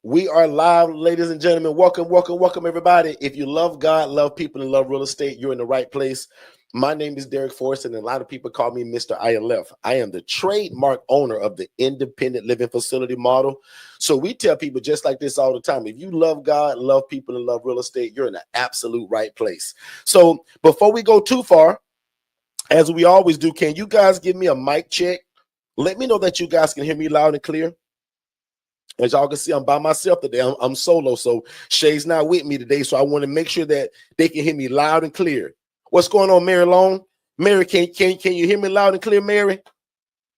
We are live, ladies and gentlemen. Welcome, welcome, welcome, everybody. If you love God, love people, and love real estate, you're in the right place. My name is Derek Forston, and a lot of people call me Mr. ILF. I am the trademark owner of the independent living facility model. So we tell people just like this all the time. If you love God, love people, and love real estate, you're in the absolute right place. So before we go too far, as we always do, can you guys give me a mic check? Let me know that you guys can hear me loud and clear. As y'all can see, I'm by myself today. I'm solo, so Shay's not with me today. So I want to make sure that they can hear me loud and clear. What's going on, Mary Long? Mary, can you hear me loud and clear, Mary?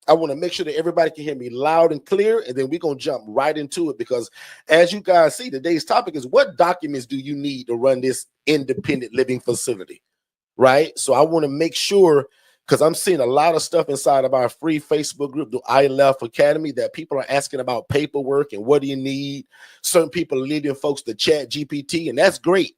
I want to make sure that everybody can hear me loud and clear, and then we're going to jump right into it because as you guys see, today's topic is what documents do you need to run this independent living facility, right? So I want to make sure, because I'm seeing a lot of stuff inside of our free Facebook group, the ILF Academy, that people are asking about paperwork and what do you need. Certain people are leading folks to Chat GPT, and that's great.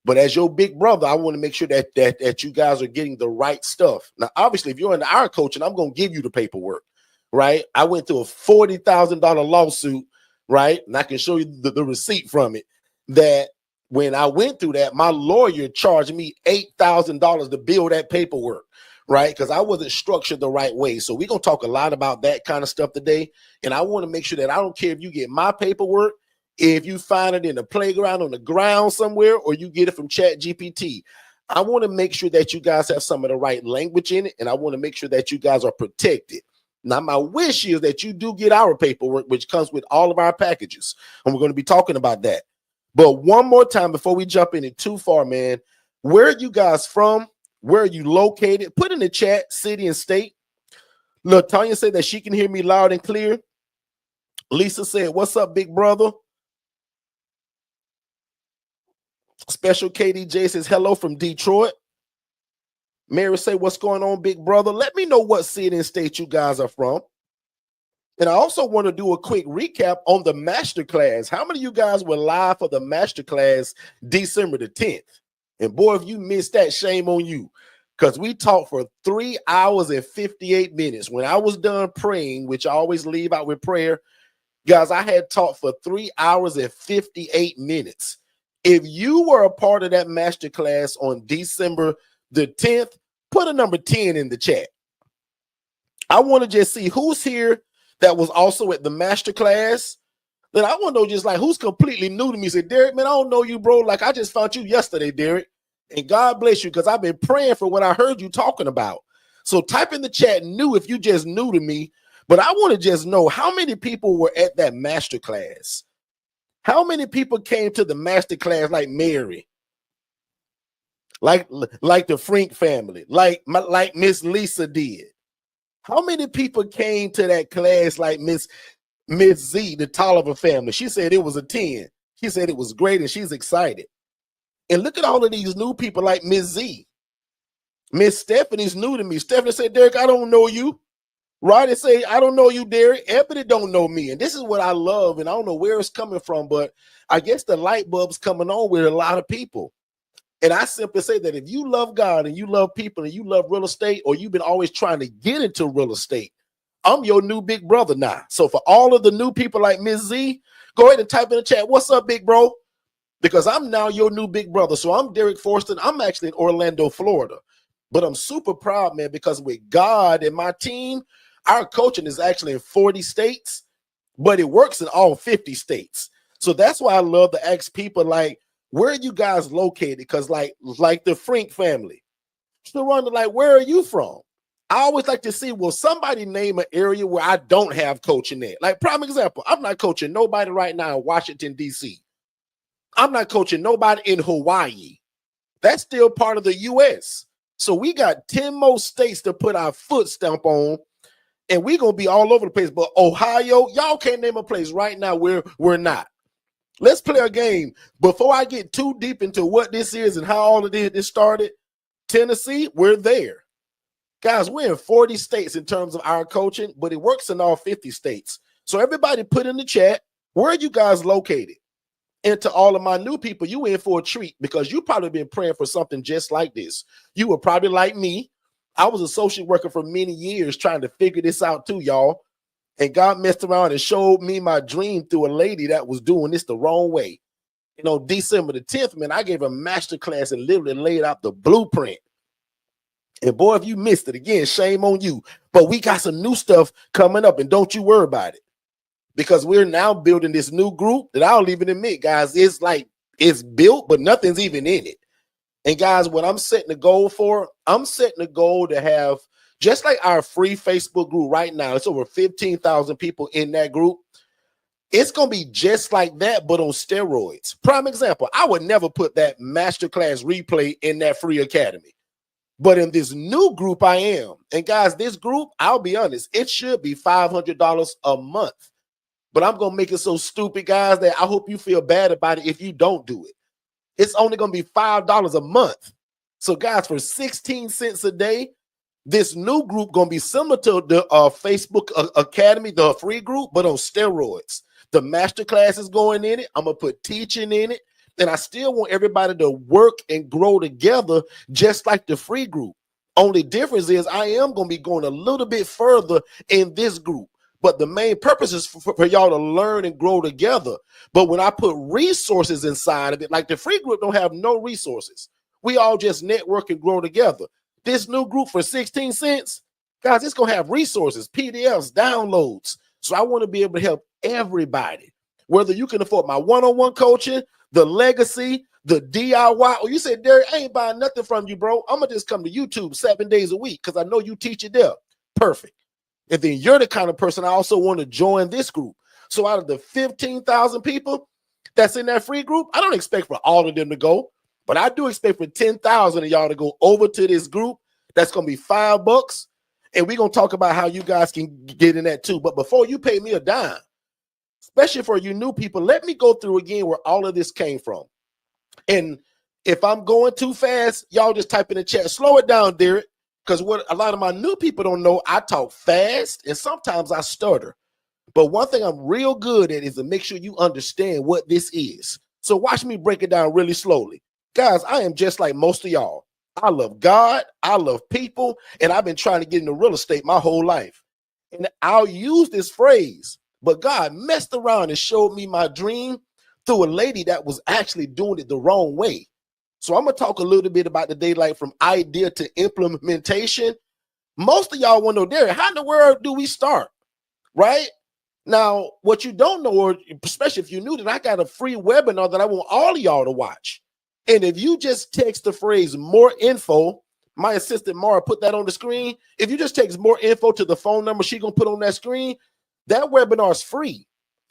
But as your big brother, I want to make sure that you guys are getting the right stuff. Now, obviously, if you're in our coaching, I'm going to give you the paperwork, right? I went through a $40,000 lawsuit, right? And I can show you the receipt from it, that when I went through that, my lawyer charged me $8,000 to build that paperwork. Right? Because I wasn't structured the right way. So we're going to talk a lot about that kind of stuff today. And I want to make sure that I don't care if you get my paperwork, if you find it in the playground, on the ground somewhere, or you get it from Chat GPT. I want to make sure that you guys have some of the right language in it. And I want to make sure that you guys are protected. Now, my wish is that you do get our paperwork, which comes with all of our packages. And we're going to be talking about that. But one more time before we jump in it too far, man, where are you guys from? Where are you located? Put in the chat, city and state. Look, Tanya said that she can hear me loud and clear. Lisa said, what's up, big brother? Special KDJ says, hello from Detroit. Mary say, what's going on, big brother? Let me know what city and state you guys are from. And I also want to do a quick recap on the masterclass. How many of you guys were live for the masterclass December the 10th? And boy, if you missed that, shame on you. Because we talked for 3 hours and 58 minutes. When I was done praying, which I always leave out with prayer, guys, I had talked for 3 hours and 58 minutes. If you were a part of that masterclass on December the 10th, put a number 10 in the chat. I want to just see who's here that was also at the masterclass. Then I want to know just like who's completely new to me. Say, Derek, man, I don't know you, bro. Like I just found you yesterday, Derek. And God bless you because I've been praying for what I heard you talking about. So type in the chat new if you just new to me. But I want to just know how many people were at that masterclass. How many people came to the masterclass like Mary? Like the Frink family, like Miss Lisa did. How many people came to that class like Miss Z, the Tolliver family? She said it was a 10. She said it was great and she's excited. And look at all of these new people like Miss Z. Miss Stephanie's new to me. Stephanie said, Derek, I don't know you. Roddy say, I don't know you, Derek. Ebony don't know me. And this is what I love. And I don't know where it's coming from, but I guess the light bulb's coming on with a lot of people. And I simply say that if you love God and you love people and you love real estate, or you've been always trying to get into real estate, I'm your new big brother now. So for all of the new people like Miss Z, go ahead and type in the chat, what's up, big bro? Because I'm now your new big brother. So I'm Derek Forston. I'm actually in Orlando, Florida. But I'm super proud, man, because with God and my team, our coaching is actually in 40 states, but it works in all 50 states. So that's why I love to ask people, like, where are you guys located? Because like the Frink family, Sharonda, like, where are you from? I always like to see, will somebody name an area where I don't have coaching at? Like, prime example, I'm not coaching nobody right now in Washington, D.C. I'm not coaching nobody in Hawaii. That's still part of the U.S. So we got 10 more states to put our foot stamp on, and we're going to be all over the place. But Ohio, y'all can't name a place right now where we're not. Let's play a game. Before I get too deep into what this is and how all of this started, Tennessee, we're there. Guys, we're in 40 states in terms of our coaching, but it works in all 50 states. So everybody put in the chat, where are you guys located? And to all of my new people, you in for a treat because you probably been praying for something just like this. You were probably like me. I was a social worker for many years trying to figure this out too, y'all. And God messed around and showed me my dream through a lady that was doing this the wrong way. You know, December the 10th, man, I gave a master class and literally laid out the blueprint. And boy, if you missed it, again, shame on you. But we got some new stuff coming up, and don't you worry about it. Because we're now building this new group that I'll even admit, guys, it's like it's built, but nothing's even in it. And guys, what I'm setting a goal for, I'm setting a goal to have, just like our free Facebook group right now, it's over 15,000 people in that group. It's going to be just like that, but on steroids. Prime example, I would never put that masterclass replay in that free academy. But in this new group, I am. And guys, this group, I'll be honest, it should be $500 a month. But I'm going to make it so stupid, guys, that I hope you feel bad about it if you don't do it. It's only going to be $5 a month. So, guys, for 16 cents a day, this new group going to be similar to the Facebook Academy, the free group, but on steroids. The masterclass is going in it. I'm going to put teaching in it. And I still want everybody to work and grow together just like the free group. Only difference is I am going to be going a little bit further in this group. But the main purpose is for y'all to learn and grow together. But when I put resources inside of it, like the free group don't have no resources. We all just network and grow together. This new group for 16 cents, guys, it's going to have resources, PDFs, downloads. So I want to be able to help everybody, whether you can afford my one-on-one coaching, the legacy, the DIY, or you said, Derek, I ain't buying nothing from you, bro. I'm going to just come to YouTube 7 days a week because I know you teach it there. Perfect. And then you're the kind of person I also want to join this group. So out of the 15,000 people that's in that free group, I don't expect for all of them to go, but I do expect for 10,000 of y'all to go over to this group. That's going to be $5. And we're going to talk about how you guys can get in that too. But before you pay me a dime, especially for you new people, let me go through again where all of this came from. And if I'm going too fast, y'all just type in the chat, slow it down, Derek. Because what a lot of my new people don't know, I talk fast and sometimes I stutter. But one thing I'm real good at is to make sure you understand what this is. So watch me break it down really slowly. Guys, I am just like most of y'all. I love God, I love people, and I've been trying to get into real estate my whole life. And I'll use this phrase, but God messed around and showed me my dream through a lady that was actually doing it the wrong way. So I'm going to talk a little bit about the daylight from idea to implementation. Most of y'all want to know, Derek, how in the world do we start? Right? Now, what you don't know, or especially if you knew that I got a free webinar that I want all of y'all to watch. And if you just text the phrase more info, my assistant Mara put that on the screen. If you just text more info to the phone number she's going to put on that screen, that webinar is free.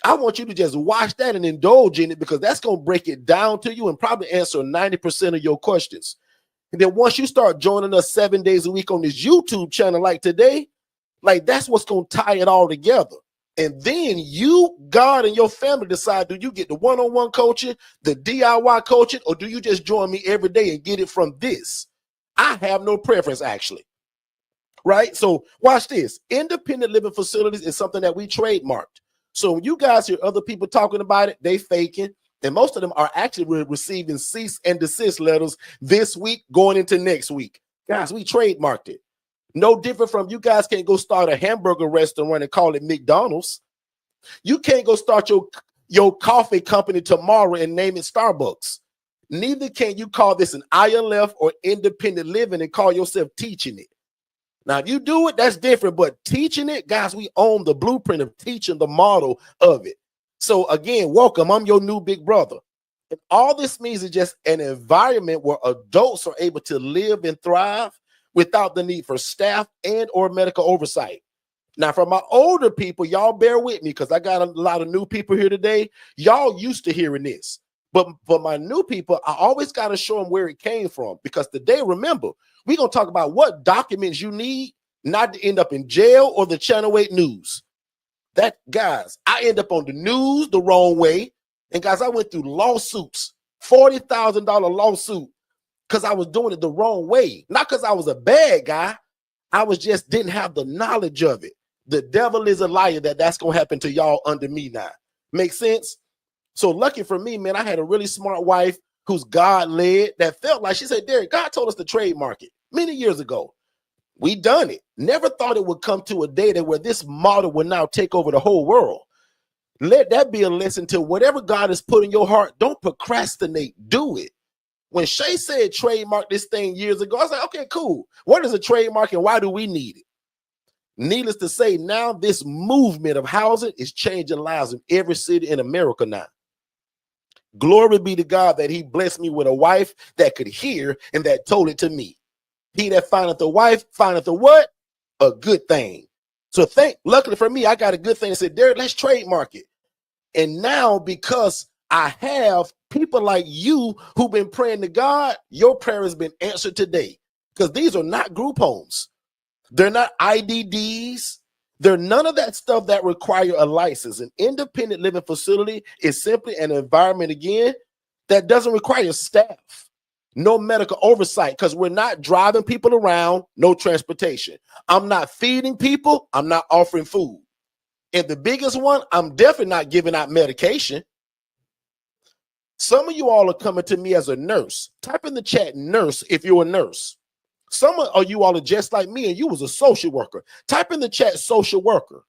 I want you to just watch that and indulge in it because that's going to break it down to you and probably answer 90% of your questions. And then once you start joining us 7 days a week on this YouTube channel like today, like that's what's going to tie it all together. And then you, God, and your family decide, do you get the one-on-one coaching, the DIY coaching, or do you just join me every day and get it from this? I have no preference, actually. Right? So watch this. Independent living facilities is something that we trademarked. So when you guys hear other people talking about it, they faking. And most of them are actually receiving cease and desist letters this week going into next week. Guys, we trademarked it. No different from you guys can't go start a hamburger restaurant and call it McDonald's. You can't go start your coffee company tomorrow and name it Starbucks. Neither can you call this an ILF or independent living and call yourself teaching it. Now, if you do it, that's different. But teaching it, guys, we own the blueprint of teaching the model of it. So again, welcome. I'm your new big brother. And all this means is just an environment where adults are able to live and thrive without the need for staff and or medical oversight. Now, for my older people, y'all bear with me because I got a lot of new people here today. Y'all used to hearing this. But for my new people, I always got to show them where it came from because today, remember, we're going to talk about what documents you need not to end up in jail or the Channel 8 news. That, guys, I end up on the news the wrong way. And guys, I went through lawsuits, $40,000 lawsuit, because I was doing it the wrong way. Not because I was a bad guy. I was just didn't have the knowledge of it. The devil is a liar that's going to happen to y'all under me now. Make sense? So lucky for me, man, I had a really smart wife who's God-led that felt like, she said, Derek, God told us to trademark it many years ago. We done it. Never thought it would come to a day that where this model will now take over the whole world. Let that be a lesson to whatever God has put in your heart. Don't procrastinate. Do it. When Shay said trademark this thing years ago, I was like, okay, cool. What is a trademark and why do we need it? Needless to say, now this movement of housing is changing lives in every city in America now. Glory be to God that he blessed me with a wife that could hear and that told it to me. He that findeth a wife findeth a what? A good thing. So luckily for me, I got a good thing. I said, Derek, let's trademark it. And now because I have people like you who've been praying to God, your prayer has been answered today. Because these are not group homes. They're not IDDs. They're none of that stuff that require a license. An independent living facility is simply an environment, again, that doesn't require staff, no medical oversight, because we're not driving people around, no transportation. I'm not feeding people. I'm not offering food. And the biggest one, I'm definitely not giving out medication. Some of you all are coming to me as a nurse. Type in the chat, nurse, if you're a nurse. Some of you all are just like me and you was a social worker. Type in the chat, social worker.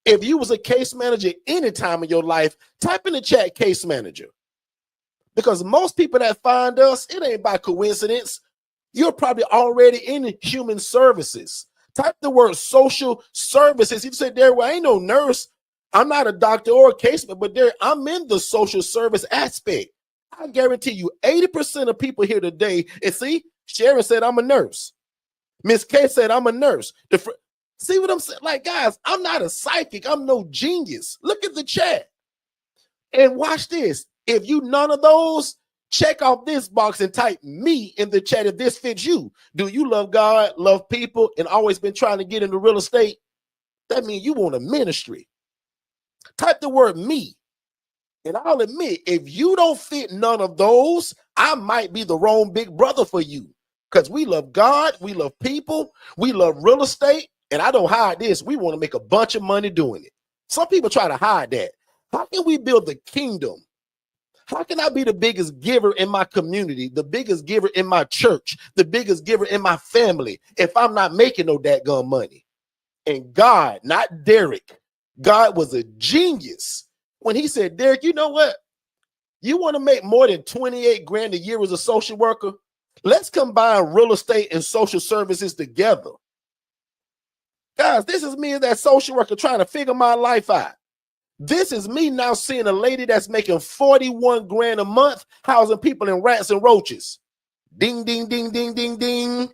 If you was a case manager any time in your life, type in the chat, case manager. Because most people that find us, it ain't by coincidence. You're probably already in human services. Type the word social services. You say, there, well, I ain't no nurse. I'm not a doctor or a case manager, but there, I'm in the social service aspect. I guarantee you 80% of people here today, and see, Sharon said, I'm a nurse. Miss K said, I'm a nurse. See what I'm saying? Like, guys, I'm not a psychic. I'm no genius. Look at the chat. And watch this. If you none of those, check off this box and type me in the chat if this fits you. Do you love God, love people, and always been trying to get into real estate? That means you want a ministry. Type the word me. And I'll admit, if you don't fit none of those, I might be the wrong big brother for you. Because we love God, we love people, we love real estate, and I don't hide this. We want to make a bunch of money doing it. Some people try to hide that. How can we build the kingdom? How can I be the biggest giver in my community, the biggest giver in my church, the biggest giver in my family if I'm not making no dadgum money? And God, not Derek, God was a genius when he said, Derek, you know what? You want to make more than 28 grand a year as a social worker? Let's combine real estate and social services together. Guys, this is me as that social worker trying to figure my life out. This is me now seeing a lady that's making 41 grand a month housing people in rats and roaches. Ding, ding, ding, ding, ding, ding.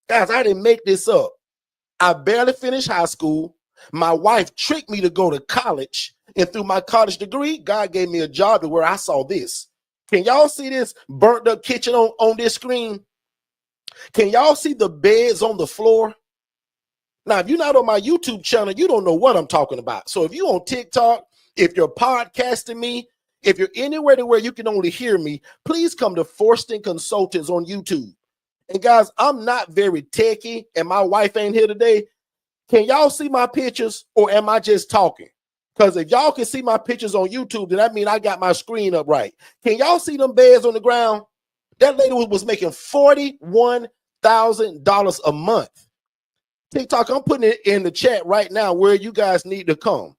Guys, I didn't make this up. I barely finished high school. My wife tricked me to go to college. And through my college degree, God gave me a job to where I saw this. Can y'all see this burnt up kitchen on this screen? Can y'all see the beds on the floor? Now, if you're not on my YouTube channel, you don't know what I'm talking about. So if you're on TikTok, if you're podcasting me, if you're anywhere to where you can only hear me, please come to Forston Consultants on YouTube. And guys, I'm not very techie and my wife ain't here today. Can y'all see my pictures or am I just talking? Because if y'all can see my pictures on YouTube, then that means I got my screen up right. Can y'all see them beds on the ground? That lady was making $41,000 a month. TikTok, I'm putting it in the chat right now where you guys need to come.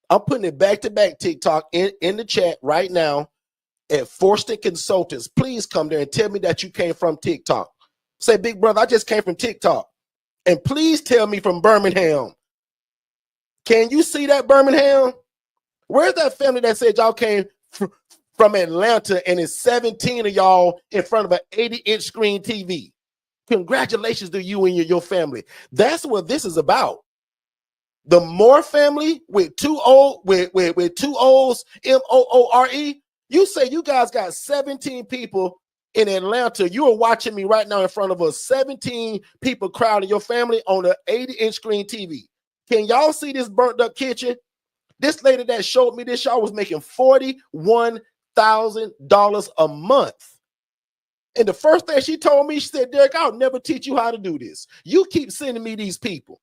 I'm putting it back to back, TikTok, in the chat right now at Forston Consultants. Please come there and tell me that you came from TikTok. Say, big brother, I just came from TikTok. And please tell me from Birmingham. Can you see that, Birmingham? Where's that family that said y'all came from Atlanta and it's 17 of y'all in front of an 80-inch screen TV? Congratulations to you and your family. That's what this is about. The Moore family with two O's, Moore. You say you guys got 17 people in Atlanta. You are watching me right now in front of us. 17 people crowding your family on an 80-inch screen TV. Can y'all see this burnt up kitchen? This lady that showed me this, y'all was making $41,000 a month. And the first thing she told me, she said, Derek, I'll never teach you how to do this. You keep sending me these people.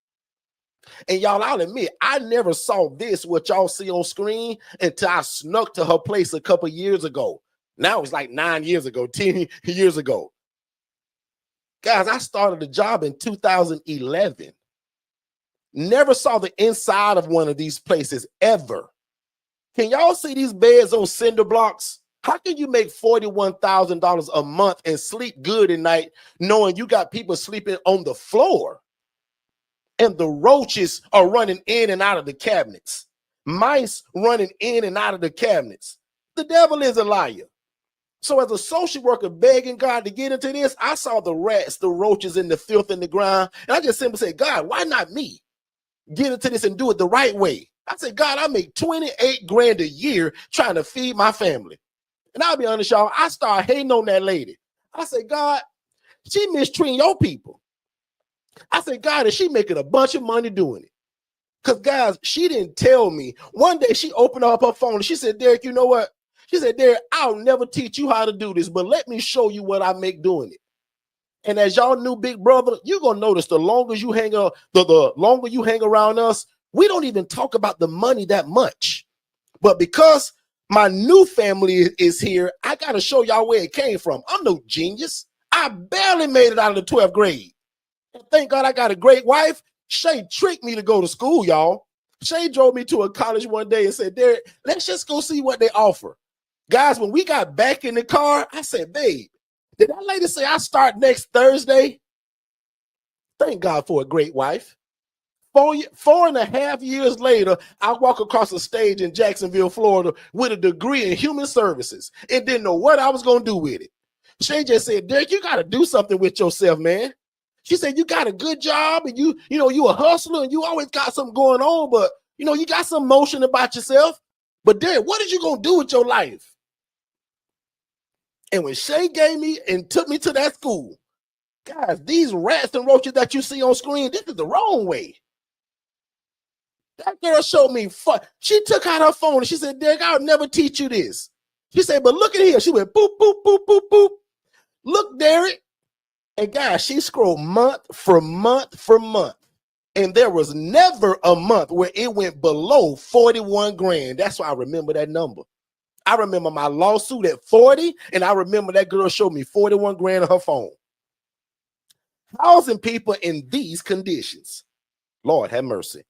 And y'all, I'll admit, I never saw this, what y'all see on screen, until I snuck to her place a couple years ago. Now it's like 9 years ago, 10 years ago. Guys, I started the job in 2011. Never saw the inside of one of these places ever. Can y'all see these beds on cinder blocks? How can you make $41,000 a month and sleep good at night knowing you got people sleeping on the floor? And the roaches are running in and out of the cabinets. Mice running in and out of the cabinets. The devil is a liar. So as a social worker begging God to get into this, I saw the rats, the roaches, and the filth in the ground. And I just simply said, God, why not me? Get into this and do it the right way. I said, God, I make 28 grand a year trying to feed my family. And I'll be honest, y'all, I started hating on that lady. I said, God, she mistreating your people. I said, God, is she making a bunch of money doing it? Because, guys, she didn't tell me. One day she opened up her phone and she said, Derek, you know what? She said, Derek, I'll never teach you how to do this, but let me show you what I make doing it. And as y'all knew, big brother, you're going to notice the longer you hang out, the longer you hang around us, we don't even talk about the money that much. But because my new family is here, I got to show y'all where it came from. I'm no genius. I barely made it out of the 12th grade. And thank God I got a great wife. Shay tricked me to go to school, y'all. Shay drove me to a college one day and said, Derek, let's just go see what they offer. Guys, when we got back in the car, I said, babe, did that lady say I start next Thursday? Thank God for a great wife. 4.5 years later, I walk across the stage in Jacksonville, Florida with a degree in human services and didn't know what I was going to do with it. Shay just said, Derek, you got to do something with yourself, man. She said, you got a good job and you a hustler and you always got something going on, but you got some motion about yourself. But Derek, what are you going to do with your life? And when Shay gave me and took me to that school, guys, these rats and roaches that you see on screen, this is the wrong way. That girl showed me fun. She took out her phone and she said, Derek, I'll never teach you this. She said, but look at here. She went boop, boop, boop, boop, boop. Look, Derek. And guys, she scrolled month for month for month. And there was never a month where it went below 41 grand. That's why I remember that number. I remember my lawsuit at 40, and I remember that girl showed me 41 grand on her phone. Housing people in these conditions. Lord have mercy.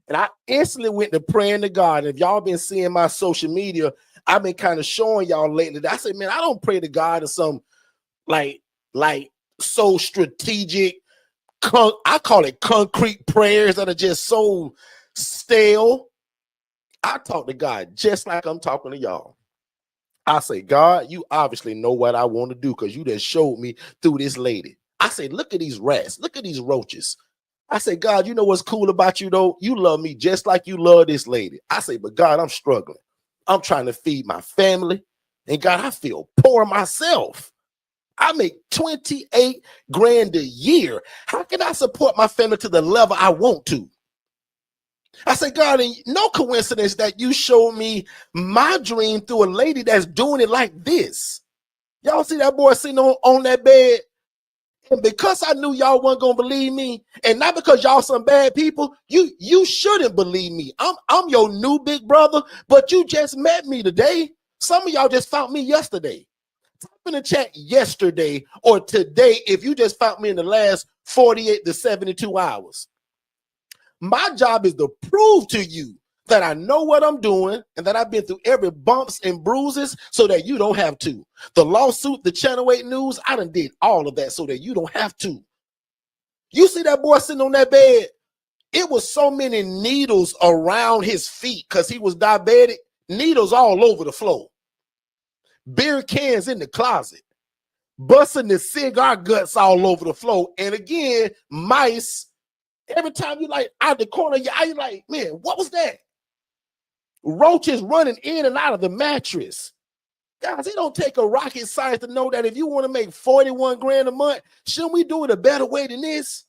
And I instantly went to praying to God. And if y'all been seeing my social media, I've been kind of showing y'all lately that I said, man, I don't pray to God in some like so strategic, I call it concrete prayers that are just so stale. I talk to God just like I'm talking to y'all. I say, God, you obviously know what I want to do because you just showed me through this lady. I say, look at these rats. Look at these roaches. I say, God, you know what's cool about you, though? You love me just like you love this lady. I say, but God, I'm struggling. I'm trying to feed my family. And God, I feel poor myself. I make 28 grand a year. How can I support my family to the level I want to? I say, God, and no coincidence that you showed me my dream through a lady that's doing it like this. Y'all see that boy sitting on that bed? And because I knew y'all weren't going to believe me, and not because y'all some bad people, you shouldn't believe me. I'm your new big brother, but you just met me today. Some of y'all just found me yesterday. Type in the chat yesterday or today if you just found me in the last 48 to 72 hours. My job is to prove to you that I know what I'm doing and that I've been through every bumps and bruises so that you don't have to. The lawsuit, the Channel 8 news, I done did all of that so that you don't have to. You see that boy sitting on that bed? It was so many needles around his feet because he was diabetic. Needles all over the floor. Beer cans in the closet. Busting the cigar guts all over the floor. And again, mice. Every time you like out the corner of your eye, you like, man, what was that? Roaches running in and out of the mattress. Guys, it don't take a rocket science to know that if you want to make 41 grand a month, shouldn't we do it a better way than this?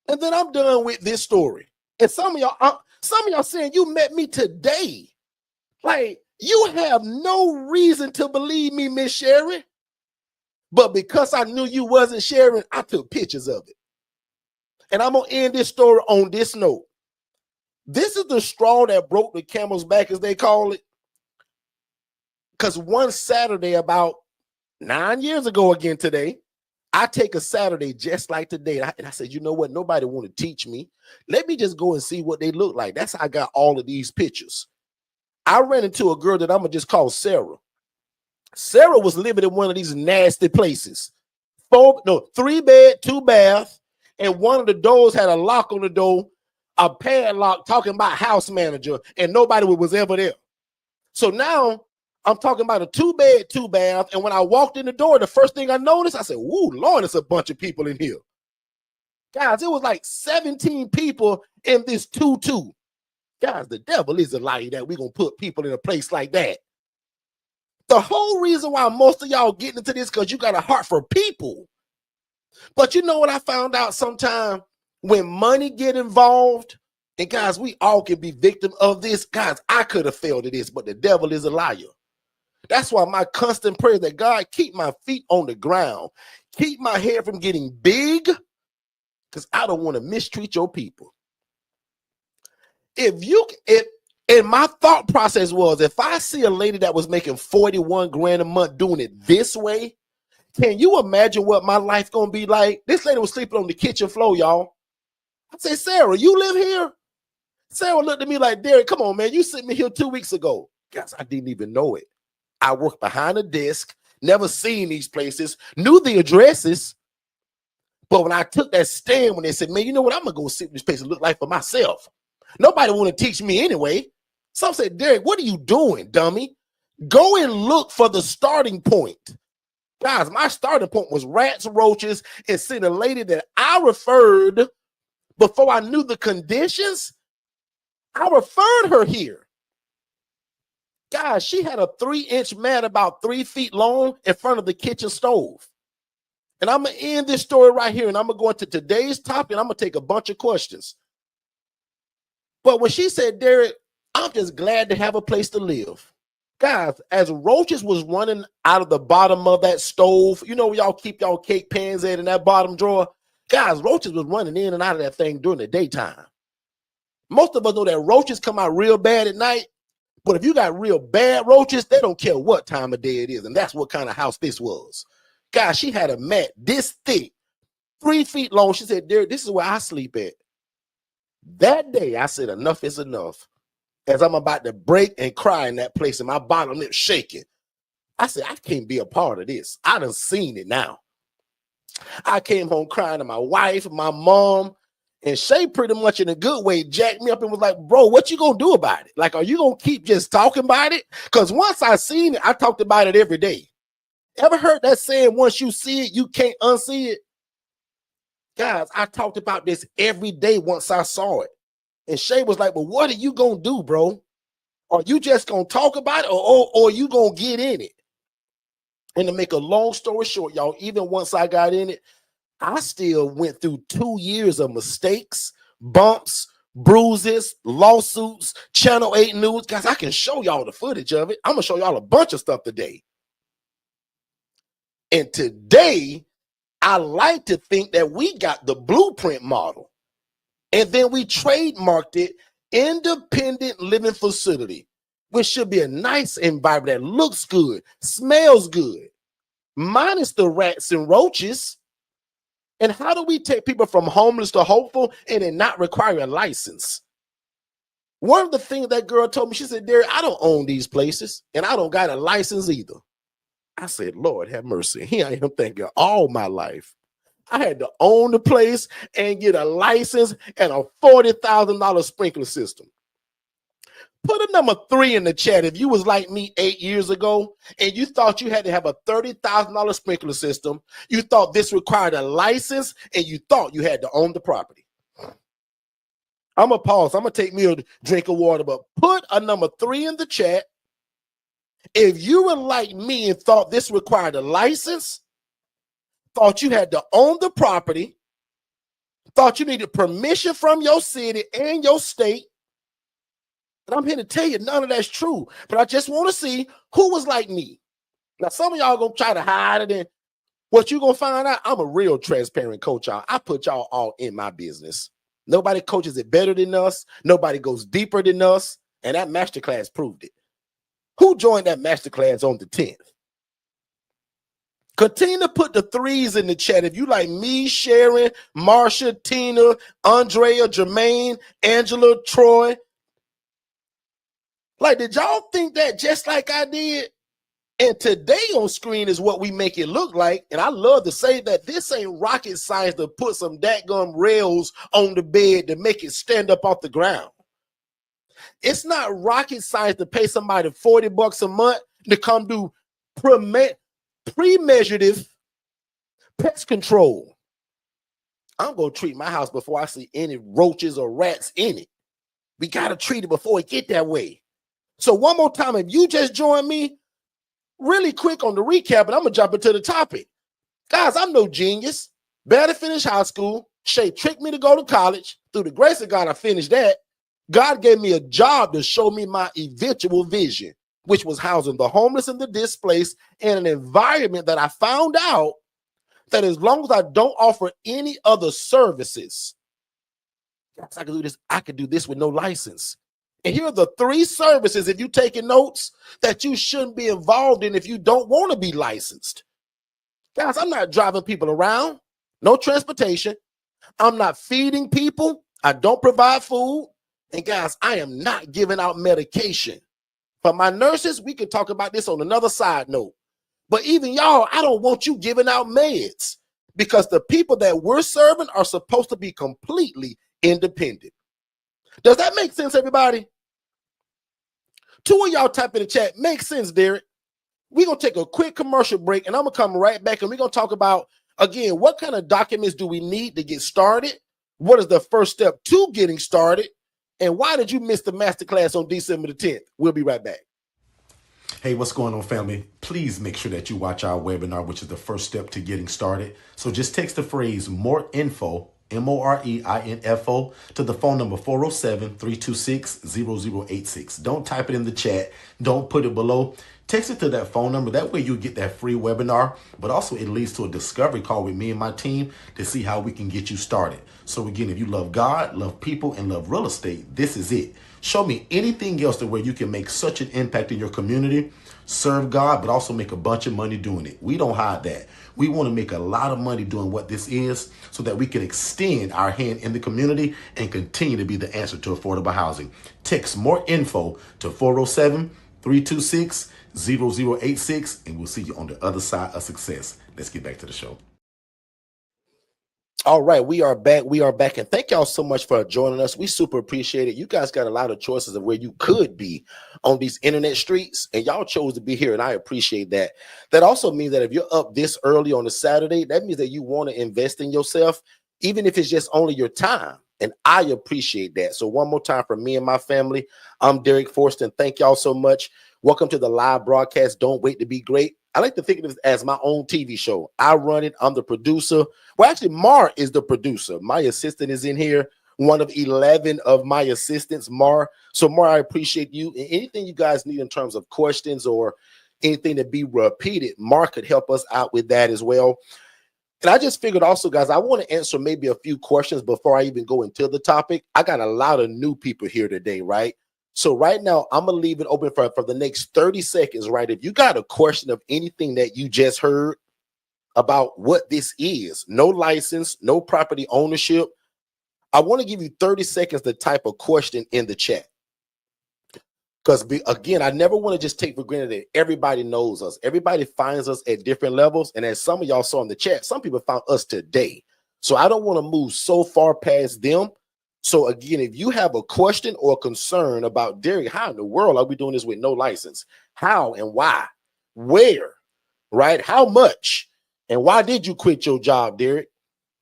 And then I'm done with this story. And some of y'all saying you met me today. Like, you have no reason to believe me, Miss Sherry. But because I knew you wasn't sharing, I took pictures of it. And I'm going to end this story on this note. This is the straw that broke the camel's back, as they call it. Because one Saturday, about 9 years ago again today, I take a Saturday just like today. And I said, you know what? Nobody want to teach me. Let me just go and see what they look like. That's how I got all of these pictures. I ran into a girl that I'm going to just call Sarah. Sarah was living in one of these nasty places. 3 bed, 2 bath, and one of the doors had a lock on the door, a padlock, talking about house manager, and nobody was ever there. So now I'm talking about a 2 bed, 2 bath, and when I walked in the door, the first thing I noticed, I said, "Woo, Lord, it's a bunch of people in here." Guys, it was like 17 people in this 2-2. Guys, the devil is a liar that we're going to put people in a place like that. The whole reason why most of y'all getting into this because you got a heart for people. But you know what I found out sometime? When money get involved, and guys, we all can be victim of this. Guys, I could have failed at this, but the devil is a liar. That's why my constant prayer that God keep my feet on the ground, keep my head from getting big, because I don't want to mistreat your people. And my thought process was, if I see a lady that was making 41 grand a month doing it this way, can you imagine what my life gonna be like? This lady was sleeping on the kitchen floor, y'all. I said, Sarah, you live here? Sarah looked at me like, Derek, come on, man. You sent me here 2 weeks ago. Guys, I didn't even know it. I worked behind a desk, never seen these places, knew the addresses. But when I took that stand, when they said, man, you know what? I'm gonna go see what this place look like for myself. Nobody want to teach me anyway. Some said, Derek, what are you doing, dummy? Go and look for the starting point. Guys, my starting point was rats, roaches, and seeing a lady that I referred before I knew the conditions. I referred her here. Guys, she had a 3-inch mat about 3 feet long in front of the kitchen stove. And I'm going to end this story right here, and I'm going to go into today's topic, and I'm going to take a bunch of questions. But when she said, Derek, I'm just glad to have a place to live. Guys, as roaches was running out of the bottom of that stove, you know where y'all keep y'all cake pans at in that bottom drawer? Guys, roaches was running in and out of that thing during the daytime. Most of us know that roaches come out real bad at night, but if you got real bad roaches, they don't care what time of day it is, and that's what kind of house this was. Guys, she had a mat this thick, 3 feet long. She said, Derek, this is where I sleep at. That day, I said, enough is enough. As I'm about to break and cry in that place, and my bottom lip shaking, I said, I can't be a part of this. I done seen it now. I came home crying to my wife, my mom, and Shay pretty much in a good way jacked me up and was like, bro, what you gonna do about it? Like, are you gonna keep just talking about it? Because once I seen it, I talked about it every day. Ever heard that saying, once you see it, you can't unsee it? Guys, I talked about this every day once I saw it. And Shay was like, well, what are you gonna do, bro? Are you just gonna talk about it, or you gonna get in it? And to make a long story short, y'all, even once I got in it, I still went through 2 years of mistakes, bumps, bruises, lawsuits, Channel 8 news. Guys, I can show y'all the footage of it. I'm gonna show y'all a bunch of stuff today. And today, I like to think that we got the blueprint model. And then we trademarked it, independent living facility, which should be a nice environment that looks good, smells good, minus the rats and roaches. And how do we take people from homeless to hopeful and then not require a license? One of the things that girl told me, she said, Derek, I don't own these places, and I don't got a license either. I said, Lord, have mercy. Here I am thinking all my life. I had to own the place and get a license and a $40,000 sprinkler system. Put a number 3 in the chat if you was like me 8 years ago and you thought you had to have a $30,000 sprinkler system. You thought this required a license and you thought you had to own the property. I'm going to pause. I'm going to take me a drink of water, but put a number 3 in the chat if you were like me and thought this required a license, thought you had to own the property, thought you needed permission from your city and your state. And I'm here to tell you none of that's true. But I just want to see who was like me. Now, some of y'all going to try to hide it. And what you going to find out, I'm a real transparent coach, y'all. I put y'all all in my business. Nobody coaches it better than us. Nobody goes deeper than us. And that masterclass proved it. Who joined that masterclass on the 10th? Continue to put the threes in the chat. If you like me, Sharon, Marsha, Tina, Andrea, Jermaine, Angela, Troy. Like, did y'all think that just like I did? And today on screen is what we make it look like. And I love to say that this ain't rocket science to put some dadgum rails on the bed to make it stand up off the ground. It's not rocket science to pay somebody $40 a month to come do premeditative pest control. I'm going to treat my house before I see any roaches or rats in it. We got to treat it before it get that way. So one more time, if you just joined me, really quick on the recap, and I'm going to jump into the topic. Guys, I'm no genius. Barely finished high school. Shay tricked me to go to college. Through the grace of God, I finished that. God gave me a job to show me my eventual vision, which was housing the homeless and the displaced in an environment that I found out that as long as I don't offer any other services, I can do this. I can do this with no license. And here are the 3 services, if you're taking notes, that you shouldn't be involved in if you don't want to be licensed. Guys, I'm not driving people around. No transportation. I'm not feeding people. I don't provide food. And guys, I am not giving out medication. For my nurses, we can talk about this on another side note. But even y'all, I don't want you giving out meds because the people that we're serving are supposed to be completely independent. Does that make sense, everybody? 2 of y'all type in the chat. Makes sense, Derek. We're going to take a quick commercial break, and I'm going to come right back, and we're going to talk about, again, what kind of documents do we need to get started? What is the first step to getting started? And why did you miss the masterclass on December the 10th? We'll be right back. Hey, what's going on, family? Please make sure that you watch our webinar, which is the first step to getting started. So just text the phrase more info, MOREINFO, to the phone number 407-326-0086. Don't type it in the chat. Don't put it below. Text it to that phone number. That way you get that free webinar, but also it leads to a discovery call with me and my team to see how we can get you started. So again, if you love God, love people, and love real estate, this is it. Show me anything else to where you can make such an impact in your community, serve God, but also make a bunch of money doing it. We don't hide that. We want to make a lot of money doing what this is so that we can extend our hand in the community and continue to be the answer to affordable housing. Text more info to 407-326-0086, and we'll see you on the other side of success. Let's get back to the show. All right, we are back. We are back. And thank y'all so much for joining us. We super appreciate it. You guys got a lot of choices of where you could be on these internet streets, and y'all chose to be here, and I appreciate that. That also means that if you're up this early on a Saturday, that means that you want to invest in yourself, even if it's just only your time. And I appreciate that. So one more time from me and my family, I'm Derek Forston. Thank y'all so much. Welcome to the live broadcast. Don't wait to be great. I like to think of this as my own TV show. I run it. I'm the producer. Well, actually, Mar is the producer. My assistant is in here, one of 11 of my assistants, Mar. So, Mar, I appreciate you. And anything you guys need in terms of questions or anything to be repeated, Mar could help us out with that as well. And I just figured also, guys, I want to answer maybe a few questions before I even go into the topic. I got a lot of new people here today, right? So right now, I'm going to leave it open for the next 30 seconds, right? If you got a question of anything that you just heard about what this is, no license, no property ownership, I want to give you 30 seconds to type a question in the chat. Because, again, I never want to just take for granted that everybody knows us. Everybody finds us at different levels. And as some of y'all saw in the chat, some people found us today. So I don't want to move so far past them. So again, if you have a question or a concern about Derek, how in the world are we doing this with no license? How and why? Where? Right? How much? And why did you quit your job, Derek?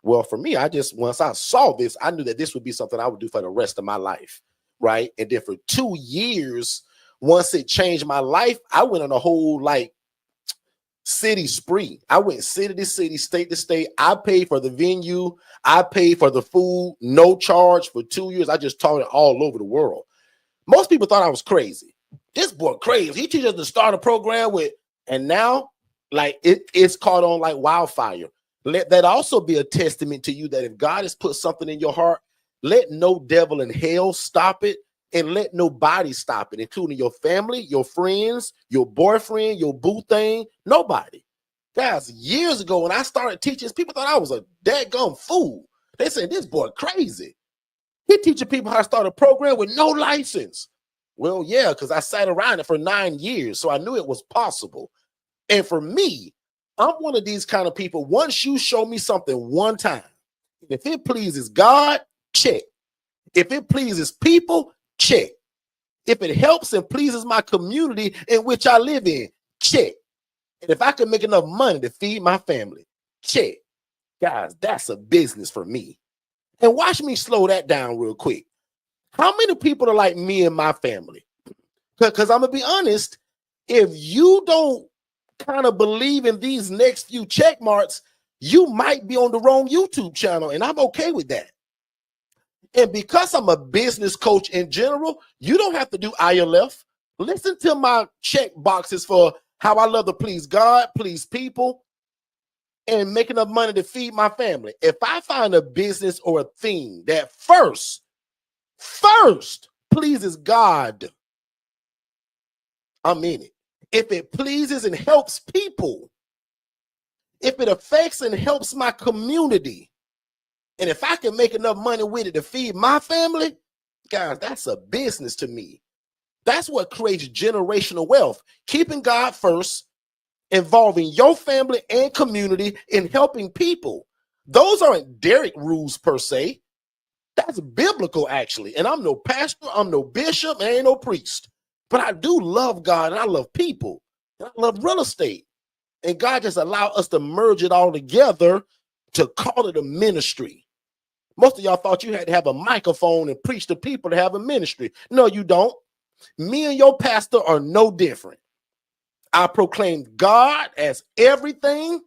Well, for me, once I saw this, I knew that this would be something I would do for the rest of my life. Right? And then for 2 years, once it changed my life, I went on a whole city spree. I went city to city, state to state. I paid for the venue. I paid for the food, no charge for 2 years. I just taught it all over the world. Most people thought I was crazy. This boy crazy. He teaches us to start a program with, and now it's caught on like wildfire. Let that also be a testament to you that if God has put something in your heart, let no devil in hell stop it. And let nobody stop it, including your family, your friends, your boyfriend, your boo thing, nobody. Guys, years ago when I started teaching, people thought I was a dadgum fool. They said, this boy crazy. He teaching people how to start a program with no license. Well, yeah, because I sat around it for 9 years, so I knew it was possible. And for me, I'm one of these kind of people. Once you show me something one time, if it pleases God, check. If it pleases people, check. If it helps and pleases my community in which I live in, check. And if I can make enough money to feed my family, check. Guys, that's a business for me. And watch me slow that down real quick. How many people are like me and my family? Because I'm going to be honest, if you don't kind of believe in these next few check marks, you might be on the wrong YouTube channel, and I'm okay with that. And because I'm a business coach in general, you don't have to do ILF. Listen to my check boxes for how I love to please God, please people, and make enough money to feed my family. If I find a business or a thing that first pleases God, I'm in it. If it pleases and helps people, if it affects and helps my community, and if I can make enough money with it to feed my family, guys, that's a business to me. That's what creates generational wealth. Keeping God first, involving your family and community in helping people. Those aren't Derek rules per se. That's biblical, actually. And I'm no pastor, I'm no bishop, and I ain't no priest. But I do love God, and I love people, and I love real estate. And God just allowed us to merge it all together to call it a ministry. Most of y'all thought you had to have a microphone and preach to people to have a ministry. No, you don't. Me and your pastor are no different. I proclaim God as everything,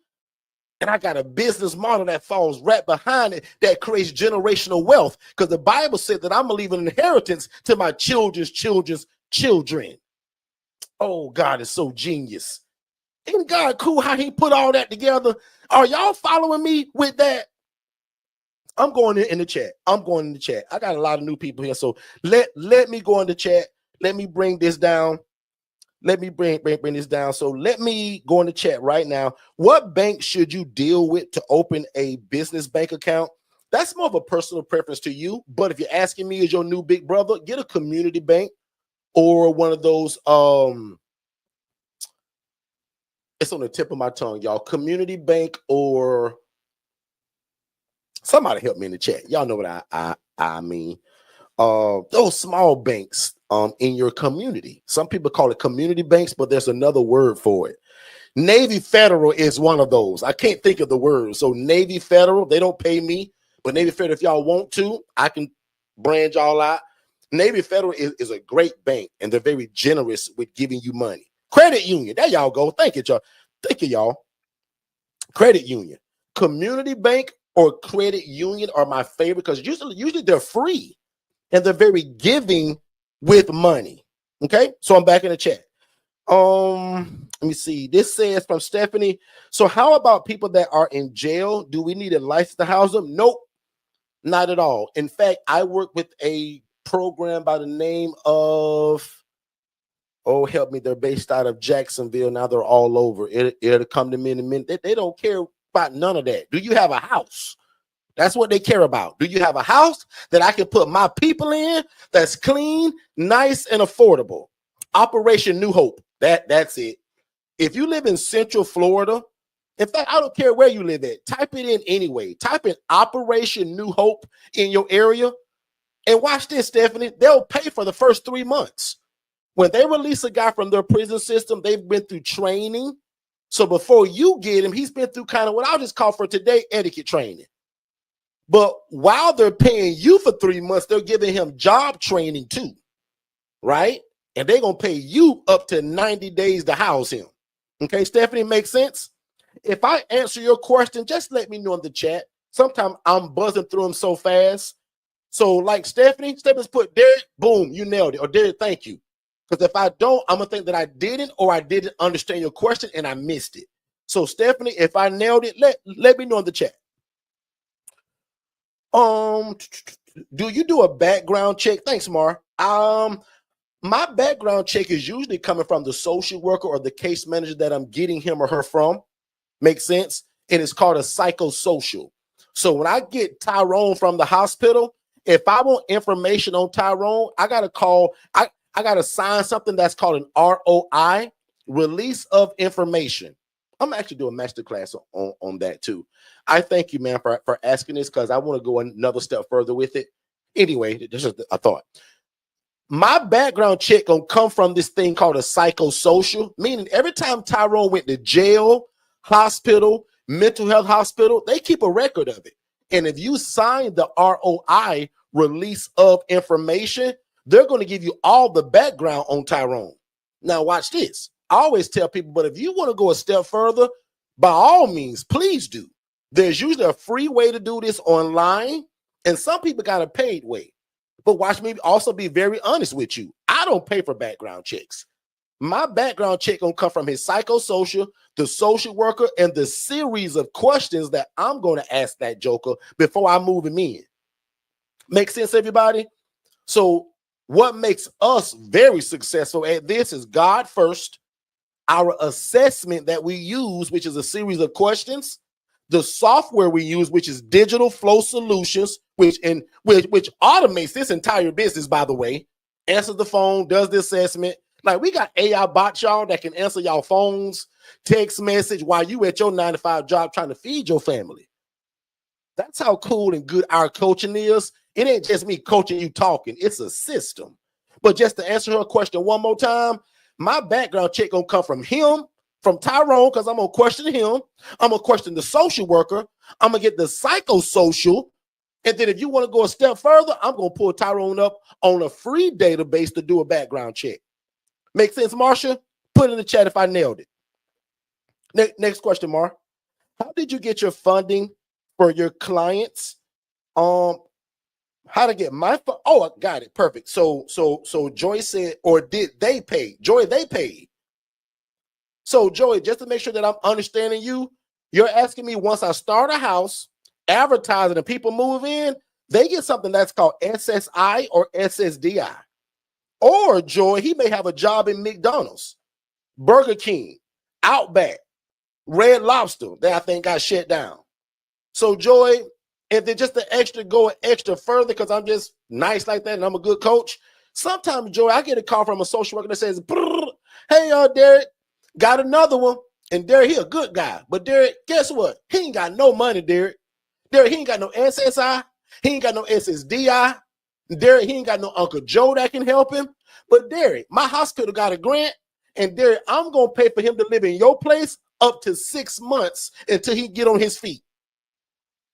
and I got a business model that falls right behind it that creates generational wealth, because the Bible said that I'm going to leave an inheritance to my children's children's children. Oh, God is so genius. Isn't God cool how he put all that together? Are y'all following me with that? I'm going in the chat. I'm going in the chat. I got a lot of new people here, so let me go in the chat. Let me bring this down. Let me bring this down. So let me go in the chat right now. What bank should you deal with to open a business bank account? That's more of a personal preference to you. But if you're asking me as your new big brother, get a community bank or one of those. It's on the tip of my tongue, y'all. Community bank, or somebody help me in the chat. Y'all know what I mean. Those small banks in your community. Some people call it community banks, but there's another word for it. Navy Federal is one of those. I can't think of the word. So Navy Federal, they don't pay me, but Navy Federal, if y'all want to, I can brand y'all out. Navy Federal is a great bank, and they're very generous with giving you money. Credit union, there y'all go. Thank you, y'all. Thank you, y'all. Credit union, community bank, or credit union are my favorite because usually they're free. And they're very giving with money. Okay, so I'm back in the chat. Let me see. This says from Stephanie. So how about people that are in jail? Do we need a license to house them? Nope, not at all. In fact, I work with a program by the name of, oh, help me. They're based out of Jacksonville. Now they're all over. It'll come to me in a minute. They don't care about none of that. Do you have a house? That's what they care about. Do you have a house that I can put my people in that's clean, nice, and affordable? Operation New Hope. That's it. If you live in Central Florida, in fact, I don't care where you live at. Type it in anyway. Type in Operation New Hope in your area. And watch this, Stephanie. They'll pay for the first 3 months. When they release a guy from their prison system, they've been through training. So before you get him, he's been through kind of what I'll just call for today etiquette training. But while they're paying you for 3 months, they're giving him job training too, right? And they're going to pay you up to 90 days to house him. Okay, Stephanie, makes sense? If I answer your question, just let me know in the chat. Sometimes I'm buzzing through them so fast. So like Stephanie's put Derek, boom, you nailed it. Or Derek, thank you. Because if I don't, I'm going to think that I didn't, or I didn't understand your question and I missed it. So Stephanie, if I nailed it, let me know in the chat. Do you do a background check? Thanks, Mar. My background check is usually coming from the social worker or the case manager that I'm getting him or her from. Make sense? And it's called a psychosocial. So when I get Tyrone from the hospital, if I want information on Tyrone, I got to call, I got to sign something that's called an ROI, release of information. I'm actually doing a master class on that too. I thank you, man, for asking this, because I want to go another step further with it. Anyway, this is a thought. My background check gonna come from this thing called a psychosocial, meaning every time Tyrone went to jail, hospital, mental health hospital, they keep a record of it. And if you sign the ROI, release of information, they're going to give you all the background on Tyrone. Now watch this. I always tell people, but if you want to go a step further, by all means, please do. There's usually a free way to do this online, and some people got a paid way. But watch me also be very honest with you. I don't pay for background checks. My background check gonna come from his psychosocial, the social worker, and the series of questions that I'm going to ask that joker before I move him in. Make sense, everybody? So what makes us very successful at this is God first, our assessment that we use, which is a series of questions, the software we use, which is Digital Flow Solutions, which automates this entire business, by the way, answers the phone, does the assessment. Like, we got AI bots, y'all, that can answer y'all phones, text message while you at your 9-to-5 job trying to feed your family. That's how cool and good our coaching is. It ain't just me coaching you talking. It's a system. But just to answer her question one more time, my background check gonna come from him, from Tyrone, because I'm gonna question him. I'm gonna question the social worker. I'm gonna get the psychosocial. And then if you want to go a step further, I'm gonna pull Tyrone up on a free database to do a background check. Make sense, Marsha? Put in the chat if I nailed it. Next question, Mar. How did you get your funding for your clients? How to get my oh, I got it. Perfect. So Joy said, or did they pay? Joy, they paid. So Joy, just to make sure that I'm understanding you, you're asking me, once I start a house, advertising and people move in, they get something that's called SSI or SSDI. Or Joy, he may have a job in McDonald's, Burger King, Outback, Red Lobster that I think got shut down. So Joy, if they're just go extra further, because I'm just nice like that and I'm a good coach, sometimes, Joy, I get a call from a social worker that says, hey, Derek, got another one. And Derek, he a good guy. But Derek, guess what? He ain't got no money, Derek. Derek, he ain't got no SSI. He ain't got no SSDI. Derek, he ain't got no Uncle Joe that can help him. But Derek, my hospital got a grant, and Derek, I'm going to pay for him to live in your place up to 6 months until he get on his feet.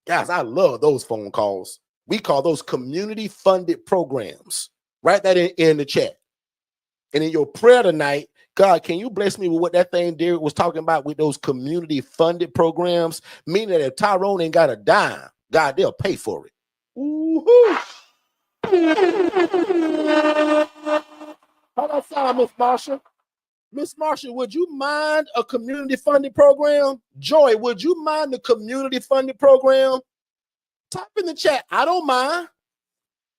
Guys, I love those phone calls. We call those community-funded programs. Write that in the chat. And in your prayer tonight, God, can you bless me with what that thing Derek was talking about with those community-funded programs? Meaning that if Tyrone ain't got a dime, God, they'll pay for it. Woo-hoo. How that sound, Miss Marsha? Miss Marsha, would you mind a community-funded program? Joy, would you mind the community-funded program? Type in the chat, I don't mind.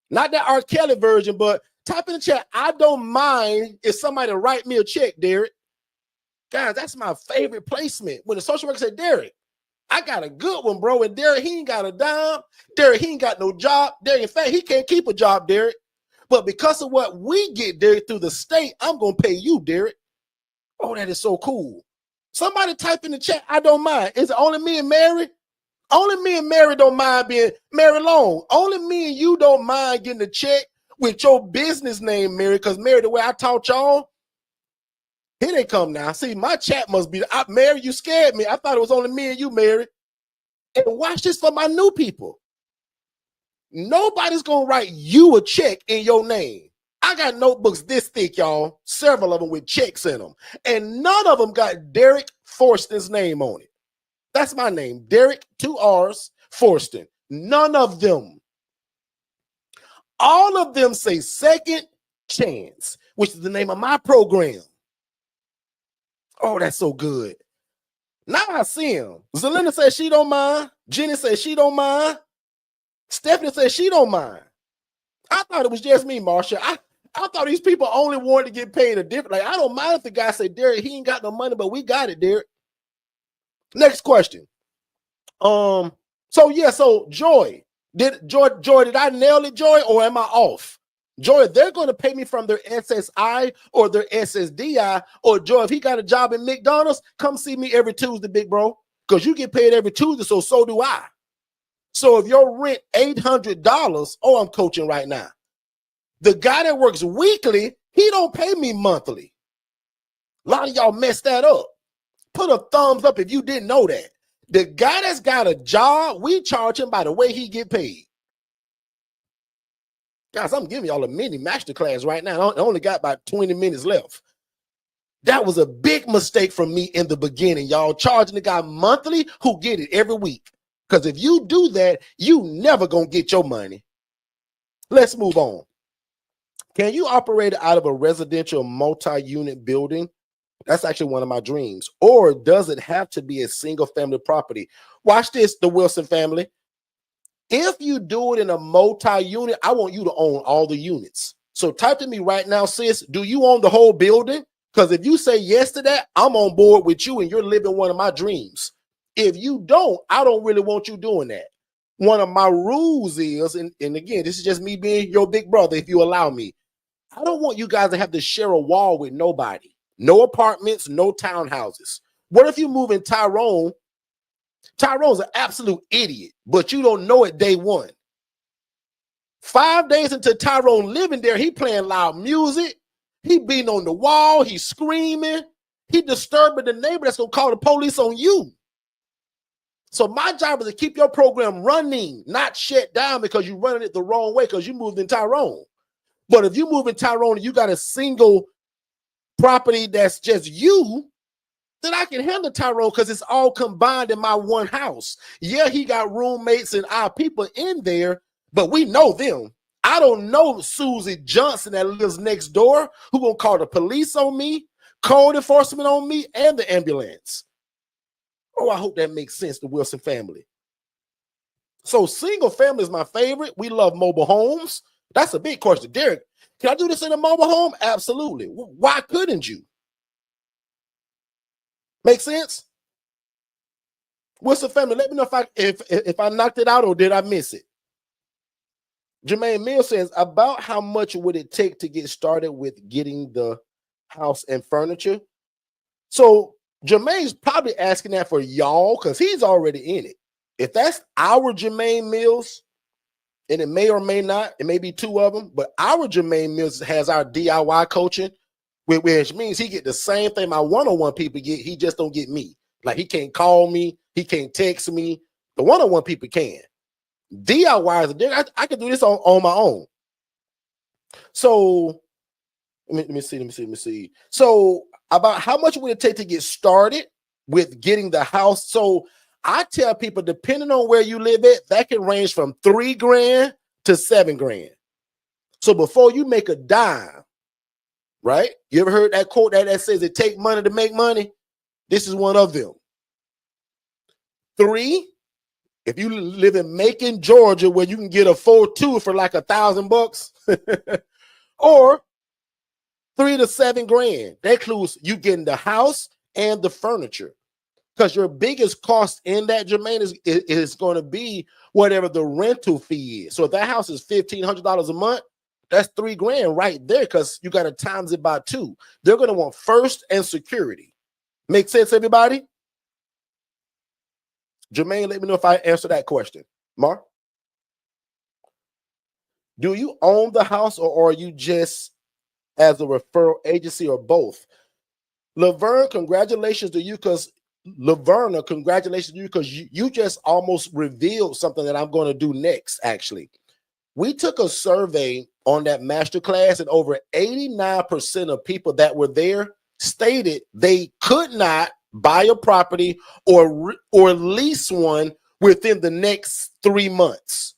Not that R. Kelly version, but type in the chat, I don't mind if somebody write me a check, Derek. Guys, that's my favorite placement. When the social worker said, Derek, I got a good one, bro. And Derek, he ain't got a dime. Derek, he ain't got no job. Derek, in fact, he can't keep a job, Derek. But because of what we get, Derek, through the state, I'm going to pay you, Derek. Oh, that is so cool. Somebody type in the chat, I don't mind. Is it only me and Mary? Only me and Mary don't mind being Mary Long. Only me and you don't mind getting a check with your business name, Mary, because Mary, the way I taught y'all, here they come now. See, my chat must be, Mary, you scared me. I thought it was only me and you, Mary. And watch this for my new people. Nobody's going to write you a check in your name. I got notebooks this thick, y'all, several of them with checks in them. And none of them got Derek Forston's name on it. That's my name, Derek, 2 R's, Forston. None of them. All of them say Second Chance, which is the name of my program. Oh, that's so good. Now I see him. Zelina says she don't mind. Jenny says she don't mind. Stephanie says she don't mind. I thought it was just me, Marsha. I thought these people only wanted to get paid a different. Like, I don't mind if the guy say, Derek, he ain't got no money, but we got it, Derek. Next question. So Joy, did I nail it, Joy, or am I off? Joy, they're going to pay me from their SSI or their SSDI, or Joy, if he got a job in McDonald's, come see me every Tuesday, big bro, because you get paid every Tuesday, so do I. So if your rent $800, I'm coaching right now. The guy that works weekly, he don't pay me monthly. A lot of y'all messed that up. Put a thumbs up if you didn't know that. The guy that's got a job, we charge him by the way he get paid. Guys, I'm giving y'all a mini masterclass right now. I only got about 20 minutes left. That was a big mistake from me in the beginning, y'all. Charging the guy monthly who get it every week. Because if you do that, you never going to get your money. Let's move on. Can you operate out of a residential multi-unit building? That's actually one of my dreams. Or does it have to be a single family property? Watch this, the Wilson family. If you do it in a multi-unit, I want you to own all the units. So type to me right now, sis, do you own the whole building? Because if you say yes to that, I'm on board with you and you're living one of my dreams. If you don't, I don't really want you doing that. One of my rules is, and again, this is just me being your big brother, if you allow me, I don't want you guys to have to share a wall with nobody. No apartments, no townhouses. What if you move in Tyrone? Tyrone's an absolute idiot, but you don't know it day one. 5 days into Tyrone living there, he playing loud music. He beating on the wall. He's screaming. He disturbing the neighbor that's going to call the police on you. So my job is to keep your program running, not shut down because you're running it the wrong way because you moved in Tyrone. But if you move in Tyrone and you got a single property that's just you, then I can handle Tyrone because it's all combined in my one house. Yeah, he got roommates and our people in there, but we know them. I don't know Susie Johnson that lives next door who gonna call the police on me, code enforcement on me, and the ambulance. Oh, I hope that makes sense, the Wilson family. So single family is my favorite. We love mobile homes. That's a big question. Derek, can I do this in a mobile home? Absolutely. Why couldn't you? Make sense? What's the family? Let me know if I knocked it out or did I miss it? Jermaine Mills says, about how much would it take to get started with getting the house and furniture? So Jermaine's probably asking that for y'all because he's already in it. If that's our Jermaine Mills, and it may or may not, it may be two of them, but our Jermaine Mills has our DIY coaching, which means he get the same thing my one-on-one people get. He just don't get me. Like he can't call me, he can't text me. The one-on-one people can. DIY is I can do this on my own. So let me see. So about how much would it take to get started with getting the house? So I tell people, depending on where you live at, that can range from $3,000 to $7,000. So before you make a dime, right? You ever heard that quote that says it take money to make money? This is one of them. 3, if you live in Macon, Georgia, where you can get a 4.2 for like $1,000, or $3,000 to $7,000. That includes you getting the house and the furniture. Because your biggest cost in that, Jermaine, is going to be whatever the rental fee is. So if that house is $1,500 a month, that's $3,000 right there because you got to times it by 2. They're going to want first and security. Make sense, everybody? Jermaine, let me know if I answer that question. Mark? Do you own the house or are you just as a referral agency or both? Laverne, congratulations to you because Laverna, congratulations to you because you just almost revealed something that I'm going to do next, actually. We took a survey on that masterclass and over 89% of people that were there stated they could not buy a property or lease one within the next 3 months.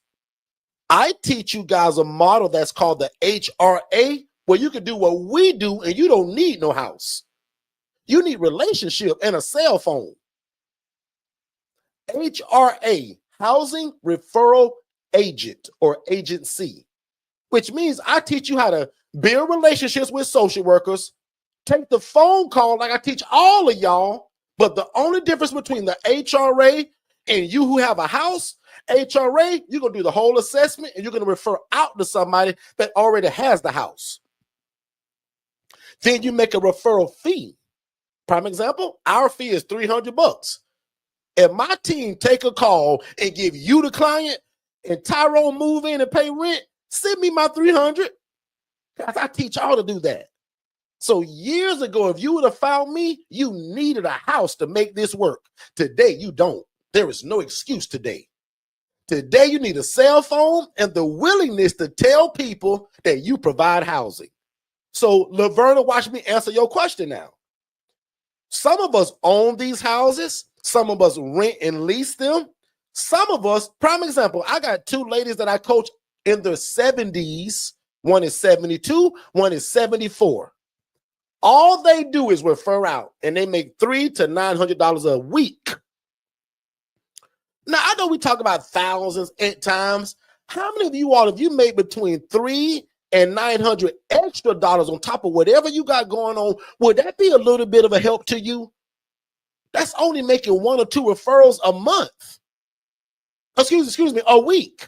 I teach you guys a model that's called the HRA, where you can do what we do and you don't need no house. You need relationship and a cell phone. HRA, Housing Referral Agent or Agency, which means I teach you how to build relationships with social workers, take the phone call like I teach all of y'all, But the only difference between the HRA and you who have a house, HRA, you're going to do the whole assessment and you're going to refer out to somebody that already has the house. Then you make a referral fee. Prime example, our fee is $300. If my team take a call and give you the client and Tyrone move in and pay rent, send me my $300. Guys, I teach y'all to do that. So years ago, if you would have found me, you needed a house to make this work. Today, you don't. There is no excuse today. Today, you need a cell phone and the willingness to tell people that you provide housing. So, Laverna, watch me answer your question now. Some of us own these houses. Some of us rent and lease them. Some of us, prime example, I got two ladies that I coach in their 70s. One is 72, one is 74. All they do is refer out, and they make $300 to $900 a week. Now, I know we talk about thousands at times. How many of you all, if you made between $300 and $900 extra dollars on top of whatever you got going on, would that be a little bit of a help to you? That's only making 1 or 2 referrals a month. Excuse me, a week.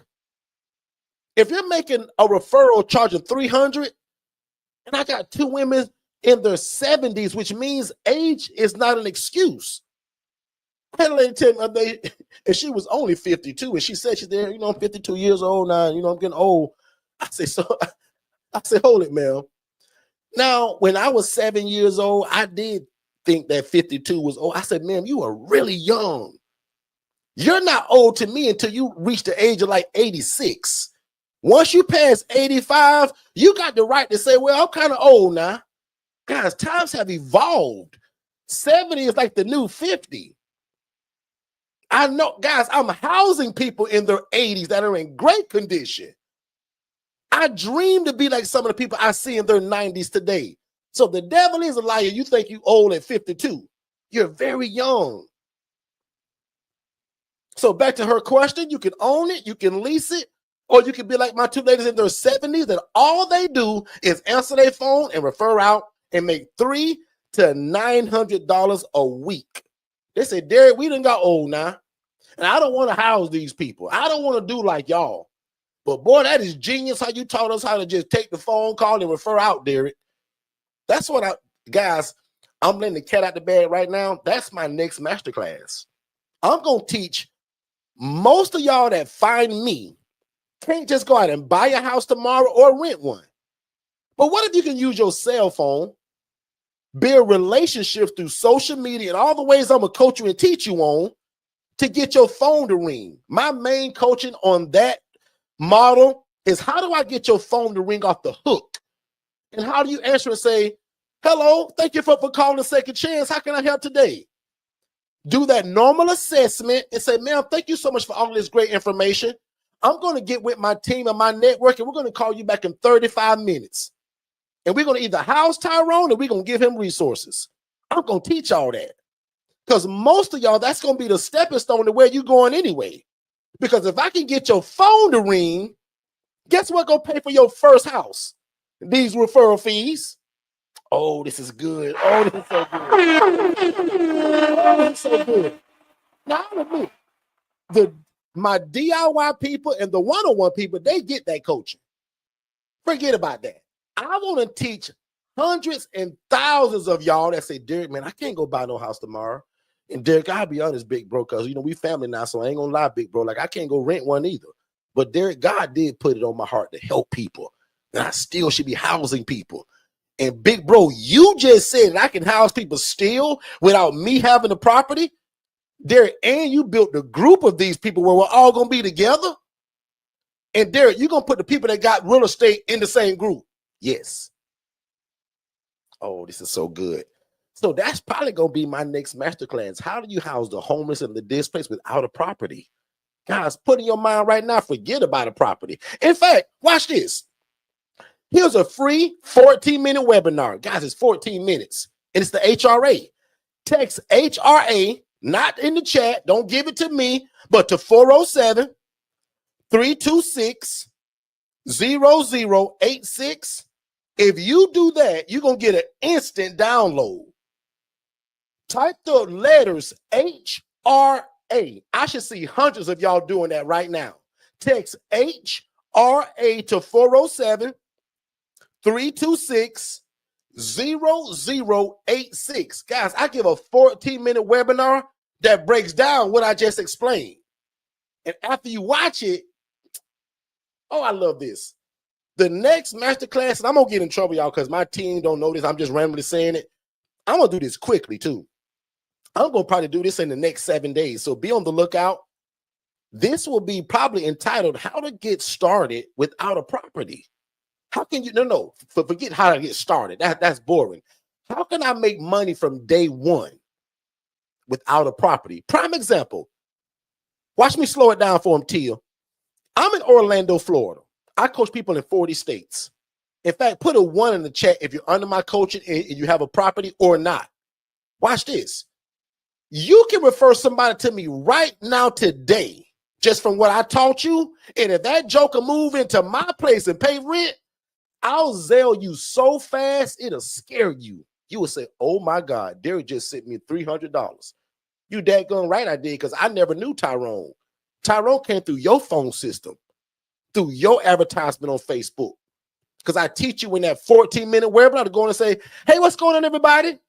If you're making a referral charging $300, and I got 2 women in their 70s, which means age is not an excuse. I had a lady tell me, and she was only 52, and she said she's there, I'm 52 years old now, I'm getting old. I said, hold it, ma'am. Now, when I was 7 years old, I did think that 52 was old. I said, ma'am, you are really young. You're not old to me until you reach the age of like 86. Once you pass 85, you got the right to say, well, I'm kind of old now. Guys, times have evolved. 70 is like the new 50. I know, guys, I'm housing people in their 80s that are in great condition. I dream to be like some of the people I see in their 90s today. So the devil is a liar. You think you old at 52. You're very young. So back to her question, you can own it, you can lease it, or you can be like my 2 ladies in their 70s that all they do is answer their phone and refer out and make $300 to $900 a week. They said, Derek, we done got old now, and I don't want to house these people. I don't want to do like y'all. But boy, that is genius how you taught us how to just take the phone call and refer out, Derek. That's what guys, I'm letting the cat out the bag right now. That's my next masterclass. I'm going to teach most of y'all that find me can't just go out and buy a house tomorrow or rent one. But what if you can use your cell phone, build relationships through social media and all the ways I'm going to coach you and teach you on to get your phone to ring? My main coaching on that model is how do I get your phone to ring off the hook? And how do you answer and say, hello, thank you for calling Second Chance. How can I help today? Do that normal assessment and say, ma'am, thank you so much for all this great information. I'm going to get with my team and my network, and we're going to call you back in 35 minutes. And we're going to either house Tyrone or we're going to give him resources. I'm going to teach all that. Because most of y'all, that's going to be the stepping stone to where you're going anyway. Because if I can get your phone to ring, guess what going to pay for your first house? These referral fees. Oh, this is good. Oh, this is so good. Oh, this is so good. Now, I'll admit, my DIY people and the one-on-one people, they get that coaching. Forget about that. I want to teach hundreds and thousands of y'all that say, Derek, man, I can't go buy no house tomorrow. And Derek, I'll be honest, big bro, because, we family now, so I ain't going to lie, big bro. Like, I can't go rent one either. But Derek, God did put it on my heart to help people. And I still should be housing people. And big bro, you just said that I can house people still without me having the property. Derek, and you built a group of these people where we're all going to be together. And Derek, you're going to put the people that got real estate in the same group. Yes. Oh, this is so good. So that's probably going to be my next masterclass. How do you house the homeless and the displaced without a property? Guys, put in your mind right now, forget about a property. In fact, watch this. Here's a free 14-minute webinar. Guys, it's 14 minutes. And it's the HRA. Text HRA, not in the chat. Don't give it to me, but to 407-326-0086. If you do that, you're going to get an instant download Type the letters HRA. I should see hundreds of y'all doing that right now. Text HRA to 407-326-0086. Guys, I give a 14-minute webinar that breaks down what I just explained. And after you watch it, oh, I love this. The next masterclass, and I'm going to get in trouble, y'all, because my team don't know this. I'm just randomly saying it. I'm going to do this quickly, too. I'm going to probably do this in the next 7 days. So be on the lookout. This will be probably entitled How to Get Started Without a Property. How can you, forget how to get started. That's boring. How can I make money from day one without a property? Prime example. Watch me slow it down for him, Tia. I'm in Orlando, Florida. I coach people in 40 states. In fact, put a 1 in the chat if you're under my coaching and you have a property or not. Watch this. You can refer somebody to me right now today, just from what I taught you. And if that joker move into my place and pay rent, I'll Zelle you so fast, it'll scare you. You will say, oh my God, Derek just sent me $300. You daggone right I did, because I never knew Tyrone. Tyrone came through your phone system, through your advertisement on Facebook. Because I teach you in that 14-minute webinar to go in and say, hey, what's going on, everybody?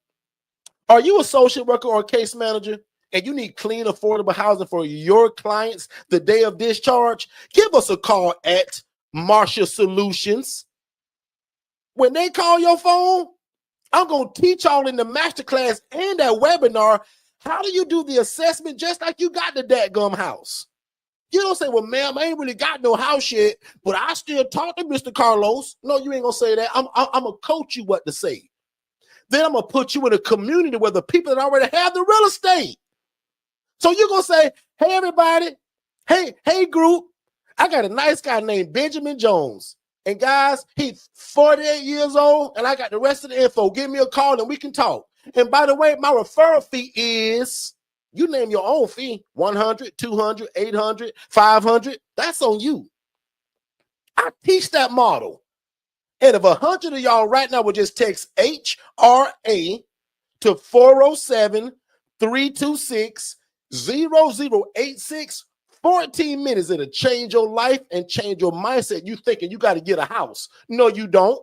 Are you a social worker or a case manager and you need clean, affordable housing for your clients the day of discharge? Give us a call at Marshall Solutions. When they call your phone, I'm going to teach y'all in the masterclass and that webinar, how do you do the assessment just like you got the dadgum house? You don't say, well, ma'am, I ain't really got no house yet, but I still talk to Mr. Carlos. No, you ain't going to say that. I'm going to coach you what to say. Then I'm going to put you in a community where the people that already have the real estate. So you're going to say, hey, everybody. Hey, group. I got a nice guy named Benjamin Jones. And guys, he's 48 years old, and I got the rest of the info. Give me a call and we can talk. And by the way, my referral fee is, you name your own fee, 100, 200, 800, 500. That's on you. I teach that model. And if 100 of y'all right now would just text HRA to 407-326-0086, 14 minutes, it'll change your life and change your mindset. You thinking you got to get a house. No, you don't.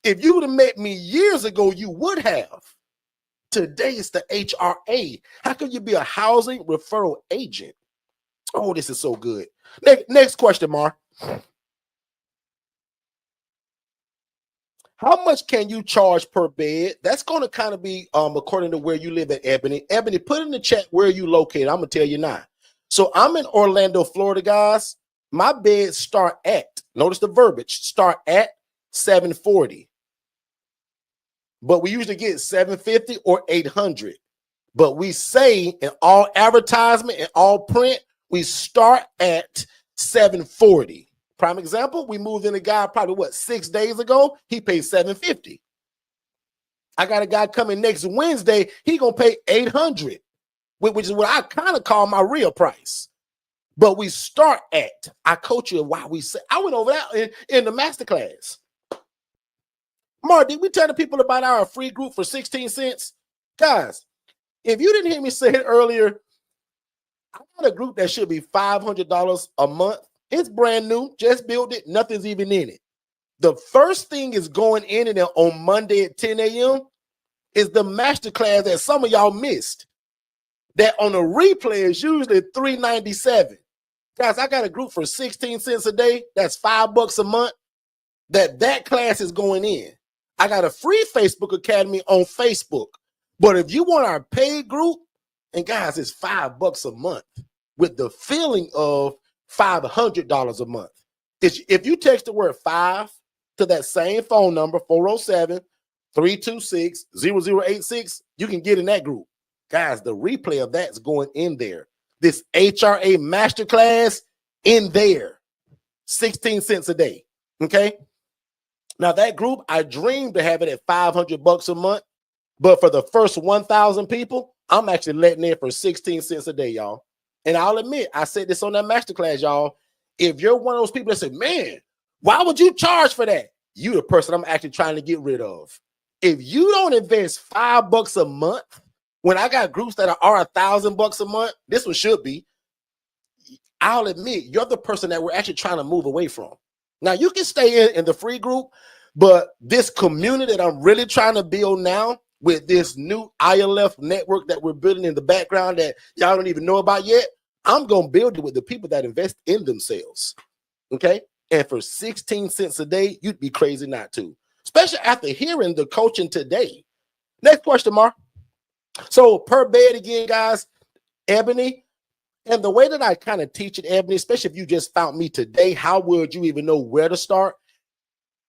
If you would have met me years ago, you would have. Today it's the HRA. How can you be a housing referral agent? Oh, this is so good. Next question, Mar. How much can you charge per bed? That's going to kind of be according to where you live at, Ebony. Ebony, put in the chat where you located. I'm going to tell you now. So I'm in Orlando, Florida, guys. My beds start at, notice the verbiage, start at $740. But we usually get $750 or $800. But we say in all advertisement and all print, we start at $740. Prime example, we moved in a guy probably 6 days ago. He paid $750. I got a guy coming next Wednesday. He gonna pay $800, which is what I kind of call my real price. But we start at, I coach you why we say, I went over that in the masterclass. Mark, did we tell the people about our free group for 16 cents? Guys, if you didn't hear me say it earlier, I got a group that should be $500 a month. It's brand new, just built it, nothing's even in it. The first thing is going in and on Monday at 10 a.m. is the masterclass that some of y'all missed. That on the replay is usually $397. Guys, I got a group for 16 cents a day. That's $5 a month. That class is going in. I got a free Facebook Academy on Facebook. But if you want our paid group, and guys, it's $5 a month with the feeling of $500 a month. If you text the word 5 to that same phone number, 407-326-0086, you can get in that group. Guys, the replay of that is going in there. This HRA masterclass in there, 16 cents a day. Okay. Now that group, I dream to have it at $500 a month, but for the first 1,000 people, I'm actually letting in for 16 cents a day, y'all. And I'll admit, I said this on that masterclass, y'all. If you're one of those people that say, man, why would you charge for that? You the person I'm actually trying to get rid of. If you don't invest $5 a month When I got groups that are $1,000 a month, this one should be. I'll admit, you're the person that we're actually trying to move away from. Now, you can stay in the free group, but this community that I'm really trying to build now with this new ILF network that we're building in the background that y'all don't even know about yet, I'm going to build it with the people that invest in themselves. Okay? And for 16 cents a day, you'd be crazy not to, especially after hearing the coaching today. Next question, Mark. So per bed again, guys, Ebony, and the way that I kind of teach it, Ebony, especially if you just found me today, how would you even know where to start?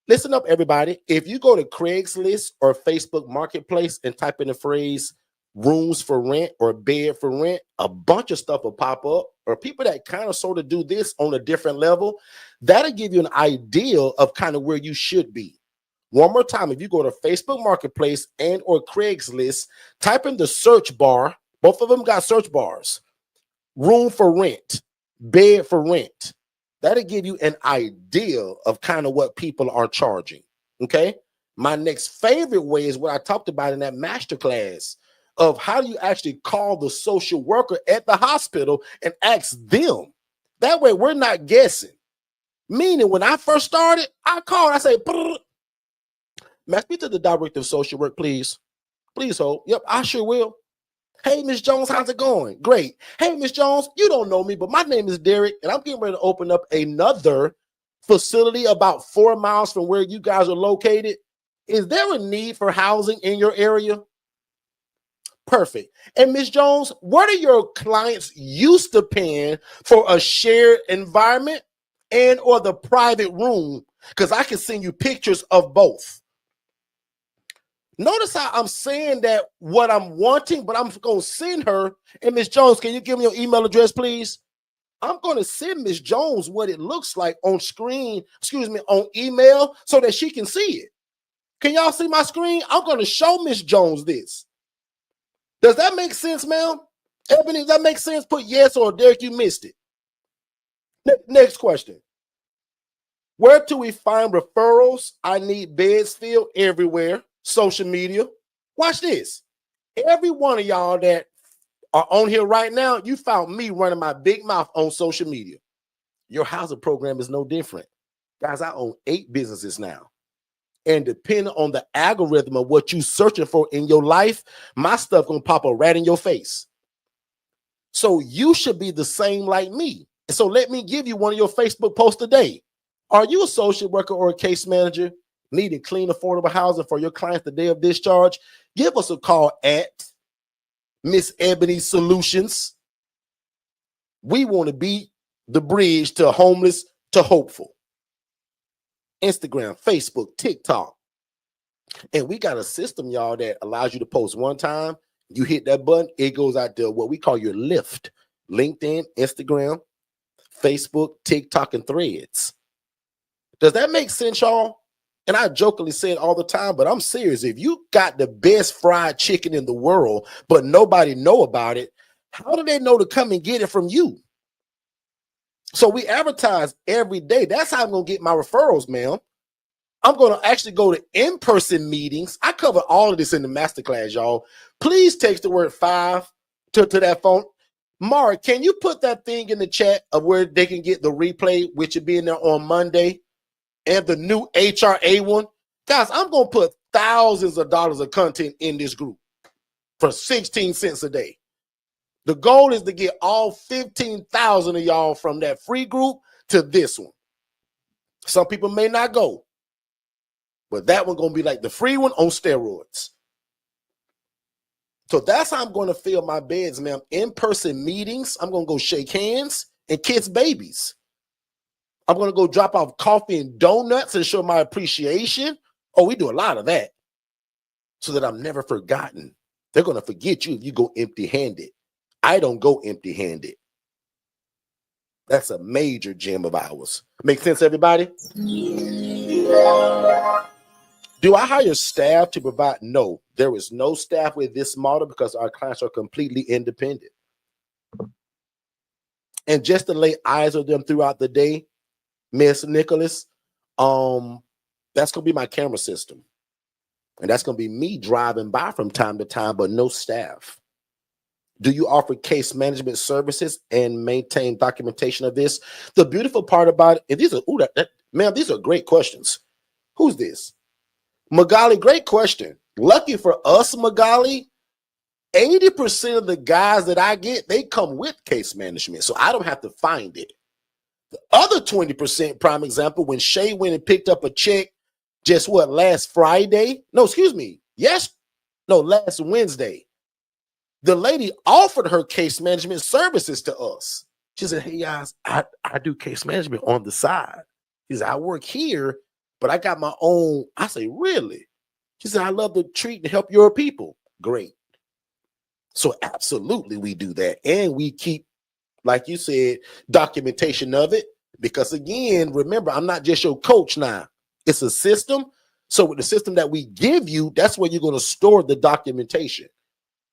Listen up, everybody. If you go to Craigslist or Facebook Marketplace and type in the phrase rooms for rent or bed for rent, a bunch of stuff will pop up, or people that kind of sort of do this on a different level. That'll give you an idea of kind of where you should be. One more time, if you go to Facebook Marketplace and or Craigslist, type in the search bar. Both of them got search bars. Room for rent, bed for rent. That'll give you an idea of kind of what people are charging. Okay. My next favorite way is what I talked about in that masterclass of how do you actually call the social worker at the hospital and ask them. That way we're not guessing. Meaning when I first started, I called, I say, match me to the director of social work, please. Please hold. Yep, I sure will. Hey, Miss Jones, how's it going? Great. Hey, Miss Jones, you don't know me, but my name is Derek, and I'm getting ready to open up another facility about 4 miles from where you guys are located. Is there a need for housing in your area? Perfect. And Miss Jones, what are your clients used to paying for a shared environment and or the private room? Because I can send you pictures of both. Notice how I'm saying that what I'm wanting, but I'm going to send her. And Miss Jones, can you give me your email address, please? I'm going to send Miss Jones what it looks like on screen, on email so that she can see it. Can y'all see my screen? I'm going to show Miss Jones this. Does that make sense, ma'am? Ebony, does that make sense? Put yes or Derek, you missed it. Next question. Where do we find referrals? I need beds filled everywhere. Social media. Watch this. Every one of y'all that are on here right now, you found me running my big mouth on social media. Your housing program is no different. Guys, I own 8 businesses now. And depending on the algorithm of what you're searching for in your life, my stuff gonna pop up right in your face. So you should be the same like me. So let me give you one of your Facebook posts today. Are you a social worker or a case manager needing clean, affordable housing for your clients the day of discharge? Give us a call at Miss Ebony Solutions. We want to be the bridge to homeless to hopeful. Instagram, Facebook, TikTok. And we got a system, y'all, that allows you to post one time. You hit that button, it goes out to what we call your lift. LinkedIn, Instagram, Facebook, TikTok, and Threads. Does that make sense, y'all? And I jokingly say it all the time, but I'm serious. If you got the best fried chicken in the world, but nobody know about it, how do they know to come and get it from you? So we advertise every day. That's how I'm going to get my referrals, ma'am. I'm going to actually go to in-person meetings. I cover all of this in the masterclass, y'all. Please text the word 5 to that phone. Mark, can you put that thing in the chat of where they can get the replay, which will be in there on Monday, and the new HRA one? Guys, I'm going to put thousands of dollars of content in this group for 16 cents a day. The goal is to get all 15,000 of y'all from that free group to this one. Some people may not go, but that one going to be like the free one on steroids. So that's how I'm going to fill my beds, man. In-person meetings. I'm going to go shake hands and kiss babies. I'm going to go drop off coffee and donuts and show my appreciation. Oh, we do a lot of that so that I'm never forgotten. They're going to forget you if you go empty-handed. I don't go empty-handed. That's a major gem of ours. Make sense, everybody? Do I hire staff to provide? No, there is no staff with this model because our clients are completely independent. And just to lay eyes on them throughout the day, Miss Nicholas, that's going to be my camera system. And that's going to be me driving by from time to time, but no staff. Do you offer case management services and maintain documentation of this? The beautiful part about it, and these are, man, these are great questions. Who's this? Magali, great question. Lucky for us, Magali, 80% of the guys that I get, they come with case management, so I don't have to find it. The other 20%, prime example, when Shay went and picked up a check just last Friday? No, excuse me. Last Wednesday. The lady offered her case management services to us. She said, hey guys, I do case management on the side. She said, I work here, but I got my own. I say, really? She said, I love to treat and help your people. Great. So absolutely we do that. And we keep, like you said, documentation of it. Because again, remember, I'm not just your coach now. It's a system. So with the system that we give you, that's where you're going to store the documentation.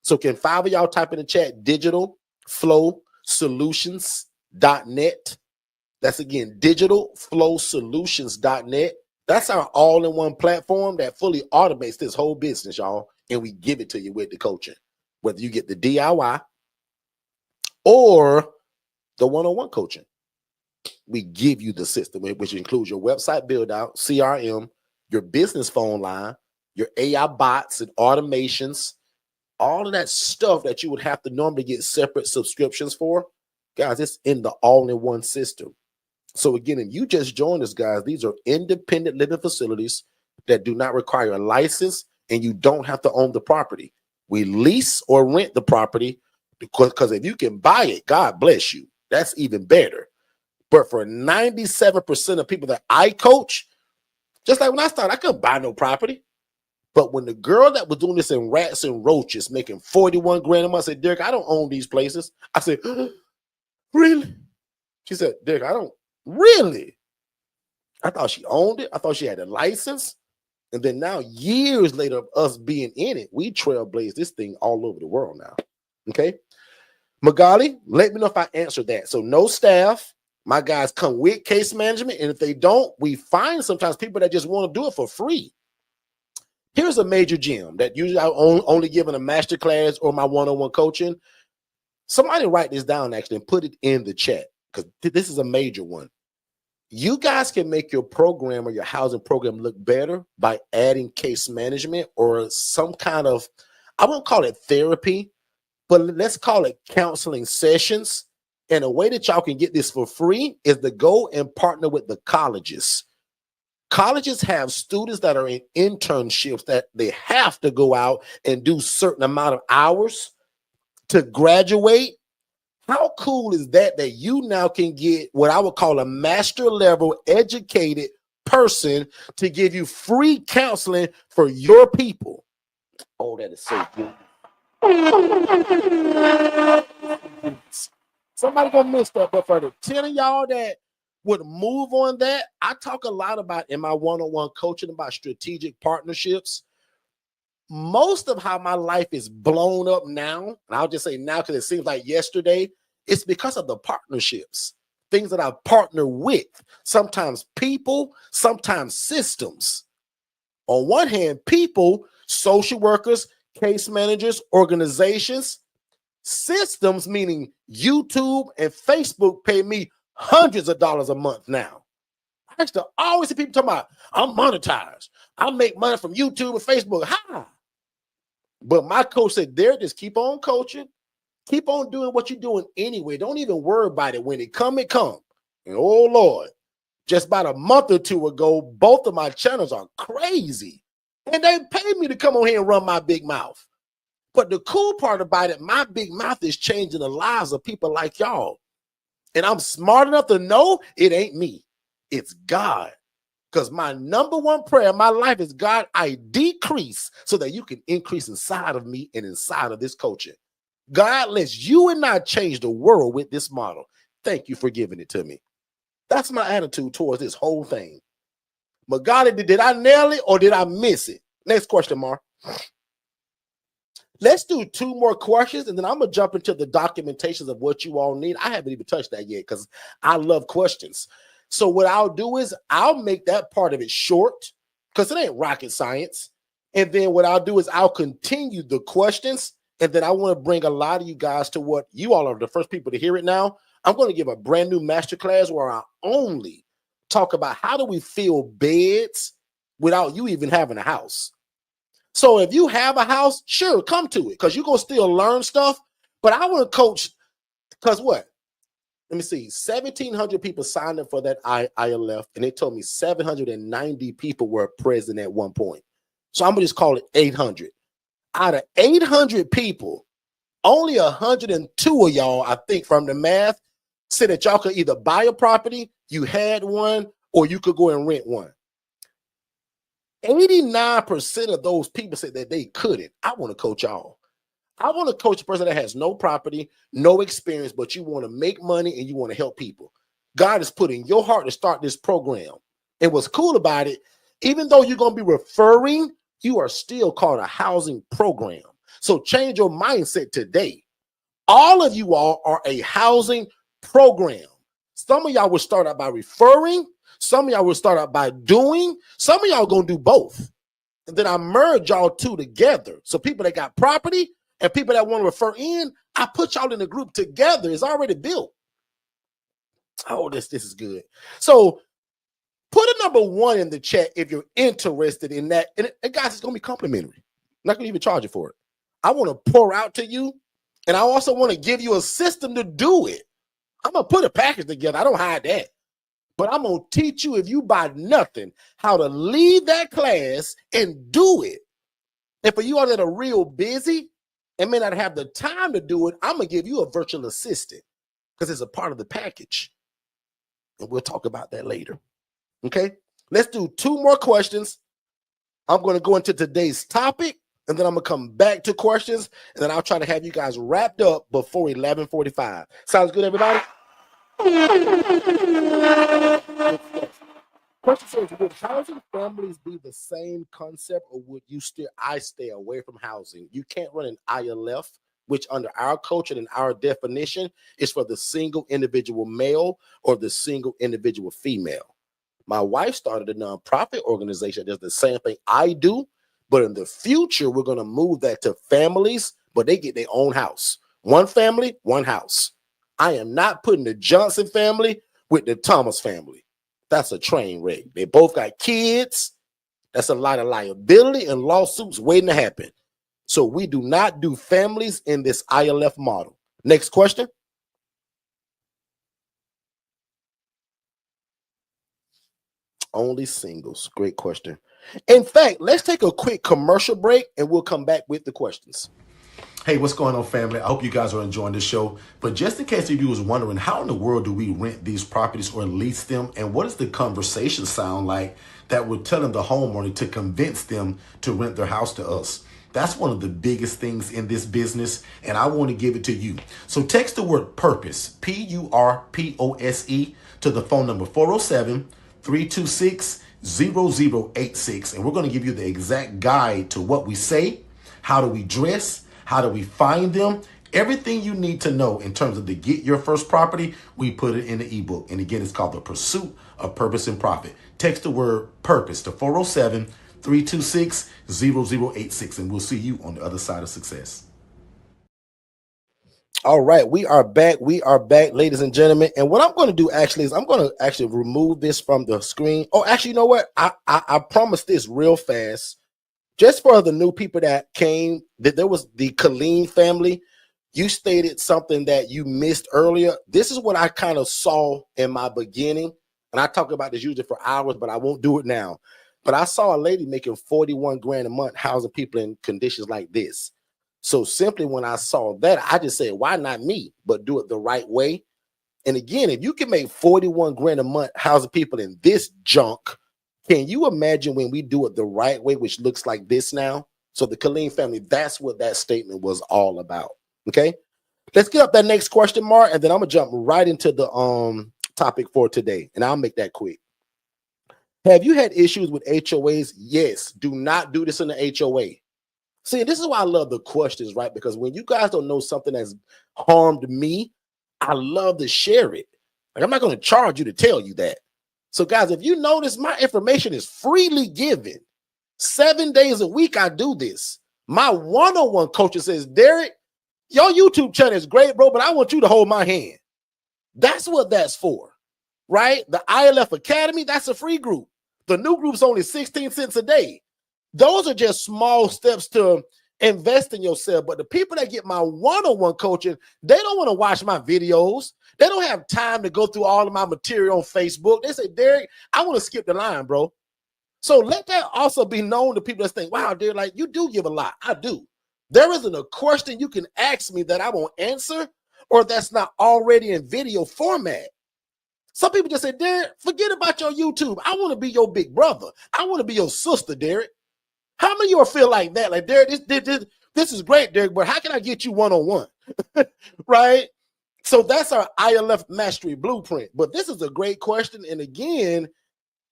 So can 5 of y'all type in the chat, digitalflowsolutions.net. That's again, digitalflowsolutions.net. That's our all-in-one platform that fully automates this whole business, y'all. And we give it to you with the coaching, whether you get the DIY or the one-on-one coaching. We give you the system, which includes your website build out, CRM, your business phone line, your AI bots and automations, all of that stuff that you would have to normally get separate subscriptions for. Guys, it's in the all-in-one system. So again, if you just joined us, guys, these are independent living facilities that do not require a license, and you don't have to own the property. We lease or rent the property because if you can buy it, God bless you. That's even better. But for 97% of people that I coach, just like when I started, I couldn't buy no property. But when the girl that was doing this in Rats and Roaches, making 41 grand a month, said, Derek, I don't own these places. I said, really? She said, Derek, I don't. Really? I thought she owned it. I thought she had a license. And then now, years later of us being in it, we trailblaze this thing all over the world now. Okay? Magali, let me know if I answered that. So no staff. My guys come with case management. And if they don't, we find sometimes people that just want to do it for free. Here's a major gem that usually I only give in a master class or my one-on-one coaching. Somebody write this down actually and put it in the chat because this is a major one. You guys can make your program or your housing program look better by adding case management or some kind of, I won't call it therapy, but let's call it counseling sessions. And a way that y'all can get this for free is to go and partner with the colleges. Colleges have students that are in internships that they have to go out and do certain amount of hours to graduate. How cool is that you now can get what I would call a master level educated person to give you free counseling for your people? Oh, that is so good. Somebody gonna miss that, but for the 10 of y'all that would move on that, I talk a lot about in my one-on-one coaching about strategic partnerships. Most of how my life is blown up now, and I'll just say now because it seems like yesterday, it's because of the partnerships, things that I partner with, sometimes people, sometimes systems. On one hand, people, social workers, case managers, organizations, systems, meaning YouTube and Facebook pay me hundreds of dollars a month now. I used to always see people talking about, I'm monetized. I make money from YouTube and Facebook. How? But my coach said, Derek, just keep on coaching. Keep on doing what you're doing anyway. Don't even worry about it. When it come, it come. And oh, Lord, just about a month or two ago, both of my channels are crazy. And they paid me to come on here and run my big mouth. But the cool part about it, my big mouth is changing the lives of people like y'all. And I'm smart enough to know it ain't me. It's God. Because my number one prayer in my life is, God, I decrease so that you can increase inside of me and inside of this coaching. God, let's you and I change the world with this model. Thank you for giving it to me. That's my attitude towards this whole thing. Magali, did I nail it or did I miss it? Next question, Mark. Let's do 2 more questions, and then I'm going to jump into the documentations of what you all need. I haven't even touched that yet because I love questions. So what I'll do is I'll make that part of it short because it ain't rocket science. And then what I'll do is I'll continue the questions And then I want to bring a lot of you guys to what you all are the first people to hear it now. I'm going to give a brand new masterclass where I only talk about how do we fill beds without you even having a house. So if you have a house, sure, come to it because you're going to still learn stuff. But I want to coach because what? Let me see. 1,700 people signed up for that ILF, and they told me 790 people were present at one point. So I'm going to just call it 800. Out of 800 people, only 102 of y'all, I think from the math, said that y'all could either buy a property, you had one, or you could go and rent one. 89% of those people said that they couldn't. I want to coach y'all. I want to coach a person that has no property, no experience, but you want to make money and you want to help people. God has put in your heart to start this program. And what's cool about it, even though you're going to be referring, you are still called a housing program. So change your mindset today. All of you all are a housing program. Some of y'all will start out by referring. Some of y'all will start out by doing. Some of y'all going to do both. And then I merge y'all two together. So people that got property and people that want to refer in, I put y'all in a group together. It's already built. Oh, this is good. So put a number 1 in the chat if you're interested in that. And guys, it's going to be complimentary. I'm not going to even charge you for it. I want to pour out to you. And I also want to give you a system to do it. I'm going to put a package together. I don't hide that. But I'm going to teach you, if you buy nothing, how to leave that class and do it. And for you all that are real busy and may not have the time to do it, I'm going to give you a virtual assistant because it's a part of the package. And we'll talk about that later. Okay, let's do 2 more questions. I'm going to go into today's topic, and then I'm going to come back to questions, and then I'll try to have you guys wrapped up before 11:45. Sounds good, everybody? Question says, would housing families be the same concept, or would you I stay away from housing? You can't run an ILF, which under our culture and our definition is for the single individual male or the single individual female. My wife started a nonprofit organization that does the same thing I do, but in the future, we're going to move that to families, but they get their own house. One family, one house. I am not putting the Johnson family with the Thomas family. That's a train wreck. They both got kids. That's a lot of liability and lawsuits waiting to happen. So we do not do families in this ILF model. Next question. Only singles. Great question. In fact, let's take a quick commercial break and we'll come back with the questions. Hey, what's going on, family? I hope you guys are enjoying the show. But just in case if you was wondering, how in the world do we rent these properties or lease them? And what does the conversation sound like that we're telling the homeowner to convince them to rent their house to us? That's one of the biggest things in this business, and I want to give it to you. So text the word PURPOSE, PURPOSE, to the phone number 407-326-0086. And we're going to give you the exact guide to what we say, how do we dress, how do we find them, everything you need to know in terms of to get your first property. We put it in the ebook. And again, it's called The Pursuit of Purpose and Profit. Text the word PURPOSE to 407-326-0086, and we'll see you on the other side of success. All right, we are back. We are back, ladies and gentlemen. And what I'm going to do actually is I'm going to actually remove this from the screen. Oh, actually, you know what? I promised this real fast. Just for the new people that came, that there was the Colleen family. You stated something that you missed earlier. This is what I kind of saw in my beginning. And I talk about this usually for hours, but I won't do it now. But I saw a lady making 41 grand a month housing people in conditions like this. So simply when I saw that, I just said, why not me? But do it the right way. And again, if you can make 41 grand a month housing people in this junk, can you imagine when we do it the right way, which looks like this now? So the Colleen family, that's what that statement was all about. Okay, let's get up that next question mark, and then I'm gonna jump right into the topic for today, and I'll make that quick. Have you had issues with HOAs? Yes. Do not do this in the HOA. See, this is why I love the questions, right? Because when you guys don't know something that's harmed me, I love to share it. Like, I'm not going to charge you to tell you that. So, guys, if you notice, my information is freely given. 7 days a week, I do this. My one-on-one coaching says, Derek, your YouTube channel is great, bro, but I want you to hold my hand. That's what that's for, right? The ILF Academy, that's a free group. The new group's only 16 cents a day. Those are just small steps to invest in yourself. But the people that get my one-on-one coaching, they don't want to watch my videos. They don't have time to go through all of my material on Facebook. They say, Derek, I want to skip the line, bro. So let that also be known to people that think, wow, Derek, like you do give a lot. I do. There isn't a question you can ask me that I won't answer or that's not already in video format. Some people just say, Derek, forget about your YouTube. I want to be your big brother. I want to be your sister, Derek. How many of you feel like that? Like, Derek, this is great, Derek, but how can I get you one-on-one? Right? So that's our ILF Mastery Blueprint. But this is a great question. And again,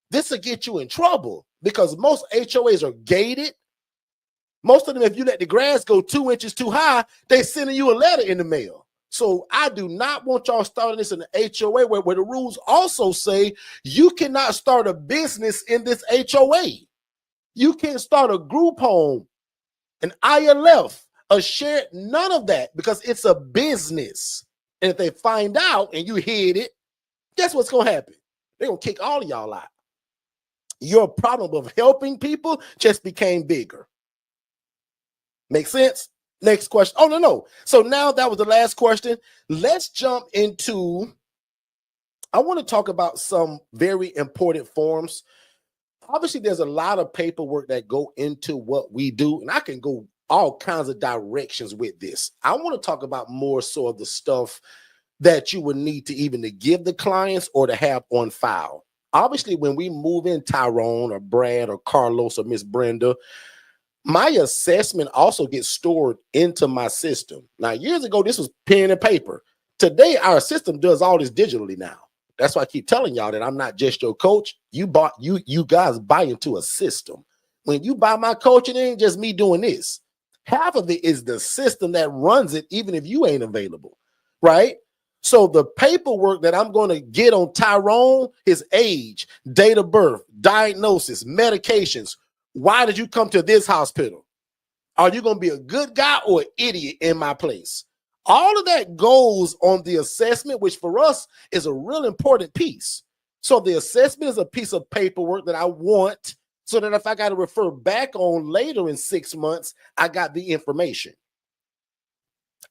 this will get you in trouble because most HOAs are gated. Most of them, if you let the grass go 2 inches too high, they sending you a letter in the mail. So I do not want y'all starting this in the HOA where the rules also say you cannot start a business in this HOA. You can't start a group home, an ILF, a shared, none of that because it's a business. And if they find out and you hid it, guess what's going to happen? They're going to kick all of y'all out. Your problem of helping people just became bigger. Make sense? Next question. Oh, no. So now that was the last question. Let's jump into, I want to talk about some very important forms. Obviously, there's a lot of paperwork that go into what we do, and I can go all kinds of directions with this. I want to talk about more so of the stuff that you would need to even to give the clients or to have on file. Obviously, when we move in Tyrone or Brad or Carlos or Miss Brenda, my assessment also gets stored into my system. Now, years ago, this was pen and paper. Today, our system does all this digitally now. That's why I keep telling y'all that I'm not just your coach. You guys buy into a system. When you buy my coaching, it ain't just me doing this. Half of it is the system that runs it, even if you ain't available, right? So the paperwork that I'm going to get on Tyrone, his age, date of birth, diagnosis, medications. Why did you come to this hospital? Are you going to be a good guy or an idiot in my place? All of that goes on the assessment, which for us is a real important piece. So the assessment is a piece of paperwork that I want so that if I got to refer back on later in 6 months, I got the information.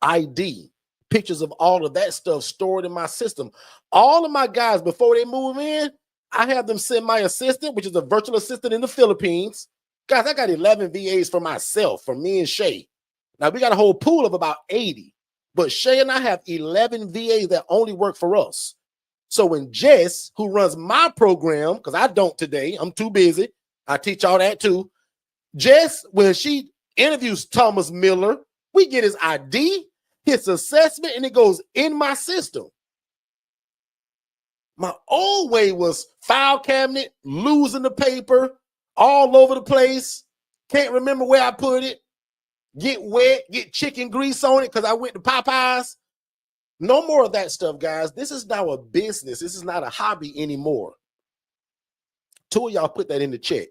ID, pictures of all of that stuff stored in my system. All of my guys, before they move in, I have them send my assistant, which is a virtual assistant in the Philippines. Guys, I got 11 VAs for myself, for me and Shay. Now, we got a whole pool of about 80. But Shay and I have 11 VAs that only work for us. So when Jess, who runs my program, because I don't today, I'm too busy. I teach all that too. Jess, when she interviews Thomas Miller, we get his ID, his assessment, and it goes in my system. My old way was file cabinet, losing the paper, all over the place. Can't remember where I put it. Get wet, get chicken grease on it because I went to Popeyes. No more of that stuff, guys. This is now a business. This is not a hobby anymore. Two of y'all put that in the chat.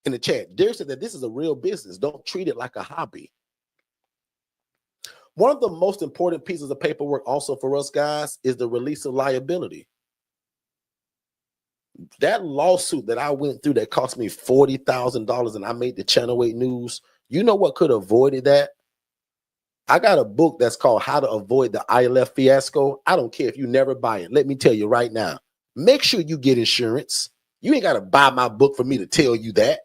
Derek said that this is a real business. Don't treat it like a hobby. One of the most important pieces of paperwork also for us, guys, is the release of liability. That lawsuit that I went through that cost me $40,000 and I made the Channel 8 News, you know what could have avoided that? I got a book that's called How to Avoid the ILF Fiasco. I don't care if you never buy it. Let me tell you right now, make sure you get insurance. You ain't got to buy my book for me to tell you that.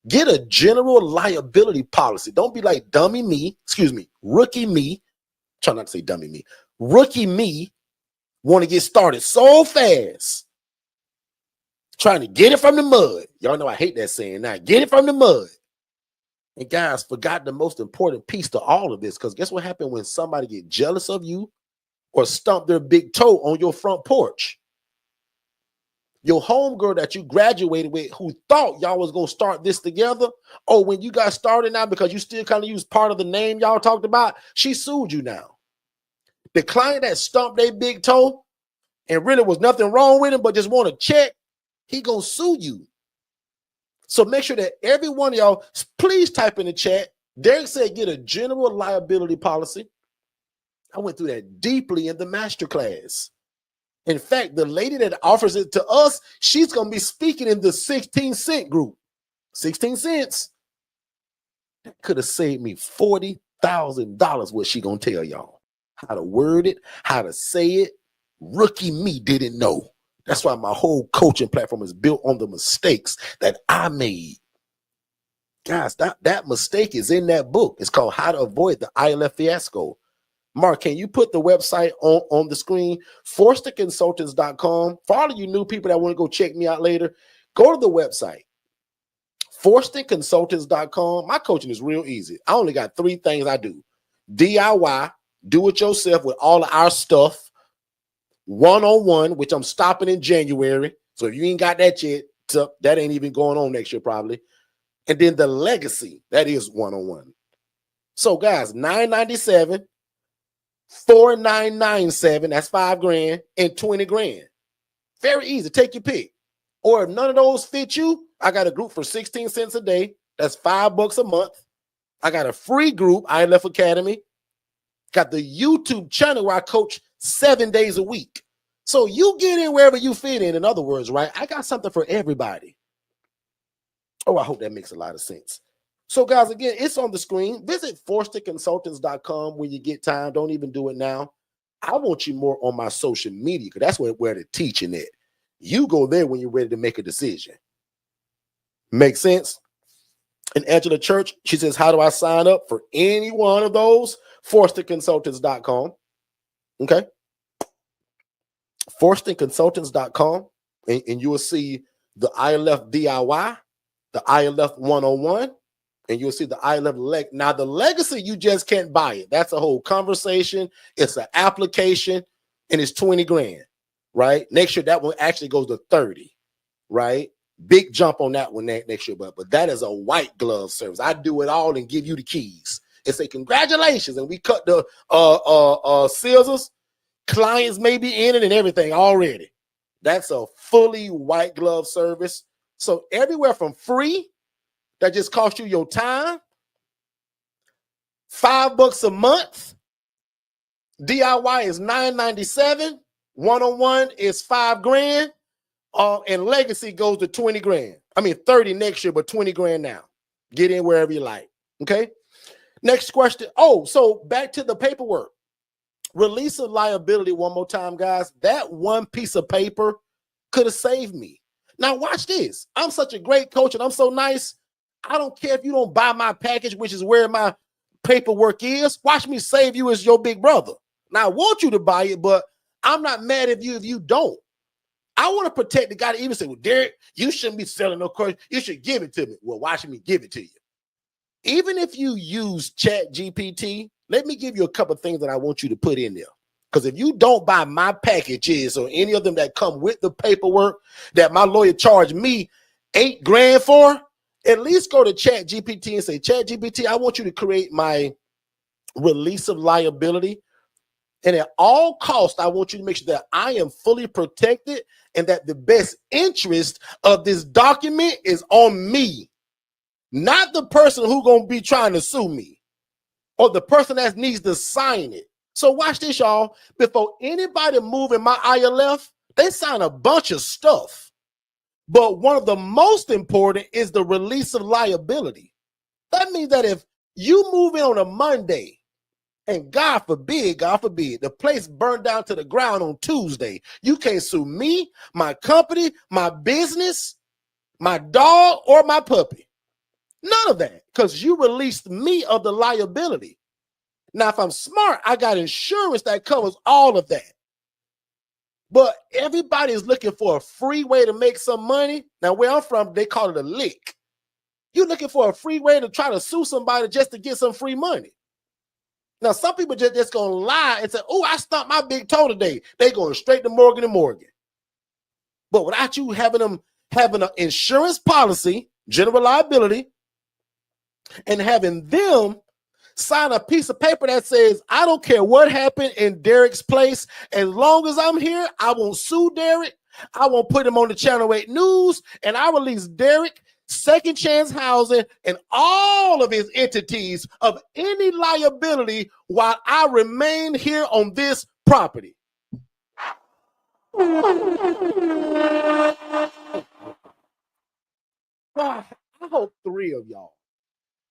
Get a general liability policy. Don't be like rookie me. Try not to say dummy me. Rookie me want to get started so fast. Trying to get it from the mud. Y'all know I hate that saying now. Get it from the mud. And guys, forgot the most important piece to all of this, because guess what happened when somebody get jealous of you or stomp their big toe on your front porch? Your homegirl that you graduated with who thought y'all was going to start this together, or when you got started now because you still kind of use part of the name y'all talked about, she sued you now. The client that stumped their big toe and really was nothing wrong with him but just want to check, he going to sue you. So make sure that every one of y'all, please type in the chat, Derek said get a general liability policy. I went through that deeply in the masterclass. In fact, the lady that offers it to us, she's going to be speaking in the 16 cent group. 16 cents. That could have saved me $40,000. What she going to tell y'all? How to word it, how to say it. Rookie me didn't know. That's why my whole coaching platform is built on the mistakes that I made. Guys, that mistake is in that book. It's called How to Avoid the ILF Fiasco. Mark, can you put the website on the screen? ForstonConsultants.com. For all of you new people that want to go check me out later, go to the website. ForstonConsultants.com. My coaching is real easy. I only got 3 things I do. DIY, do it yourself with all of our stuff. One-on-one, which I'm stopping in January. So if you ain't got that yet, that ain't even going on next year probably. And then the legacy, that is one-on-one. So guys, $997, $4,997, that's $5,000, and $20,000. Very easy. Take your pick. Or if none of those fit you, I got a group for 16 cents a day. That's $5 a month. I got a free group, ILF Academy. Got the YouTube channel where I coach 7 days a week. So you get in wherever you fit in other words, right? I got something for everybody. Oh, I hope that makes a lot of sense. So guys, again, it's on the screen. Visit ForstonConsultants.com when you get time. Don't even do it now. I want you more on my social media because that's where the teaching is. You go there when you're ready to make a decision. Make sense? And Angela Church, she says, how do I sign up for any one of those? ForstonConsultants.com. Okay. ForstonConsultants.com. And you will see the ILF DIY, the ILF 101, and you'll see the ILF Now, the legacy, you just can't buy it. That's a whole conversation. It's an application, and it's $20,000, right? Next year, that one actually goes to 30, right? Big jump on that one next year, but that is a white glove service. I do it all and give you the keys and say congratulations, and we cut the scissors. Clients may be in it and everything already. That's a fully white glove service. So everywhere from free, that just costs you your time, $5 a month. DIY is $997. One-on-one is $5,000. And legacy goes to $20,000. I mean 30 next year, but $20,000 now. Get in wherever you like. Okay. Next question. Oh, so back to the paperwork. Release of liability one more time, guys. That one piece of paper could have saved me. Now watch this. I'm such a great coach and I'm so nice. I don't care if you don't buy my package, which is where my paperwork is. Watch me save you as your big brother. Now I want you to buy it, but I'm not mad at you if you don't. I want to protect the guy that even say, well, Derek, you shouldn't be selling no course. You should give it to me. Well, watch me give it to you. Even if you use Chat GPT, let me give you a couple of things that I want you to put in there. Because if you don't buy my packages or any of them that come with the paperwork that my lawyer charged me $8,000 for, at least go to Chat GPT and say, Chat GPT, I want you to create my release of liability. And at all costs, I want you to make sure that I am fully protected and that the best interest of this document is on me, not the person who's going to be trying to sue me or the person that needs to sign it. So watch this, y'all. Before anybody move in my ILF, they sign a bunch of stuff. But one of the most important is the release of liability. That means that if you move in on a Monday, and God forbid, the place burned down to the ground on Tuesday, you can't sue me, my company, my business, my dog, or my puppy. None of that, because you released me of the liability. Now, if I'm smart, I got insurance that covers all of that. But everybody is looking for a free way to make some money. Now, where I'm from, they call it a lick. You're looking for a free way to try to sue somebody just to get some free money. Now, some people just going to lie and say, oh, I stumped my big toe today. They going straight to Morgan & Morgan. But without you having an insurance policy, general liability, and having them sign a piece of paper that says, I don't care what happened in Derek's place. As long as I'm here, I won't sue Derek. I won't put him on the Channel 8 News, and I release Derek Second Chance Housing, and all of his entities of any liability while I remain here on this property. I hope 3 of y'all,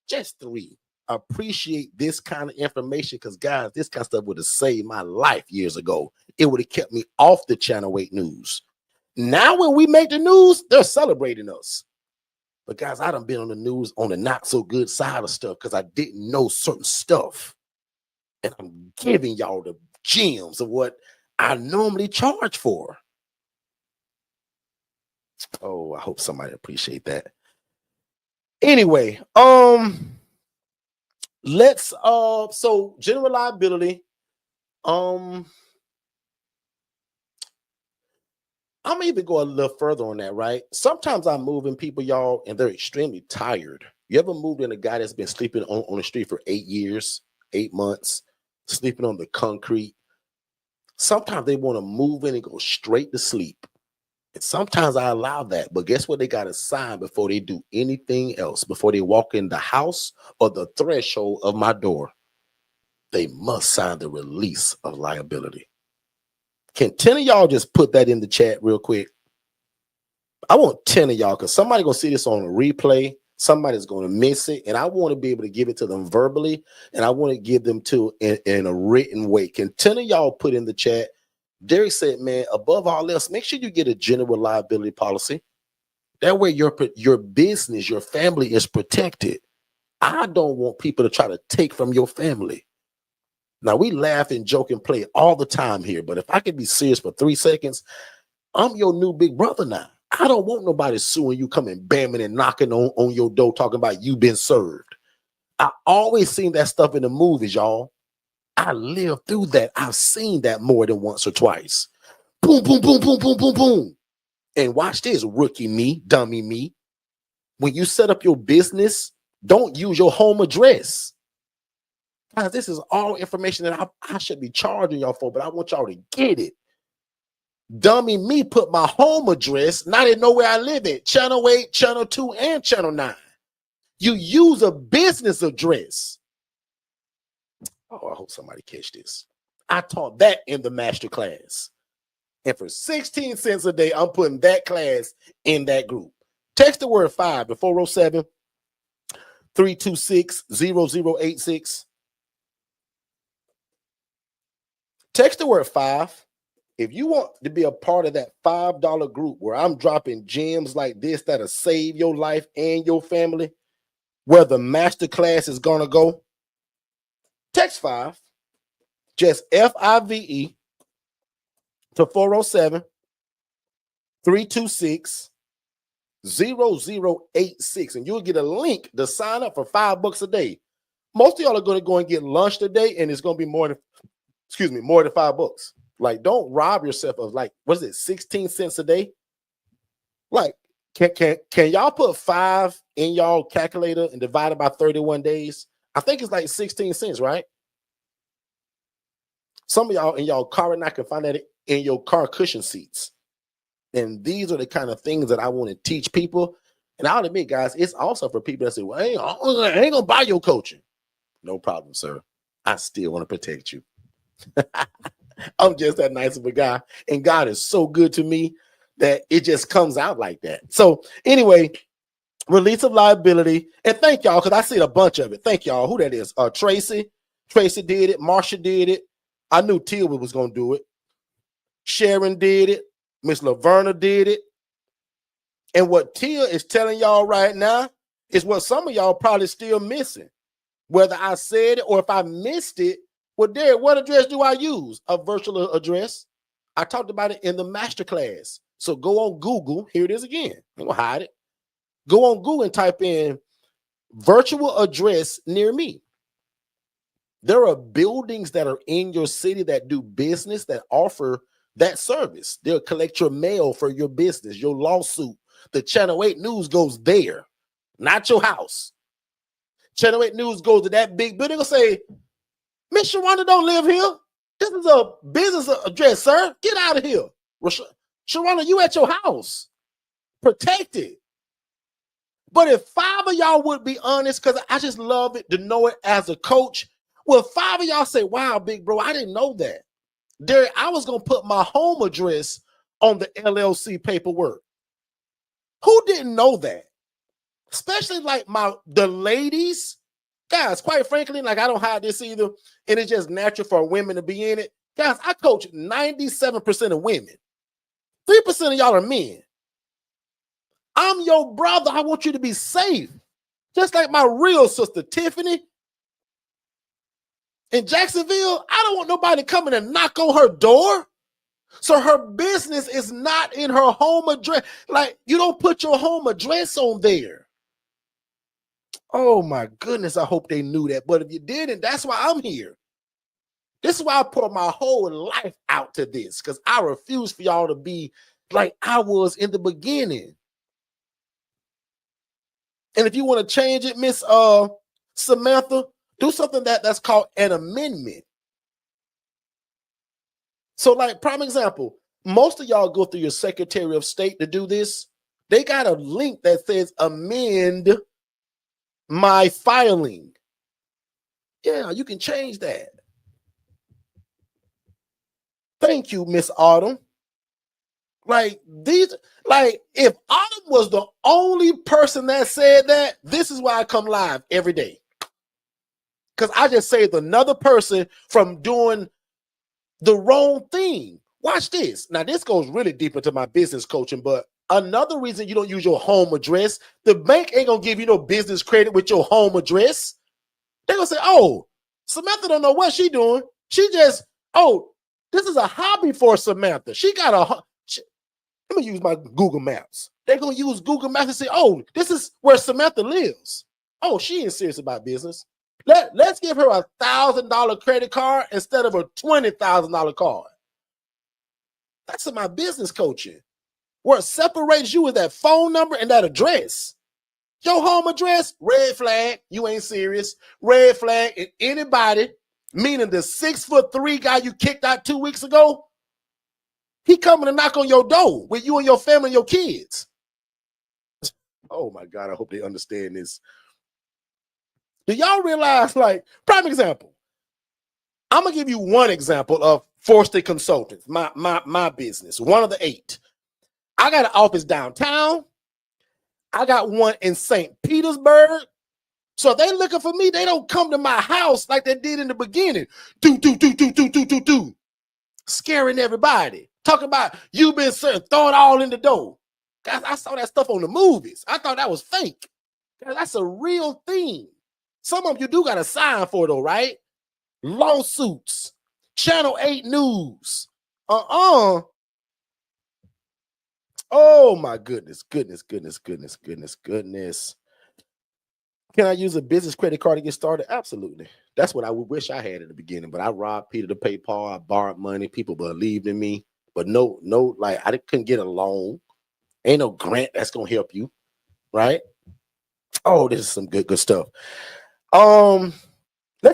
just 3, appreciate this kind of information, because guys, this kind of stuff would have saved my life years ago. It would have kept me off the Channel 8 news. Now when we make the news, they're celebrating us. But guys, I done been on the news on the not so good side of stuff because I didn't know certain stuff. And I'm giving y'all the gems of what I normally charge for. Oh, I hope somebody appreciate that. Anyway, let's so general liability. I'm gonna even go a little further on that, right? Sometimes I'm moving people, y'all, and they're extremely tired. You ever moved in a guy that's been sleeping on the street for 8 years, 8 months, sleeping on the concrete? Sometimes they want to move in and go straight to sleep. And sometimes I allow that, but guess what? They got to sign before they do anything else, before they walk in the house or the threshold of my door. They must sign the release of liability. Can 10 of y'all just put that in the chat real quick? I want 10 of y'all, because somebody's going to see this on a replay. Somebody's going to miss it, and I want to be able to give it to them verbally, and I want to give them to in a written way. Can 10 of y'all put in the chat? Derek said, man, above all else, make sure you get a general liability policy. That way your business, your family is protected. I don't want people to try to take from your family. Now, we laugh and joke and play all the time here, but if I can be serious for 3 seconds, I'm your new big brother now. I don't want nobody suing you, coming bamming and knocking on your door talking about you been served. I always seen that stuff in the movies, y'all. I lived through that. I've seen that more than once or twice. Boom, boom, boom, boom, boom, boom, boom. And watch this, rookie me, dummy me. When you set up your business, don't use your home address. Guys, this is all information that I should be charging y'all for, but I want y'all to get it. Dummy me put my home address, not in know where I live at, Channel 8, Channel 2, and Channel 9. You use a business address. Oh, I hope somebody catch this. I taught that in the master class. And for 16 cents a day, I'm putting that class in that group. Text the word 5 to 407-326-0086. Text the word 5. If you want to be a part of that $5 group where I'm dropping gems like this that'll save your life and your family, where the master class is going to go, text 5, just FIVE to 407-326-0086, and you'll get a link to sign up for $5 a day. Most of y'all are going to go and get lunch today, and it's going to be more than $5. Like, don't rob yourself of, like, what is it, 16 cents a day? Like, can y'all put 5 in y'all calculator and divide it by 31 days? I think it's like 16 cents, right? Some of y'all in y'all car right now can find that in your car cushion seats. And these are the kind of things that I want to teach people. And I'll admit, guys, it's also for people that say, well, I ain't gonna buy your coaching. No problem, sir. I still want to protect you. I'm just that nice of a guy, and God is so good to me that it just comes out like that. So anyway, release of liability, and thank y'all, because I see a bunch of it. Thank y'all. Who that is? Tracy did it. Marsha did it. I knew Tilby was gonna do it. Sharon did it. Miss Laverna did it. And what Tia is telling y'all right now is what some of y'all probably still missing. Whether I said it or if I missed it, well, Derek, what address do I use? A virtual address. I talked about it in the master class. So go on Google. Here it is again. I'm gonna hide it. Go on Google and type in virtual address near me. There are buildings that are in your city that do business that offer that service. They'll collect your mail for your business, your lawsuit. The Channel 8 News goes there, not your house. Channel 8 News goes to that big building. They'll say, Miss Sharonda don't live here. This is a business address, sir. Get out of here. Sharonda, you at your house. Protected. But if 5 of y'all would be honest, because I just love it to know it as a coach. Well, 5 of y'all say, wow, big bro, I didn't know that. Derek, I was going to put my home address on the LLC paperwork. Who didn't know that? Especially like the ladies. Guys, quite frankly, like I don't hide this either. And it's just natural for women to be in it. Guys, I coach 97% of women. 3% of y'all are men. I'm your brother. I want you to be safe. Just like my real sister, Tiffany, in Jacksonville, I don't want nobody coming and knock on her door. So her business is not in her home address. Like, you don't put your home address on there. Oh my goodness, I hope they knew that. But if you didn't, that's why I'm here. This is why I pour my whole life out to this, because I refuse for y'all to be like I was in the beginning. And if you want to change it, Miss Samantha, do something that's called an amendment. So, like, prime example, most of y'all go through your Secretary of State to do this. They got a link that says amend my filing. Yeah, you can change that. Thank you, Miss Autumn. Like if Autumn was the only person that said that, this is why I come live every day. Because I just saved another person from doing the wrong thing. Watch this. Now, this goes really deep into my business coaching, but another reason you don't use your home address, the bank ain't gonna give you no business credit with your home address. They're gonna say, oh, Samantha don't know what she doing. She just, this is a hobby for Samantha. She got let me use my Google Maps. They're going to use Google Maps and say, oh, this is where Samantha lives. Oh, she ain't serious about business. Let's give her a $1,000 credit card instead of a $20,000 card. That's my business coaching. What separates you is that phone number and that address. Your home address, red flag, you ain't serious. Red flag, and anybody, meaning the 6'3" guy you kicked out 2 weeks ago, he coming to knock on your door with you and your family and your kids. Oh my God, I hope they understand this. Do y'all realize, like, prime example, I'm gonna give you one example of Forston Consultants, my business, one of the 8. I got an office downtown. I got one in St. Petersburg. So if they looking for me, they don't come to my house like they did in the beginning. Do. Scaring everybody. Talking about you been certain, throw it all in the door. Guys, I saw that stuff on the movies. I thought that was fake. Guys, that's a real thing. Some of you do got to sign for it, though, right? Lawsuits, Channel 8 News. Oh my goodness. Can I use a business credit card to get started? Absolutely. That's what I would wish I had in the beginning. But I robbed Peter to pay Paul. I borrowed money. People believed in me. But no, like I couldn't get a loan. Ain't no grant that's gonna help you, right? Oh, this is some good stuff. Let's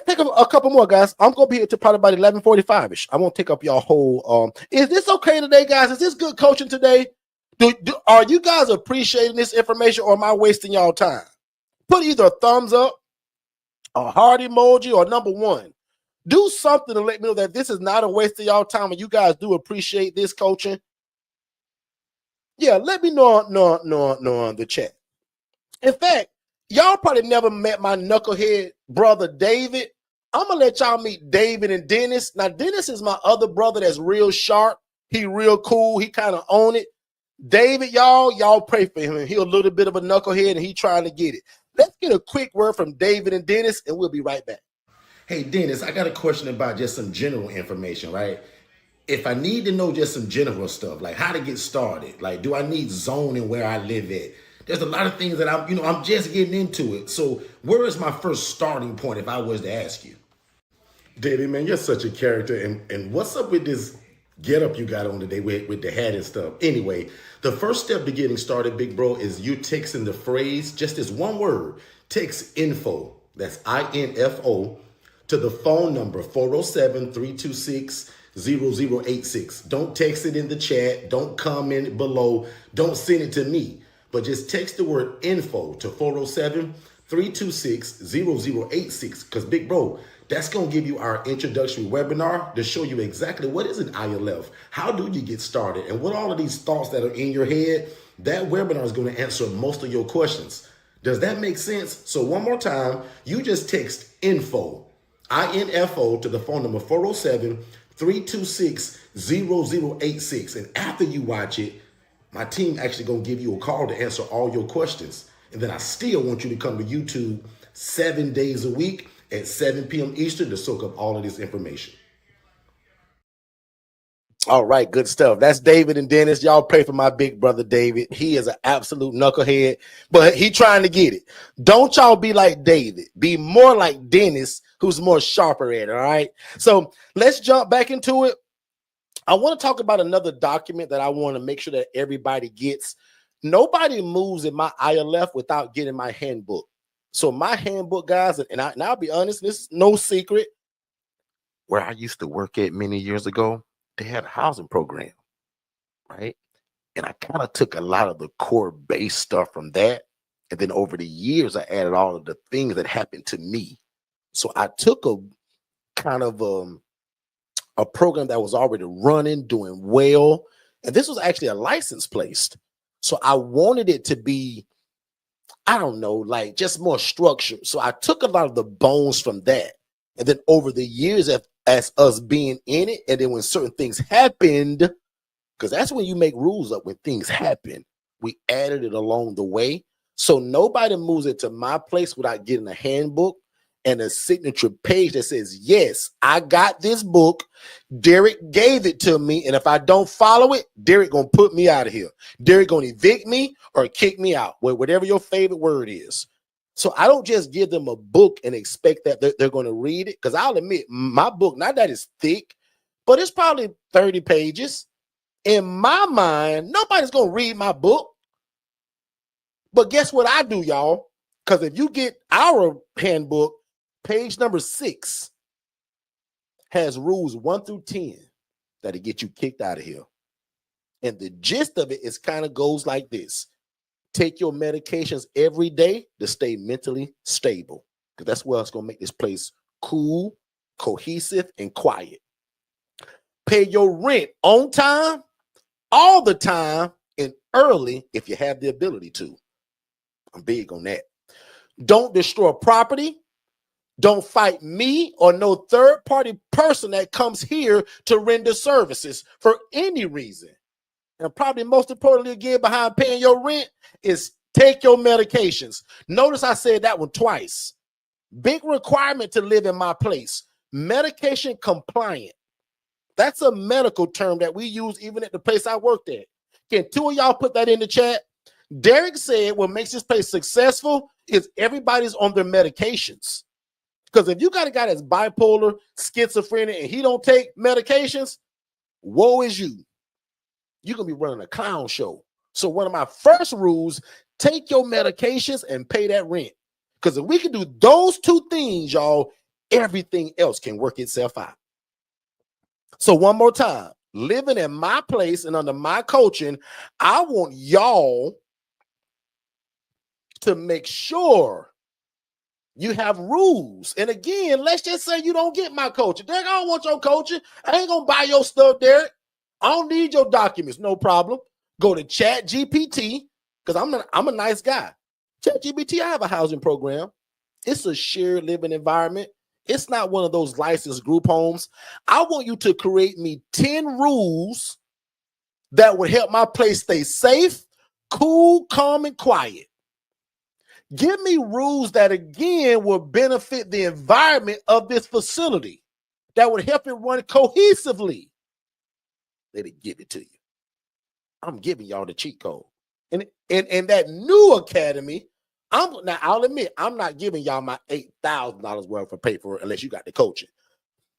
take a couple more, guys. I'm gonna be here to probably about 11:45ish. I won't take up y'all whole. Is this okay today, guys? Is this good coaching today? Are you guys appreciating this information, or am I wasting y'all time? Put either a thumbs up, a heart emoji, or number 1. Do something to let me know that this is not a waste of y'all time and you guys do appreciate this coaching. Yeah, let me know on the chat. In fact, y'all probably never met my knucklehead brother, David. I'm going to let y'all meet David and Dennis. Now, Dennis is my other brother that's real sharp. He real cool. He kind of own it. David, y'all pray for him. He a little bit of a knucklehead and he trying to get it. Let's get a quick word from David and Dennis, and we'll be right back. Hey, Dennis, I got a question about just some general information, right? If I need to know just some general stuff, like how to get started, like do I need zoning where I live at? There's a lot of things that I'm just getting into it. So where is my first starting point if I was to ask you? David, man, you're such a character. And what's up with this get up you got on today with the hat and stuff? Anyway, the first step to getting started, big bro, is you texting the phrase, just this one word, text info, that's INFO, to the phone number 407-326-0086. Don't text it in the chat. Don't comment below. Don't send it to me. but just text the word info to 407-326-0086 because big bro, that's going to give you our introductory webinar to show you exactly what is an ILF, how do you get started, and what all of these thoughts that are in your head. That webinar is going to answer most of your questions. Does that make sense? So one more time, you just text info, INFO, to the phone number 407-326-0086. And after you watch it, my team actually going to give you a call to answer all your questions. And then I still want you to come to YouTube 7 days a week at 7 p.m. Eastern to soak up all of this information. All right, good stuff. That's David and Dennis. Y'all pray for my big brother, David. He is an absolute knucklehead, but he trying to get it. Don't y'all be like David. Be more like Dennis, who's more sharper at it, all right? So let's jump back into it. I want to talk about another document that I want to make sure that everybody gets. Nobody moves in my ILF without getting my handbook. So my handbook, guys, and I'll be honest, this is no secret. Where I used to work at many years ago, they had a housing program, right? And I kind of took a lot of the core base stuff from that. And then over the years, I added all of the things that happened to me. So I took a kind of a program that was already running, doing well. And this was actually a license placed. So I wanted it to be, I don't know, like just more structured. So I took a lot of the bones from that. And then over the years, as us being in it, and then when certain things happened, because that's when you make rules up, when things happen, we added it along the way. So nobody moves into my place without getting a handbook and a signature page that says, yes, I got this book. Derek gave it to me. And if I don't follow it, Derek going to put me out of here. Derek going to evict me or kick me out, whatever your favorite word is. So I don't just give them a book and expect that they're going to read it. Because I'll admit, my book, not that it's thick, but it's probably 30 pages. In my mind, nobody's going to read my book. But guess what I do, y'all? Because if you get our handbook, page number 6 has rules 1 through 10 that'll get you kicked out of here. And the gist of it is kind of goes like this. Take your medications every day to stay mentally stable, because that's what's going to make this place cool, cohesive, and quiet. Pay your rent on time, all the time, and early if you have the ability to. I'm big on that. Don't destroy property. Don't fight me or no third-party person that comes here to render services for any reason. And probably most importantly, again, behind paying your rent is take your medications. Notice I said that one twice. Big requirement to live in my place. Medication compliant. That's a medical term that we use even at the place I worked at. Can 2 of y'all put that in the chat? Derek said what makes this place successful is everybody's on their medications. Because if you got a guy that's bipolar, schizophrenic, and he don't take medications, woe is you. You're going to be running a clown show. So one of my first rules, take your medications and pay that rent. Because if we can do those 2 things, y'all, everything else can work itself out. So one more time, living in my place and under my coaching, I want y'all to make sure you have rules. And again, let's just say you don't get my coaching. Derek, I don't want your coaching. I ain't going to buy your stuff, Derek. I don't need your documents. No problem. Go to Chat GPT, because I'm a nice guy. Chat GPT, I have a housing program. It's a shared living environment. It's not one of those licensed group homes. I want you to create me 10 rules that would help my place stay safe, cool, calm, and quiet. Give me rules that, again, will benefit the environment of this facility, that would help it run cohesively. Let it give it to you. I'm giving y'all the cheat code. And that new academy, I'll admit, I'm not giving y'all my $8,000 worth of paper unless you got the coaching.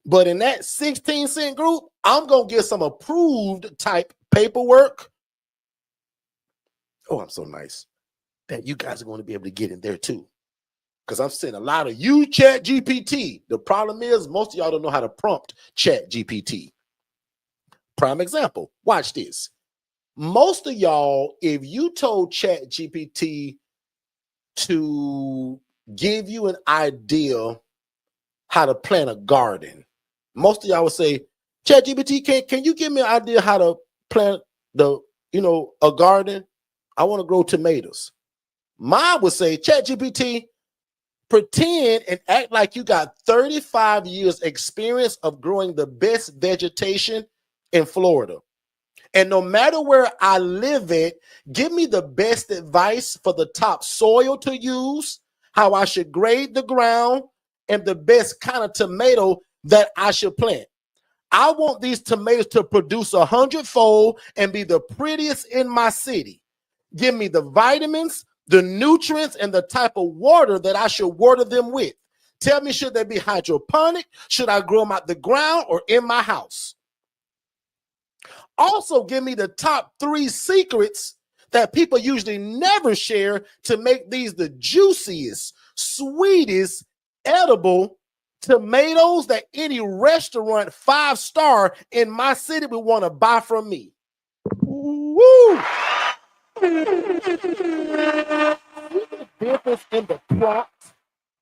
But in that 16-cent group, I'm going to get some approved type paperwork. Oh, I'm so nice that you guys are going to be able to get in there too. Because I'm seeing a lot of you Chat GPT. The problem is most of y'all don't know how to prompt Chat GPT. Prime example, watch this. Most of y'all, if you told Chat GPT to give you an idea how to plant a garden, most of y'all would say, Chat GPT, can you give me an idea how to plant a garden? I want to grow tomatoes. Mine would say, Chat GPT, pretend and act like you got 35 years experience of growing the best vegetation in Florida. And no matter where I live at, give me the best advice for the top soil to use, how I should grade the ground, and the best kind of tomato that I should plant. I want these tomatoes to produce 100-fold and be the prettiest in my city. Give me the vitamins, the nutrients, and the type of water that I should water them with. Tell me, should they be hydroponic? Should I grow them out the ground or in my house? Also, give me the top 3 secrets that people usually never share to make these the juiciest, sweetest, edible tomatoes that any restaurant 5-star in my city would want to buy from me. Woo! The difference in the prompt.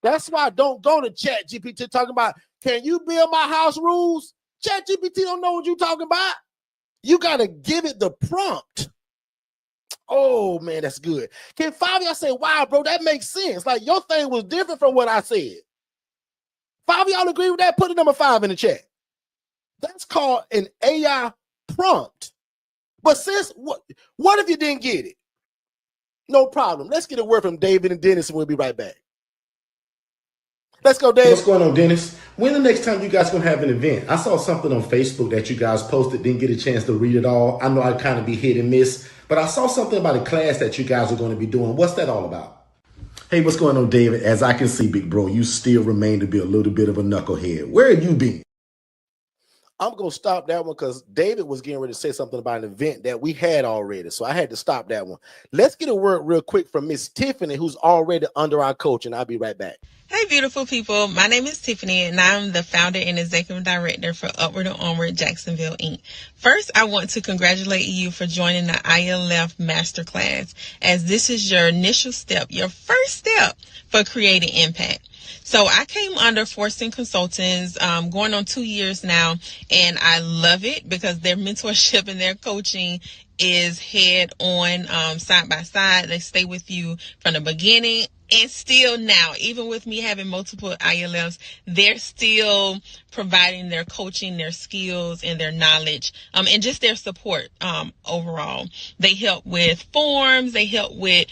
That's why I don't go to Chat GPT talking about, can you build my house rules? Chat GPT don't know what you're talking about. You got to give it the prompt. Oh, man, that's good. Can 5 of y'all say, wow, bro, that makes sense? Like, your thing was different from what I said. 5 of y'all agree with that? Put a number 5 in the chat. That's called an AI prompt. But sis, what if you didn't get it? No problem. Let's get a word from David and Dennis, and we'll be right back. Let's go, Dave. What's going on, Dennis? When the next time you guys gonna have an event? I saw something on Facebook that you guys posted, didn't get a chance to read it all. I know I'd kind of be hit and miss, but I saw something about a class that you guys are going to be doing. What's that all about? Hey, what's going on, David? As I can see, big bro, you still remain to be a little bit of a knucklehead. Where have you been? I'm going to stop that one because David was getting ready to say something about an event that we had already. So I had to stop that one. Let's get a word real quick from Miss Tiffany, who's already under our coach, and I'll be right back. Hey, beautiful people. My name is Tiffany, and I'm the founder and executive director for Upward and Onward Jacksonville, Inc. First, I want to congratulate you for joining the ILF Masterclass, as this is your initial step, your first step for creating impact. So I came under Forston Consultants going on 2 years now, and I love it because their mentorship and their coaching is head on, side by side. They stay with you from the beginning and still now, even with me having multiple ILFs, they're still providing their coaching, their skills, and their knowledge, and just their support overall. They help with forms. They help with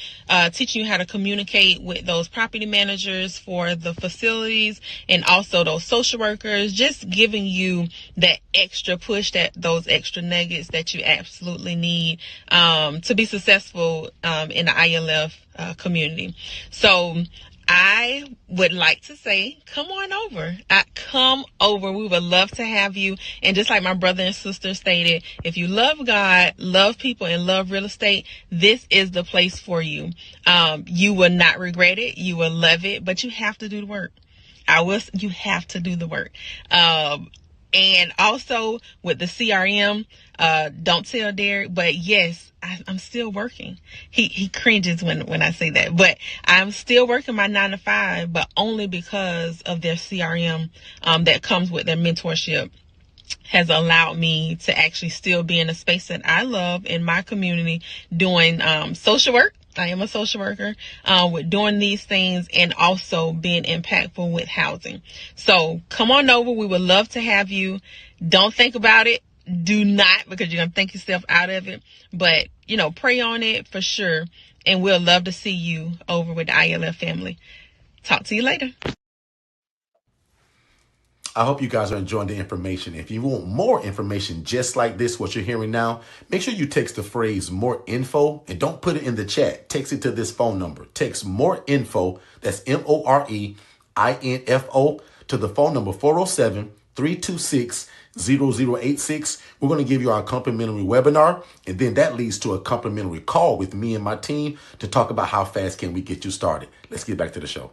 teaching you how to communicate with those property managers for the facilities and also those social workers, just giving you that extra push, those extra nuggets that you absolutely need to be successful in the ILF community. So I would like to say, come on over. Come over. We would love to have you. And just like my brother and sister stated, if you love God, love people, and love real estate, this is the place for you. You will not regret it. You will love it, but you have to do the work. You have to do the work. And also with the CRM, don't tell Derek, but yes, I'm still working. He cringes when I say that, but I'm still working my 9 to 5, but only because of their CRM, that comes with their mentorship has allowed me to actually still be in a space that I love in my community doing, social work. I am a social worker, with doing these things and also being impactful with housing. So come on over. We would love to have you. Don't think about it. Do not, because you're going to think yourself out of it. But, pray on it for sure. And we'll love to see you over with the ILF family. Talk to you later. I hope you guys are enjoying the information. If you want more information just like this, what you're hearing now, make sure you text the phrase more info and don't put it in the chat. Text it to this phone number. Text more info. That's MOREINFO to the phone number 407-326-0086. We're going to give you our complimentary webinar, and then that leads to a complimentary call with me and my team to talk about how fast can we get you started. Let's get back to the show.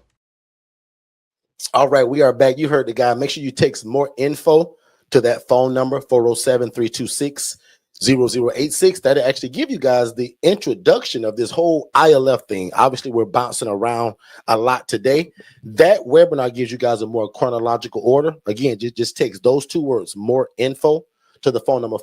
All right, we are back. You heard the guy. Make sure you text more info to that phone number, 407-326-0086. 0086. That'll actually give you guys the introduction of this whole ILF thing. Obviously, we're bouncing around a lot today. That webinar gives you guys a more chronological order. Again, just text those two words, more info, to the phone number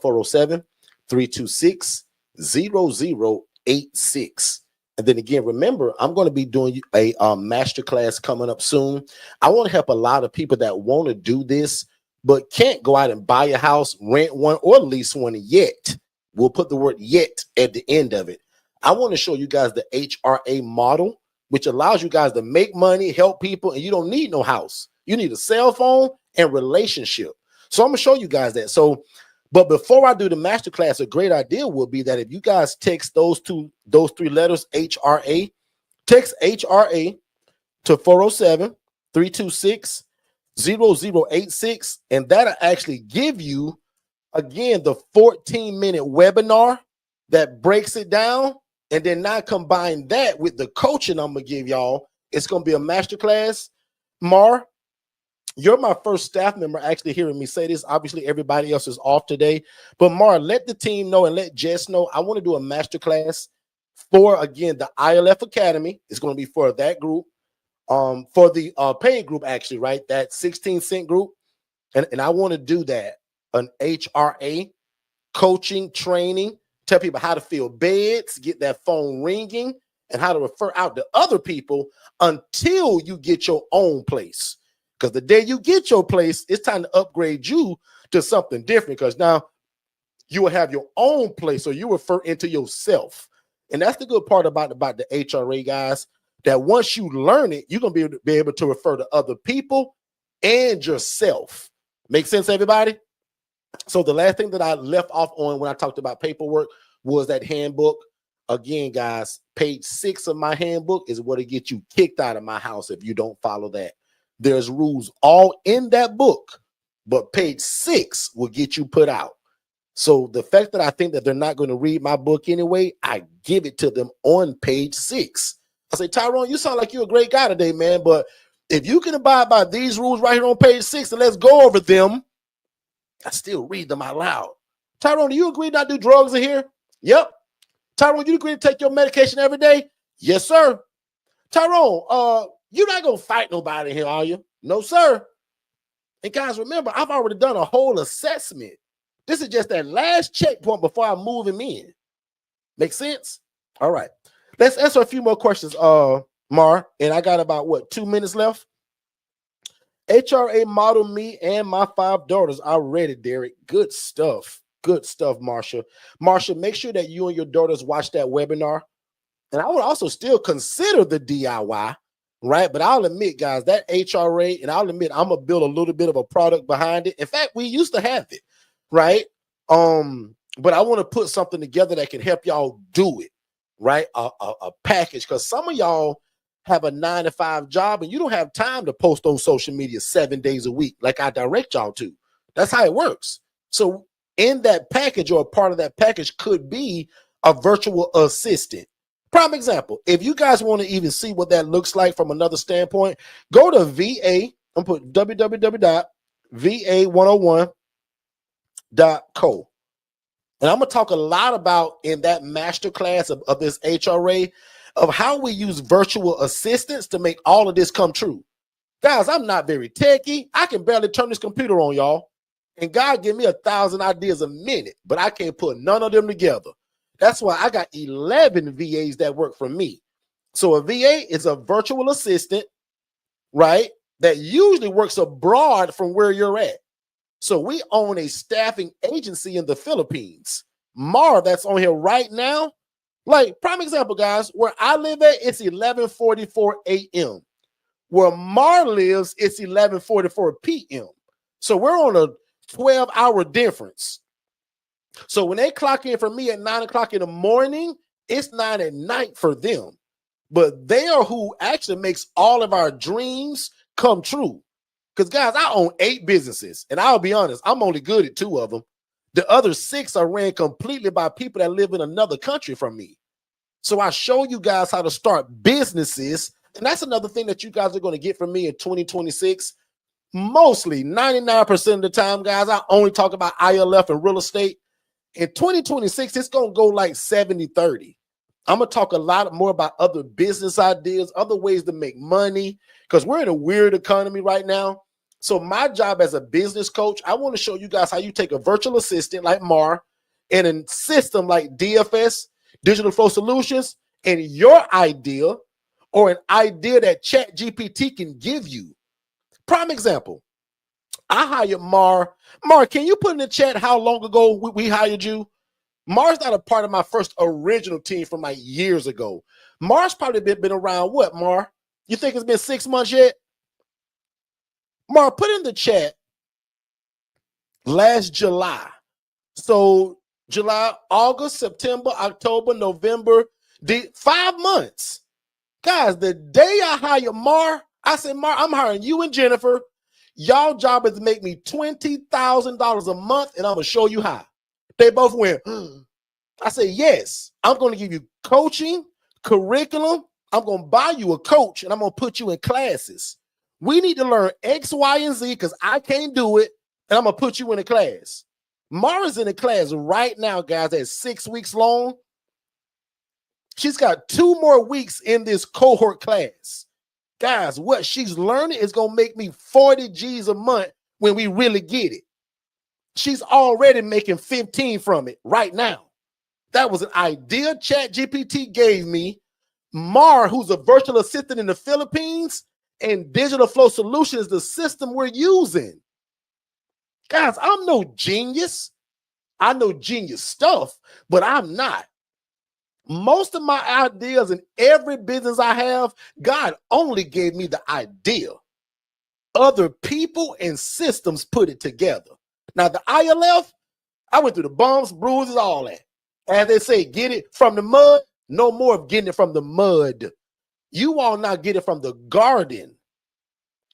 407-326-0086. And then again, remember, I'm going to be doing a masterclass coming up soon. I want to help a lot of people that want to do this, but can't go out and buy a house, rent one, or lease one yet. We'll put the word yet at the end of it. I want to show you guys the HRA model, which allows you guys to make money, help people, and you don't need no house. You need a cell phone and relationship. So I'm going to show you guys that. So, but before I do the masterclass, a great idea would be that if you guys text those three letters, HRA, text HRA to 407-326-0086, and that'll actually give you, again, the 14-minute webinar that breaks it down. And then now combine that with the coaching I'm going to give y'all. It's going to be a masterclass. Mar, you're my first staff member actually hearing me say this. Obviously, everybody else is off today. But Mar, let the team know and let Jess know I want to do a masterclass for, again, the ILF Academy. It's going to be for that group. For the paid group, actually, right? That 16-cent group. And I want to do that, an HRA coaching training, tell people how to fill beds, get that phone ringing, and how to refer out to other people until you get your own place. Because the day you get your place, it's time to upgrade you to something different, because now you will have your own place, so you refer into yourself. And that's the good part about the HRA, guys, that once you learn it, you're going to be able to refer to other people and yourself. Make sense, everybody? So the last thing that I left off on when I talked about paperwork was that handbook. Again, guys, page 6 of my handbook is what'll get you kicked out of my house if you don't follow that. There's rules all in that book, but page 6 will get you put out. So the fact that I think that they're not going to read my book anyway, I give it to them on page 6. I say, Tyrone, you sound like you're a great guy today, man, but if you can abide by these rules right here on page 6 and let's go over them, I still read them out loud. Tyrone, do you agree not do drugs in here? Yep. Tyrone, you agree to take your medication every day? Yes, sir. Tyrone, you're not going to fight nobody here, are you? No, sir. And guys, remember, I've already done a whole assessment. This is just that last checkpoint before I move him in. Make sense? All right. Let's answer a few more questions, Mar. And I got about, 2 minutes left? HRA model me and my 5 daughters. I read it, Derek. Good stuff. Good stuff, Marsha. Marsha, make sure that you and your daughters watch that webinar. And I would also still consider the DIY, right? But I'll admit, guys, that HRA, and I'll admit I'm going to build a little bit of a product behind it. In fact, we used to have it, right? But I want to put something together that can help y'all do it, right? A package, because some of y'all have a 9-to-5 job and you don't have time to post on social media 7 days a week like I direct y'all to. That's how it works. So in that package, or a part of that package, could be a virtual assistant. Prime example, if you guys want to even see what that looks like from another standpoint, go to VA. I'm put www.va101.co. And I'm going to talk a lot about in that masterclass of this HRA of how we use virtual assistants to make all of this come true. Guys, I'm not very techy. I can barely turn this computer on, y'all. And God give me 1,000 ideas a minute, but I can't put none of them together. That's why I got 11 VAs that work for me. So a VA is a virtual assistant, right, that usually works abroad from where you're at. So we own a staffing agency in the Philippines. Mar, that's on here right now. Like, prime example, guys, where I live at, it's 11:44 a.m. Where Mar lives, it's 11:44 p.m. So we're on a 12-hour difference. So when they clock in for me at 9 o'clock in the morning, it's 9 at night for them. But they are who actually makes all of our dreams come true. Because, guys, I own 8 businesses. And I'll be honest, I'm only good at 2 of them. The other 6 are ran completely by people that live in another country from me. So I show you guys how to start businesses. And that's another thing that you guys are going to get from me in 2026. Mostly 99% of the time, guys, I only talk about ILF and real estate. In 2026, it's going to go like 70-30. I'm going to talk a lot more about other business ideas, other ways to make money, because we're in a weird economy right now. So my job as a business coach, I want to show you guys how you take a virtual assistant like Mar and a system like DFS, Digital Flow Solutions, and your idea or an idea that Chat GPT can give you. Prime example, I hired Mar. Mar, can you put in the chat how long ago we hired you? Mar's not a part of my first original team from like years ago. Mar's probably been around what, Mar? You think it's been 6 months yet? Mar, put in the chat last July. So July, August, September, October, November, 5 months. Guys, the day I hired Mar, I said, Mar, I'm hiring you and Jennifer. Y'all job is to make me $20,000 a month, and I'm going to show you how. They both went, I said, yes, I'm going to give you coaching, curriculum. I'm going to buy you a coach, and I'm going to put you in classes. We need to learn X, Y, and Z because I can't do it, and I'm going to put you in a class. Mara's in a class right now, guys, that's 6 weeks long. She's got 2 more weeks in this cohort class. Guys, what she's learning is going to make me 40 G's a month when we really get it. She's already making 15 from it right now. That was an idea Chat GPT gave me. Mar, who's a virtual assistant in the Philippines, and Digital Flow Solutions, the system we're using. Guys, I'm no genius. I know genius stuff, but I'm not. Most of my ideas in every business I have, God only gave me the idea. Other people and systems put it together. Now, the ILF, I went through the bumps, bruises, all that. As they say, get it from the mud. No more of getting it from the mud. You all now get it from the garden.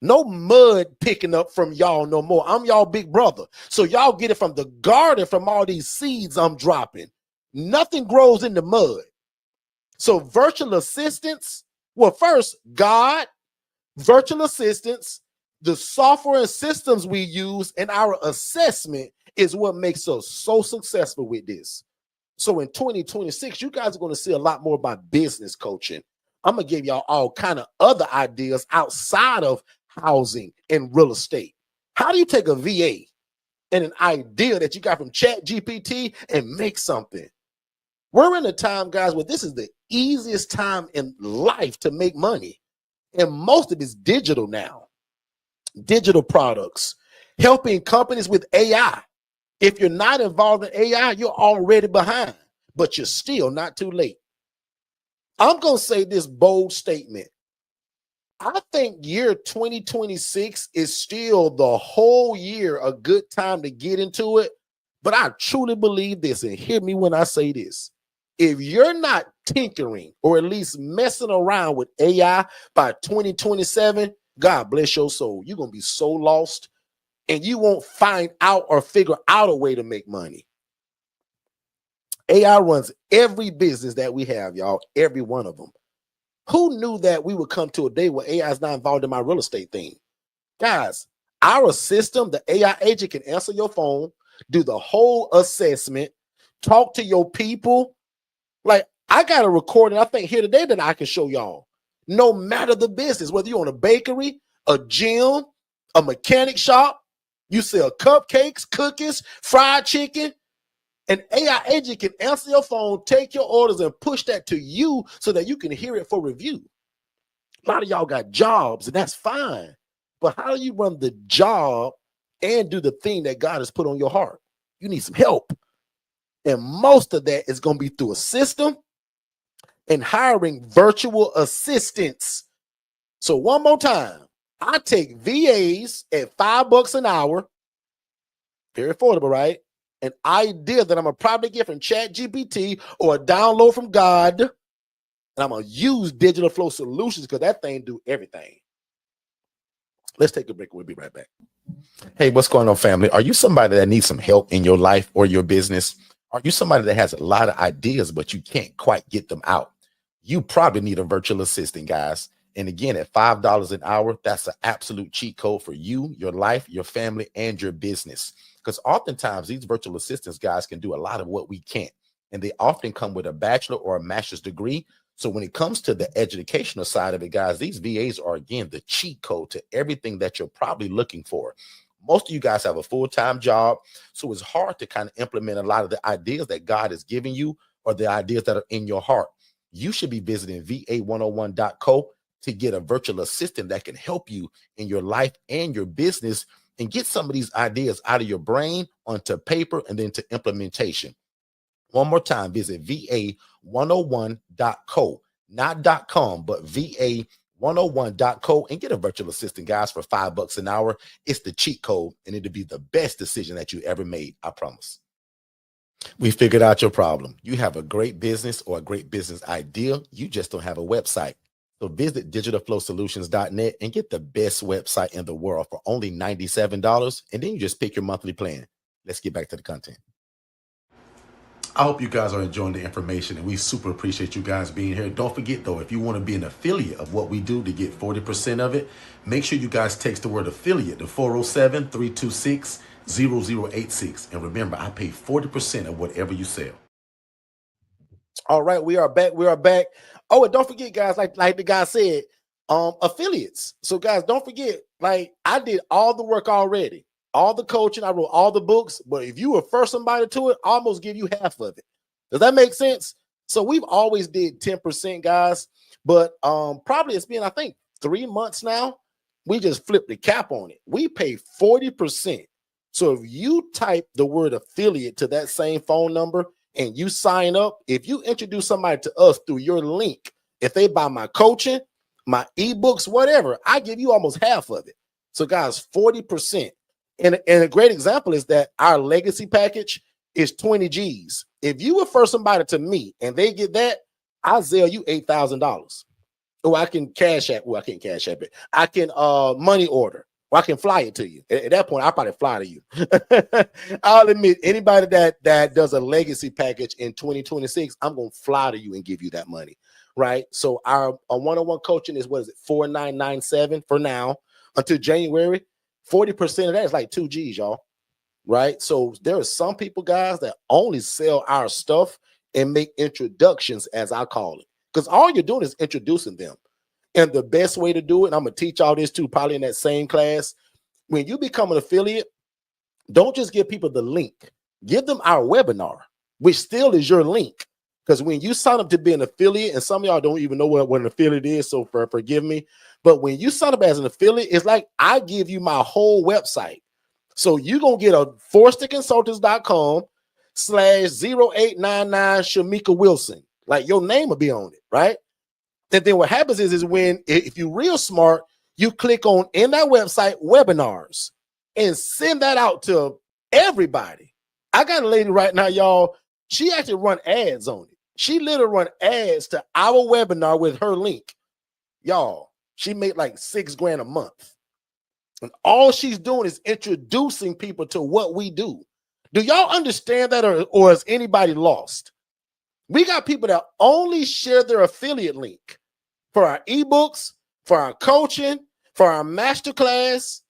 No mud picking up from y'all no more. I'm y'all big brother. So y'all get it from the garden, from all these seeds I'm dropping. Nothing grows in the mud. So virtual assistants, well, first, God, virtual assistants, the software and systems we use, and our assessment is what makes us so successful with this. So in 2026, you guys are going to see a lot more about business coaching. I'm going to give y'all all kind of other ideas outside of housing and real estate. How do you take a VA and an idea that you got from Chat GPT and make something? We're in a time, guys, where this is the easiest time in life to make money. And most of it's digital now. Digital products, helping companies with AI. If you're not involved in AI, you're already behind, but you're still not too late. I'm going to say this bold statement. I think year 2026 is still the whole year a good time to get into it. But I truly believe this, and hear me when I say this. If you're not tinkering or at least messing around with AI by 2027, God bless your soul. You're going to be so lost, and you won't find out or figure out a way to make money. AI runs every business that we have, y'all, every one of them. Who knew that we would come to a day where AI is not involved in my real estate thing? Guys, our system, the AI agent, can answer your phone, do the whole assessment, talk to your people. Like, I got a recording, I think, here today that I can show y'all. No matter the business, whether you own a bakery, a gym, a mechanic shop, you sell cupcakes, cookies, fried chicken, an AI agent can answer your phone, take your orders, and push that to you so that you can hear it for review. A lot of y'all got jobs, and that's fine. But how do you run the job and do the thing that God has put on your heart? You need some help. And most of that is going to be through a system and hiring virtual assistants. So one more time, I take VAs at $5 an hour. Very affordable, right? An idea that I'm going to probably get from Chat GPT or a download from God. And I'm going to use Digital Flow Solutions because that thing do everything. Let's take a break. We'll be right back. Hey, what's going on, family? Are you somebody that needs some help in your life or your business? Are you somebody that has a lot of ideas, but you can't quite get them out? You probably need a virtual assistant, guys. And again, at $5 an hour, that's an absolute cheat code for you, your life, your family, and your business. Because oftentimes these virtual assistants guys can do a lot of what we can't. And they often come with a bachelor or a master's degree. So when it comes to the educational side of it, guys, these VAs are, again, the cheat code to everything that you're probably looking for. Most of you guys have a full-time job, so it's hard to kind of implement a lot of the ideas that God has given you or the ideas that are in your heart. You should be visiting va101.co to get a virtual assistant that can help you in your life and your business and get some of these ideas out of your brain onto paper and then to implementation. One more time, visit va101.co, not .com, but va101.co, and get a virtual assistant, guys, for $5 an hour. It's the cheat code, and it'll be the best decision that you ever made, I promise. We figured out your problem. You have a great business or a great business idea. You just don't have a website. So visit digitalflowsolutions.net and get the best website in the world for only $97. And then you just pick your monthly plan. Let's get back to the content. I hope you guys are enjoying the information, and we super appreciate you guys being here. Don't forget, though, if you want to be an affiliate of what we do to get 40% of it, make sure you guys text the word affiliate to 407-326-0086. And remember, I pay 40% of whatever you sell. All right, we are back. We are back. Oh, and don't forget, guys, like the guy said, affiliates. So, guys, don't forget, like, I did all the work already. All the coaching, I wrote all the books, but if you refer somebody to it, I almost give you half of it. Does that make sense? So we've always did 10%, guys, but probably it's been, I think, 3 months now. We just flipped the cap on it. We pay 40%. So if you type the word affiliate to that same phone number and you sign up, if you introduce somebody to us through your link, if they buy my coaching, my ebooks, whatever, I give you almost half of it. So, guys, 40%. And a great example is that our legacy package is 20 G's. If you refer somebody to me and they get that, I'll sell you $8,000. Or I can cash app. Well, I can't cash app it. I can money order. Or I can fly it to you. At that point, I'll probably fly to you. I'll admit, anybody that does a legacy package in 2026, I'm going to fly to you and give you that money, right? So our one-on-one coaching is, what is it, $4,997 for now until January. 40% of that is like 2 G's, y'all, right? So there are some people, guys, that only sell our stuff and make introductions, as I call it, because all you're doing is introducing them. And the best way to do it, and I'm going to teach all this too, probably in that same class, when you become an affiliate, don't just give people the link. Give them our webinar, which still is your link. Because when you sign up to be an affiliate, and some of y'all don't even know what an affiliate is, so forgive me. But when you sign up as an affiliate, it's like I give you my whole website. So you're going to get a forstonconsultants.com/0899 Shamika Wilson. Like, your name will be on it, right? And then what happens is when, if you're real smart, you click on in that website webinars and send that out to everybody. I got a lady right now, y'all. She actually run ads on it. She literally run ads to our webinar with her link. Y'all, she made like $6,000 a month. And all she's doing is introducing people to what we do. Do y'all understand that, or is anybody lost? We got people that only share their affiliate link for our ebooks, for our coaching, for our masterclass.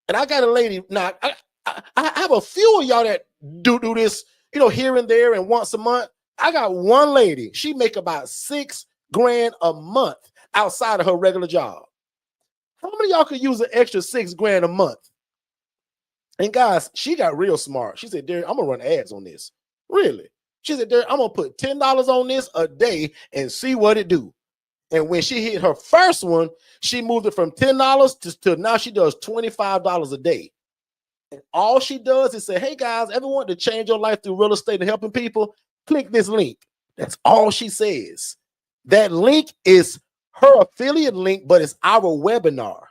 And I got a lady, now I have a few of y'all that do this, here and there and once a month. I got one lady, she make about $6,000 a month outside of her regular job. How many of y'all could use an extra $6,000 a month? And guys, she got real smart. She said, Derek, I'm gonna run ads on this. Really? She said, Derek, I'm gonna put $10 on this a day and see what it do. And when she hit her first one, she moved it from $10 to now she does $25 a day. And all she does is say, hey guys, ever want to change your life through real estate and helping people? Click this link. That's all she says. That link is her affiliate link, but it's our webinar.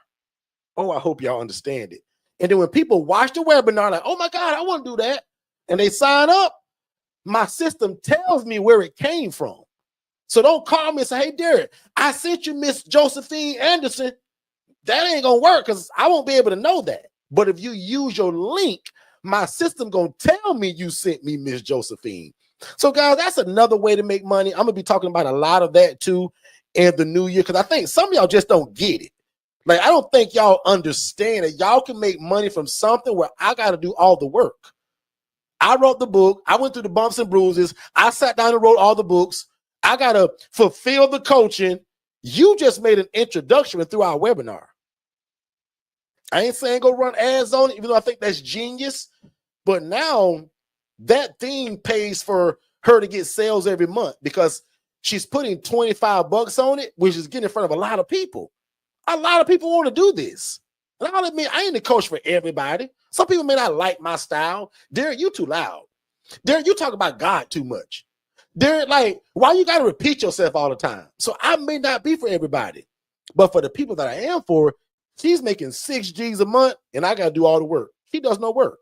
Oh, I hope y'all understand it. And then when people watch the webinar, like, oh my God, I want to do that, and they sign up, my system tells me where it came from. So don't call me and say, hey, Derek, I sent you Miss Josephine Anderson. That ain't going to work because I won't be able to know that. But if you use your link, my system going to tell me you sent me Miss Josephine. So, guys, that's another way to make money. I'm going to be talking about a lot of that, too, in the new year, because I think some of y'all just don't get it. Like, I don't think y'all understand that y'all can make money from something where I got to do all the work. I wrote the book. I went through the bumps and bruises. I sat down and wrote all the books. I got to fulfill the coaching. You just made an introduction through our webinar. I ain't saying go run ads on it, even though I think that's genius. But now that thing pays for her to get sales every month because she's putting $25 on it, which is getting in front of a lot of people. A lot of people want to do this. And I'll admit, I ain't the coach for everybody. Some people may not like my style. Derek, you too loud. Derek, you talk about God too much. Derek, like, why you got to repeat yourself all the time? So I may not be for everybody. But for the people that I am for, she's making 6 G's a month, and I got to do all the work. She does no work.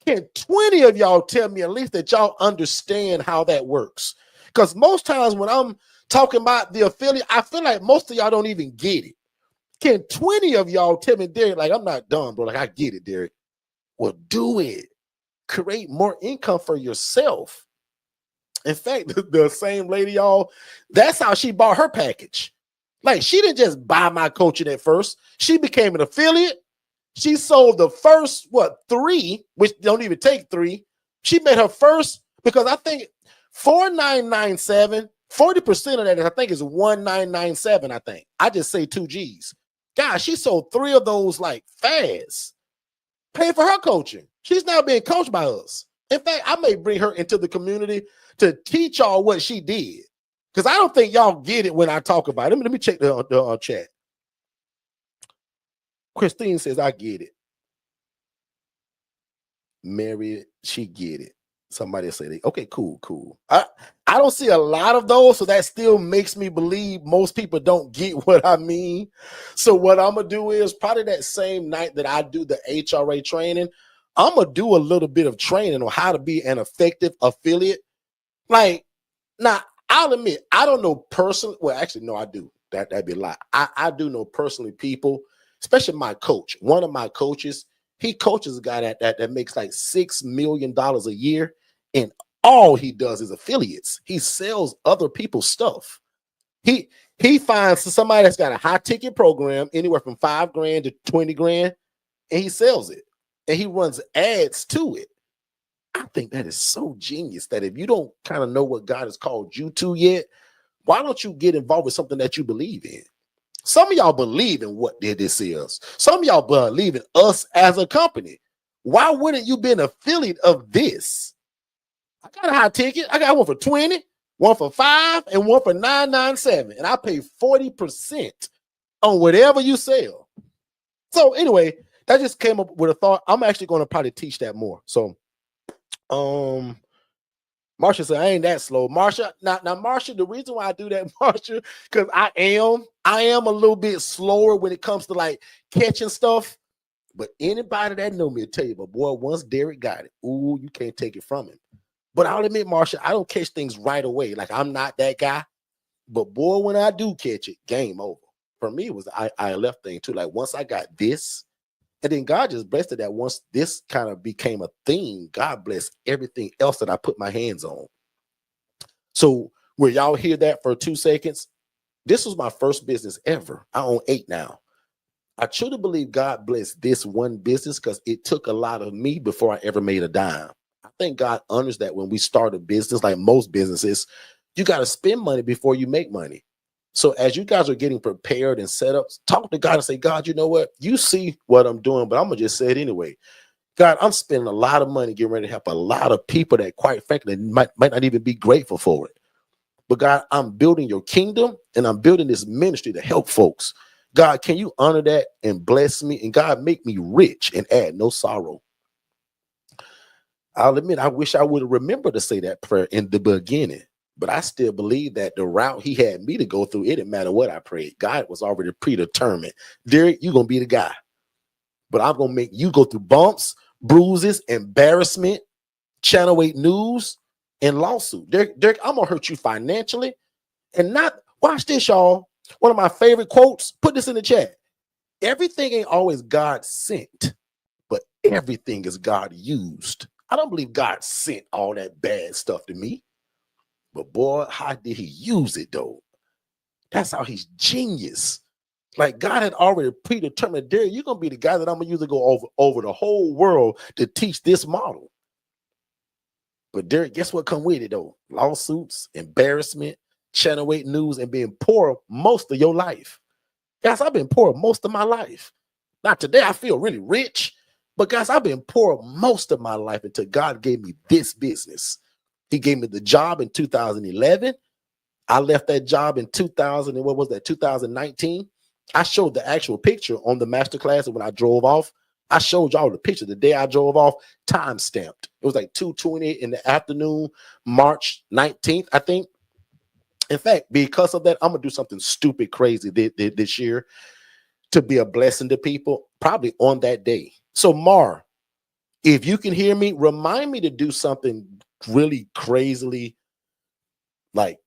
Can 20 of y'all tell me at least that y'all understand how that works? Because most times when I'm talking about the affiliate, I feel like most of y'all don't even get it. Can 20 of y'all tell me, Derek, like, I'm not dumb, bro. Like, I get it, Derek. Well, do it. Create more income for yourself. In fact, the same lady, y'all, that's how she bought her package. Like, she didn't just buy my coaching at first. She became an affiliate. She sold the first, 3, which don't even take 3. She made her first, because I think 4997, 40% of that, I think, is 1997, I think. I just say 2 G's. Gosh, she sold 3 of those like fast. Pay for her coaching. She's now being coached by us. In fact, I may bring her into the community to teach y'all what she did. Because I don't think y'all get it when I talk about it. Let me check the chat. Christine says, I get it. Mary, she get it. Somebody say, okay, cool. I don't see a lot of those, so that still makes me believe most people don't get what I mean. So what I'm going to do is probably that same night that I do the HRA training, I'm going to do a little bit of training on how to be an effective affiliate. Like, now, I'll admit, I don't know personally. Well, actually, no, I do. That'd be a lie. I do know personally people, especially my coach. One of my coaches, he coaches a guy that makes like $6 million a year, and all he does is affiliates. He sells other people's stuff. He finds somebody that's got a high ticket program, anywhere from $5,000 to $20,000, and he sells it, and he runs ads to it. I think that is so genius that if you don't kind of know what God has called you to yet, why don't you get involved with something that you believe in? Some of y'all believe in what this is. Some of y'all believe in us as a company. Why wouldn't you be an affiliate of this? I got a high ticket. I got one for 20, one for 5, and one for 997. And I pay 40% on whatever you sell. So anyway, that just came up with a thought. I'm actually going to probably teach that more. So Marsha said, I ain't that slow. Marsha, now Marsha, the reason why I do that, Marsha, because I am a little bit slower when it comes to like catching stuff. But anybody that know me will tell you, but boy, once Derek got it, ooh, you can't take it from him. But I'll admit, Marsha, I don't catch things right away. Like, I'm not that guy. But boy, when I do catch it, game over. For me, it was the ILF thing too. Like, once I got this, and then God just blessed it that once this kind of became a thing, God bless everything else that I put my hands on. So where y'all hear that for 2 seconds, this was my first business ever. I own 8 now. I truly believe God blessed this one business because it took a lot of me before I ever made a dime. I think God honors that when we start a business, like most businesses, you got to spend money before you make money. So as you guys are getting prepared and set up, talk to God and say, God, you know what? You see what I'm doing, but I'm going to just say it anyway. God, I'm spending a lot of money getting ready to help a lot of people that, quite frankly, might not even be grateful for it. But God, I'm building your kingdom, and I'm building this ministry to help folks. God, can you honor that and bless me? And God, make me rich and add no sorrow. I'll admit, I wish I would have remembered to say that prayer in the beginning. But I still believe that the route he had me to go through, it didn't matter what I prayed. God was already predetermined. Derek, you're going to be the guy. But I'm going to make you go through bumps, bruises, embarrassment, Channel 8 news, and lawsuit. Derek, I'm going to hurt you financially. And not, watch this, y'all. One of my favorite quotes, put this in the chat. Everything ain't always God sent, but everything is God used. I don't believe God sent all that bad stuff to me. But boy, how did he use it though? That's how he's genius. Like God had already predetermined, Derek, you're gonna be the guy that I'm gonna use to go over the whole world to teach this model. But Derek, guess what come with it though? Lawsuits, embarrassment, channel 8 news, and being poor most of your life. Guys, I've been poor most of my life. Not today, I feel really rich, but guys, I've been poor most of my life until God gave me this business. He gave me the job in 2011. I left that job in 2000, and what was that, 2019? I showed the actual picture on the masterclass, and when I drove off, I showed y'all the picture the day I drove off, time stamped. It was like 2:20 in the afternoon, March 19th, I think. In fact, because of that, I'm gonna do something stupid crazy this year to be a blessing to people, probably on that day. So Mar, if you can hear me, remind me to do something really crazily, like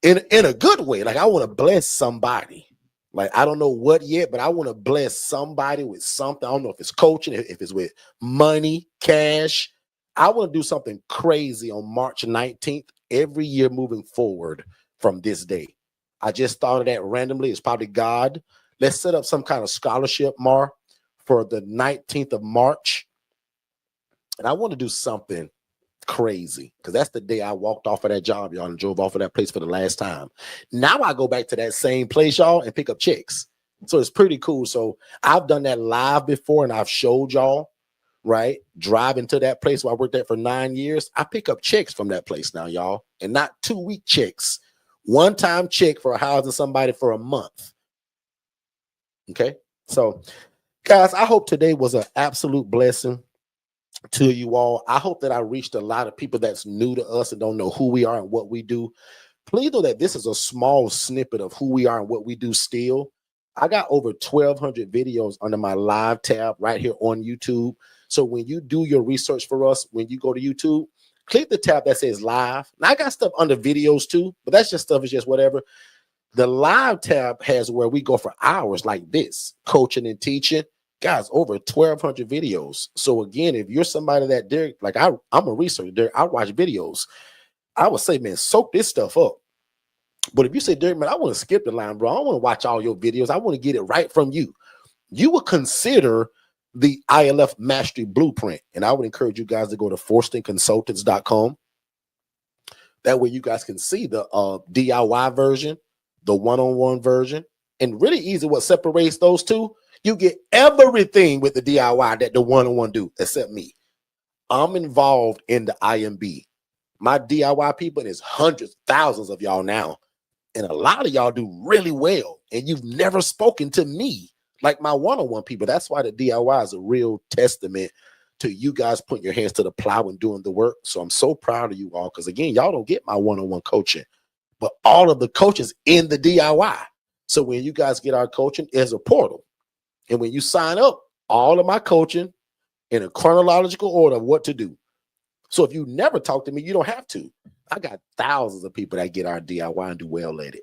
in a good way. Like I want to bless somebody. Like I don't know what yet, but I want to bless somebody with something. I don't know if it's coaching, if it's with money, cash. I want to do something crazy on March 19th every year moving forward from this day. I just thought of that randomly. It's probably God. Let's set up some kind of scholarship, Mar, for the 19th of March. And I want to do something crazy because that's the day I walked off of that job, y'all, and drove off of that place for the last time. Now I go back to that same place, y'all, and pick up checks. So it's pretty cool. So I've done that live before, and I've showed y'all, right? Driving to that place where I worked at for 9 years. I pick up checks from that place now, y'all, and not 2-week checks. One-time check for housing somebody for a month. Okay. So guys, I hope today was an absolute blessing to you all. I hope that I reached a lot of people that's new to us and don't know who we are and what we do. Please know that this is a small snippet of who we are and what we do still. I got over 1,200 videos under my live tab right here on YouTube. So when you do your research for us, when you go to YouTube, click the tab that says live. Now I got stuff under videos too, but that's just stuff is just whatever. The live tab has where we go for hours like this, coaching and teaching. Guys, over 1,200 videos. So again, if you're somebody that, Derek, like I'm a researcher, Derek, I watch videos. I would say, man, soak this stuff up. But if you say, Derek, man, I want to skip the line, bro. I don't want to watch all your videos. I want to get it right from you. You would consider the ILF Mastery Blueprint. And I would encourage you guys to go to forstonconsultants.com. That way you guys can see the DIY version, the one-on-one version, and really easy what separates those two. You get everything with the DIY that the one-on-one do, except me. I'm involved in the IMB. My DIY people, and there's hundreds, thousands of y'all now. And a lot of y'all do really well. And you've never spoken to me like my one-on-one people. That's why the DIY is a real testament to you guys putting your hands to the plow and doing the work. So I'm so proud of you all. Because again, y'all don't get my one-on-one coaching, but all of the coaches in the DIY. So when you guys get our coaching, there's a portal. And when you sign up, all of my coaching in a chronological order of what to do. So if you never talk to me, you don't have to. I got thousands of people that get our DIY and do well at it,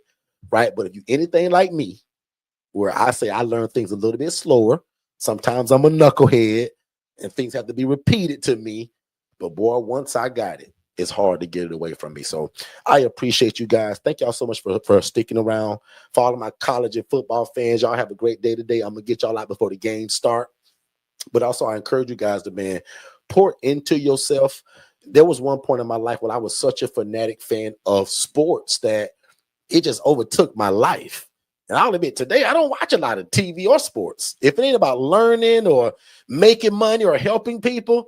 right? But if you anything like me, where I say I learn things a little bit slower, sometimes I'm a knucklehead and things have to be repeated to me. But boy, once I got it, it's hard to get it away from me. So I appreciate you guys. Thank y'all so much for sticking around. For all of my college and football fans, y'all have a great day today. I'm going to get y'all out before the game start. But also I encourage you guys to, man, pour into yourself. There was one point in my life when I was such a fanatic fan of sports that it just overtook my life. And I'll admit today, I don't watch a lot of TV or sports. If it ain't about learning or making money or helping people,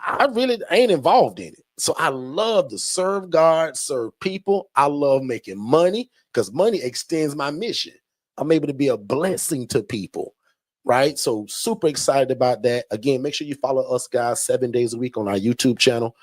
I really ain't involved in it. So I love to serve God, serve people. I love making money because money extends my mission. I'm able to be a blessing to people, right? So super excited about that. Again, make sure you follow us guys 7 days a week on our YouTube channel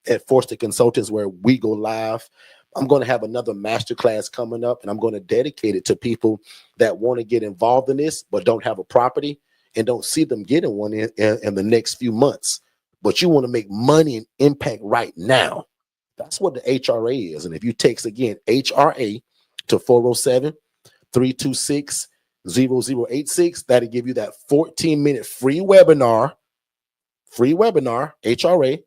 at Forston Consultants, where we go live. I'm going to have another masterclass coming up, and I'm going to dedicate it to people that want to get involved in this, but don't have a property and don't see them getting one in the next few months. But you want to make money and impact right now. That's what the HRA is. And if you text again, HRA to 407-326-0086, that'll give you that 14-minute free webinar, HRA.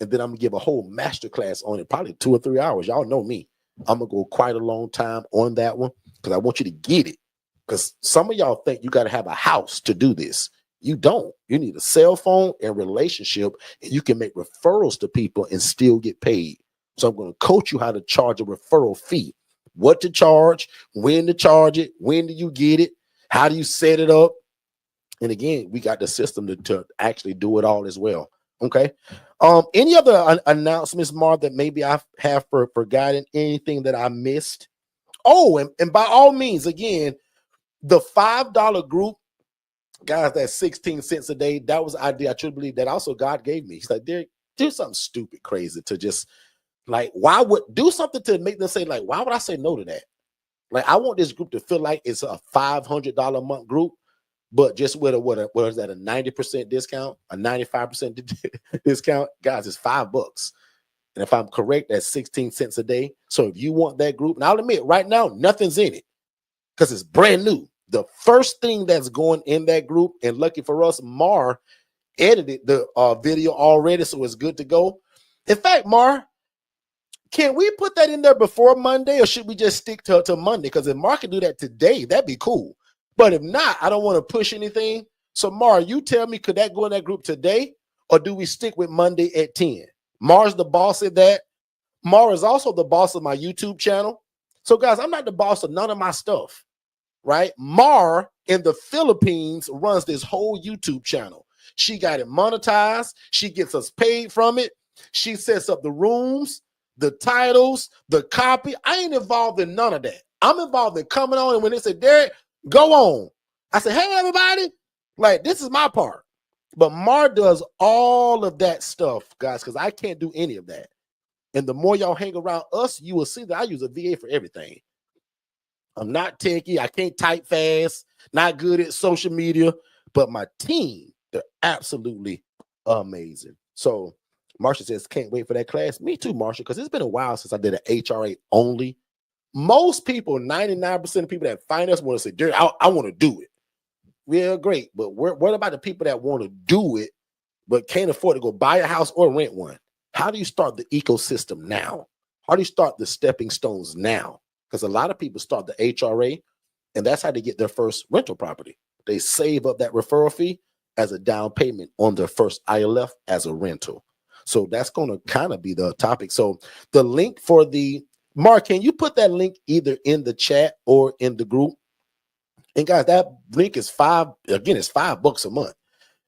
And then I'm going to give a whole masterclass on it, probably 2 or 3 hours. Y'all know me. I'm going to go quite a long time on that one. because I want you to get it. Because some of y'all think you got to have a house to do this. You don't. You need a cell phone and relationship, and you can make referrals to people and still get paid. So I'm going to coach you how to charge a referral fee, what to charge, when to charge it, when do you get it, how do you set it up? And again, we got the system to actually do it all as well. Okay. Any other announcements, Mark, that maybe I have forgotten? Anything that I missed? Oh, and by all means, again, the $5 group, guys, that's 16 cents a day. That was an idea. I truly believe that also God gave me. He's like, Derek, do something stupid, crazy to just like, why would do something to make them say, like, why would I say no to that? Like, I want this group to feel like it's a $500 a month group, but just with what is that, a 90% discount, a 95% discount, guys, it's $5. And if I'm correct, that's 16 cents a day. So if you want that group, and I'll admit right now, nothing's in it because it's brand new. The first thing that's going in that group, and lucky for us, Mar edited the video already, so it's good to go. In fact, Mar, can we put that in there before Monday, or should we just stick to Monday? Because if Mar can do that today, that'd be cool. But if not, I don't want to push anything. So Mar, you tell me, could that go in that group today, or do we stick with Monday at 10? Mar's the boss of that. Mar is also the boss of my YouTube channel. So guys, I'm not the boss of none of my stuff, right? Mar in the Philippines runs this whole YouTube channel. She got it monetized. She gets us paid from it. She sets up the rooms, the titles, the copy. I ain't involved in none of that. I'm involved in coming on, and when they say, Derek, go on, I say, hey, everybody, like, this is my part. But Mar does all of that stuff, guys, because I can't do any of that. And the more y'all hang around us, you will see that I use a VA for everything. I'm not techie. I can't type fast, not good at social media, but my team, they're absolutely amazing. So Marsha says, can't wait for that class. Me too, Marsha, because it's been a while since I did an HRA only. Most people, 99% of people that find us want to say, Derek, I want to do it. Well, great. But what about the people that want to do it, but can't afford to go buy a house or rent one? How do you start the ecosystem now? How do you start the stepping stones now? Because a lot of people start the HRA, and that's how they get their first rental property. They save up that referral fee as a down payment on their first ILF as a rental. So that's going to kind of be the topic. So the link for the, Mark, can you put that link either in the chat or in the group? And guys, that link is it's $5 a month.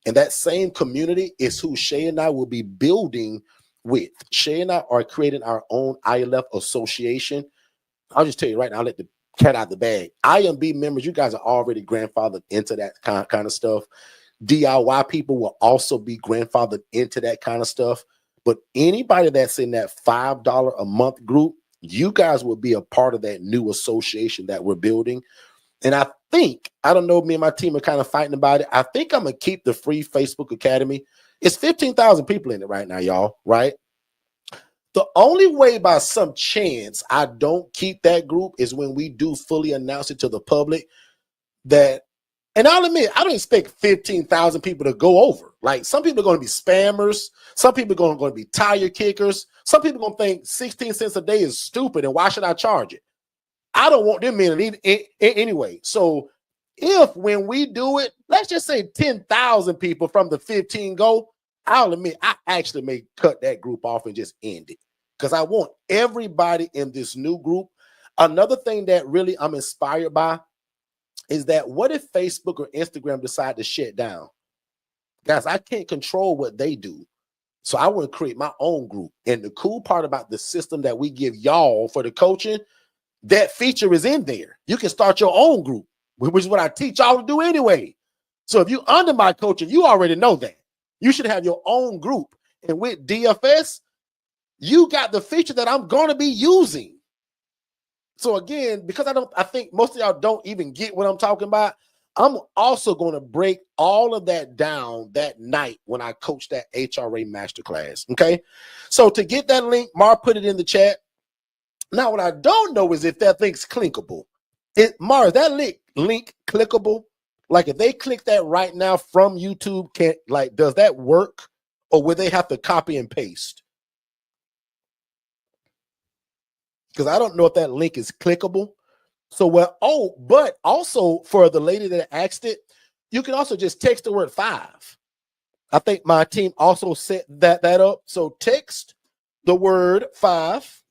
And that same community is who Shay and I will be building with. Shay and I are creating our own ILF association. I'll just tell you right now, I'll let the cat out the bag. IMB members, you guys are already grandfathered into that kind of stuff. DIY people will also be grandfathered into that kind of stuff. But anybody that's in that $5 a month group, you guys will be a part of that new association that we're building. And I think, I don't know, me and my team are kind of fighting about it. I think I'm going to keep the free Facebook Academy. It's 15,000 people in it right now, y'all, right? The only way by some chance I don't keep that group is when we do fully announce it to the public that, and I'll admit, I don't expect 15,000 people to go over. Like, some people are going to be spammers. Some people are going to be tire kickers. Some people are going to think 16 cents a day is stupid and why should I charge it? I don't want them in it anyway. So if when we do it, let's just say 10,000 people from the 15 go, I'll admit I actually may cut that group off and just end it because I want everybody in this new group. Another thing that really I'm inspired by is that what if Facebook or Instagram decide to shut down? Guys, I can't control what they do. So I want to create my own group. And the cool part about the system that we give y'all for the coaching, that feature is in there. You can start your own group, which is what I teach y'all to do anyway. So if you're under my coaching, you already know that. You should have your own group. And with DFS, you got the feature that I'm going to be using. So again, because I think most of y'all don't even get what I'm talking about, I'm also going to break all of that down that night when I coach that HRA masterclass. Okay. So to get that link, Mar put it in the chat. Now, what I don't know is if that link's clickable. Mar, is that link clickable? Like, if they click that right now from YouTube, does that work? Or will they have to copy and paste? Because I don't know if that link is clickable. So well, oh, but also for the lady that asked it, you can also just text the word 5. I think my team also set that up. So text the word 5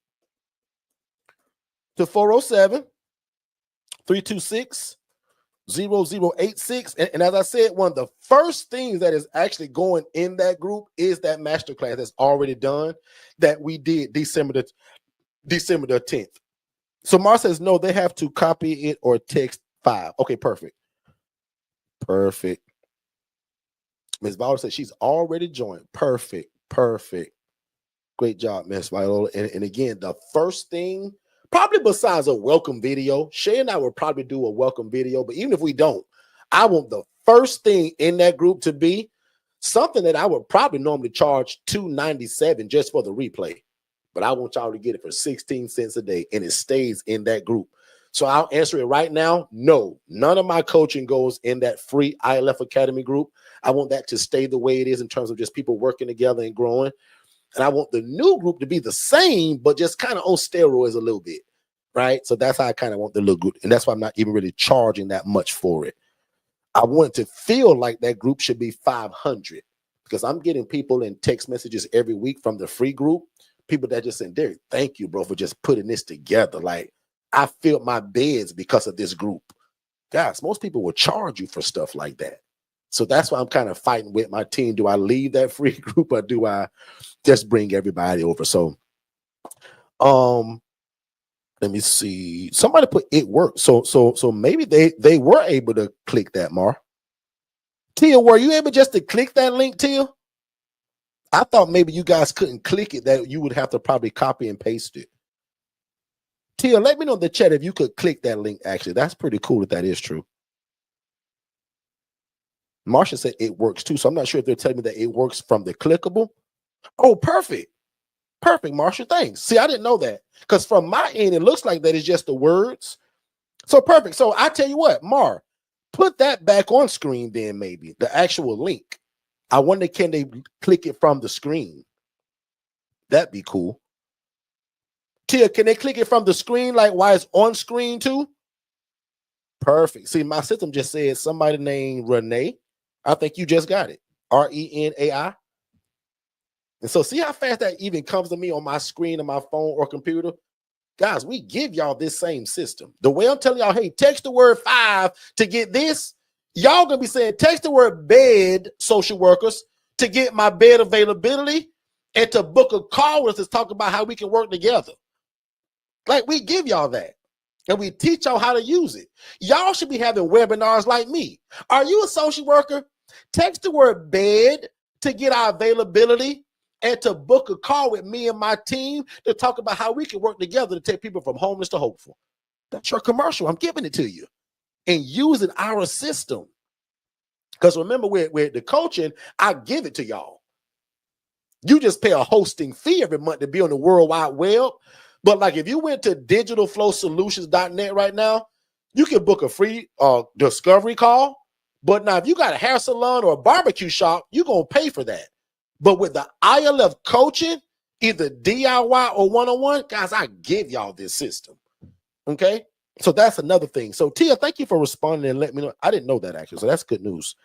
to 407-326-0086. And as I said, one of the first things that is actually going in that group is that masterclass that's already done that we did December the 10th. So Mar says, no, they have to copy it or text 5. Okay, perfect. Perfect. Ms. Viola says she's already joined. Perfect. Great job, Ms. Viola. And again, the first thing, probably besides a welcome video, Shay and I will probably do a welcome video, but even if we don't, I want the first thing in that group to be something that I would probably normally charge $2.97 just for the replay. But I want y'all to get it for 16 cents a day, and it stays in that group. So I'll answer it right now. No, none of my coaching goes in that free ILF Academy group. I want that to stay the way it is in terms of just people working together and growing. And I want the new group to be the same, but just kind of on steroids a little bit, right? So that's how I kind of want the little group. And that's why I'm not even really charging that much for it. I want to feel like that group should be 500 because I'm getting people in text messages every week from the free group. People that just saying, Derek, thank you, bro, for just putting this together. Like, I filled my beds because of this group. Guys, most people will charge you for stuff like that. So that's why I'm kind of fighting with my team. Do I leave that free group or do I just bring everybody over? So, let me see. Somebody put it worked. So maybe they were able to click that, Mar. Tia, were you able just to click that link, Tia? I thought maybe you guys couldn't click it, that you would have to probably copy and paste it. Tia, let me know in the chat if you could click that link, actually. That's pretty cool if that is true. Marsha said it works too, so I'm not sure if they're telling me that it works from the clickable. Oh, perfect. Perfect, Marsha, thanks. See, I didn't know that because from my end, it looks like that is just the words. So perfect. So I tell you what, Mar, put that back on screen then maybe, the actual link. I wonder, can they click it from the screen? That'd be cool. Tia, can they click it from the screen like why it's on screen too? Perfect. See, my system just said somebody named Renee. I think you just got it. RENAI. And so see how fast that even comes to me on my screen on my phone or computer? Guys, we give y'all this same system. The way I'm telling y'all, hey, text the word 5 to get this. Y'all gonna be saying, text the word bed, social workers, to get my bed availability and to book a call with us to talk about how we can work together. Like, we give y'all that. And we teach y'all how to use it. Y'all should be having webinars like me. Are you a social worker? Text the word bed to get our availability and to book a call with me and my team to talk about how we can work together to take people from homeless to hopeful. That's your commercial. I'm giving it to you. And using our system. Because remember, with the coaching, I give it to y'all. You just pay a hosting fee every month to be on the World Wide Web. But like if you went to digitalflowsolutions.net right now, you can book a free discovery call. But now if you got a hair salon or a barbecue shop, you're going to pay for that. But with the ILF coaching, either DIY or one-on-one, guys, I give y'all this system. Okay? So that's another thing. So Tia, thank you for responding and let me know. I didn't know that actually. So that's good news.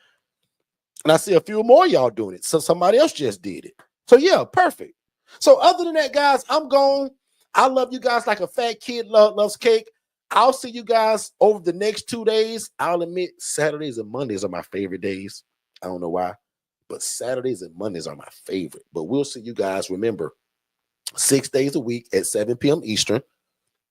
And I see a few more y'all doing it. So somebody else just did it. So yeah, perfect. So other than that, guys, I'm gone. I love you guys like a fat kid loves cake. I'll see you guys over the next 2 days. I'll admit Saturdays and Mondays are my favorite days. I don't know why, but Saturdays and Mondays are my favorite. But we'll see you guys. Remember, 6 days a week at 7 p.m. Eastern.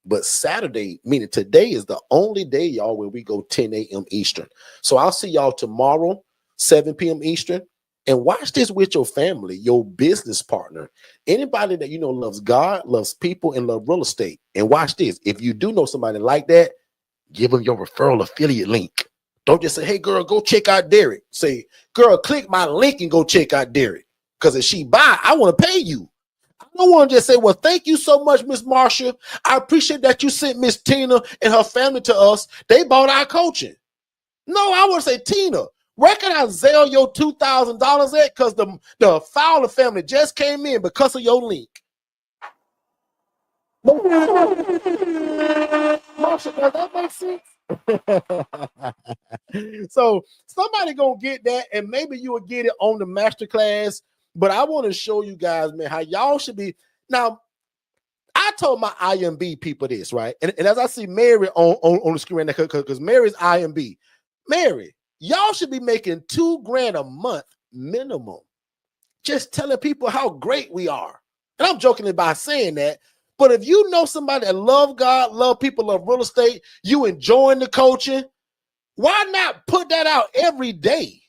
But Saturday, meaning today, is the only day, y'all, where we go 10 a.m. Eastern. So I'll see y'all tomorrow, 7 p.m. Eastern. And watch this with your family, your business partner, anybody that you know loves God, loves people, and love real estate. And watch this. If you do know somebody like that, give them your referral affiliate link. Don't just say, hey, girl, go check out Derek. Say, girl, click my link and go check out Derek. Because if she buy, I want to pay you. I don't want to just say, well, thank you so much, Miss Marsha. I appreciate that you sent Miss Tina and her family to us. They bought our coaching. No, I want to say, Tina, where can I Zelle your $2,000 at? Because the Fowler family just came in because of your link. Marsha, does that make sense? So somebody gonna get that, and maybe you will get it on the masterclass. But I want to show you guys, man, how y'all should be. Now, I told my IMB people this, right? And as I see Mary on the screen, because Mary's IMB. Mary, y'all should be making $2,000 a month minimum. Just telling people how great we are. And I'm joking by saying that. But if you know somebody that love God, love people, love real estate, you enjoying the coaching, why not put that out every day?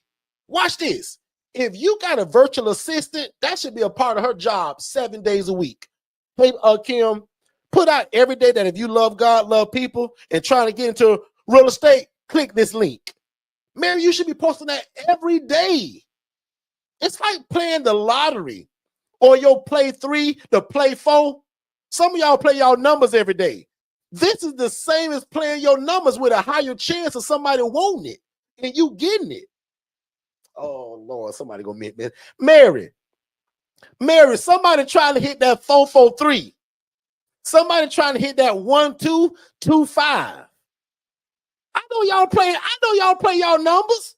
Watch this. If you got a virtual assistant, that should be a part of her job 7 days a week. Hey, Kim, put out every day that if you love God, love people, and trying to get into real estate, click this link. Mary, you should be posting that every day. It's like playing the lottery or your play 3, the play 4. Some of y'all play y'all numbers every day. This is the same as playing your numbers with a higher chance of somebody wanting it and you getting it. Oh, Lord, somebody gonna meet me. Mary, somebody trying to hit that 443. Somebody trying to hit that 1225. I know y'all play y'all numbers.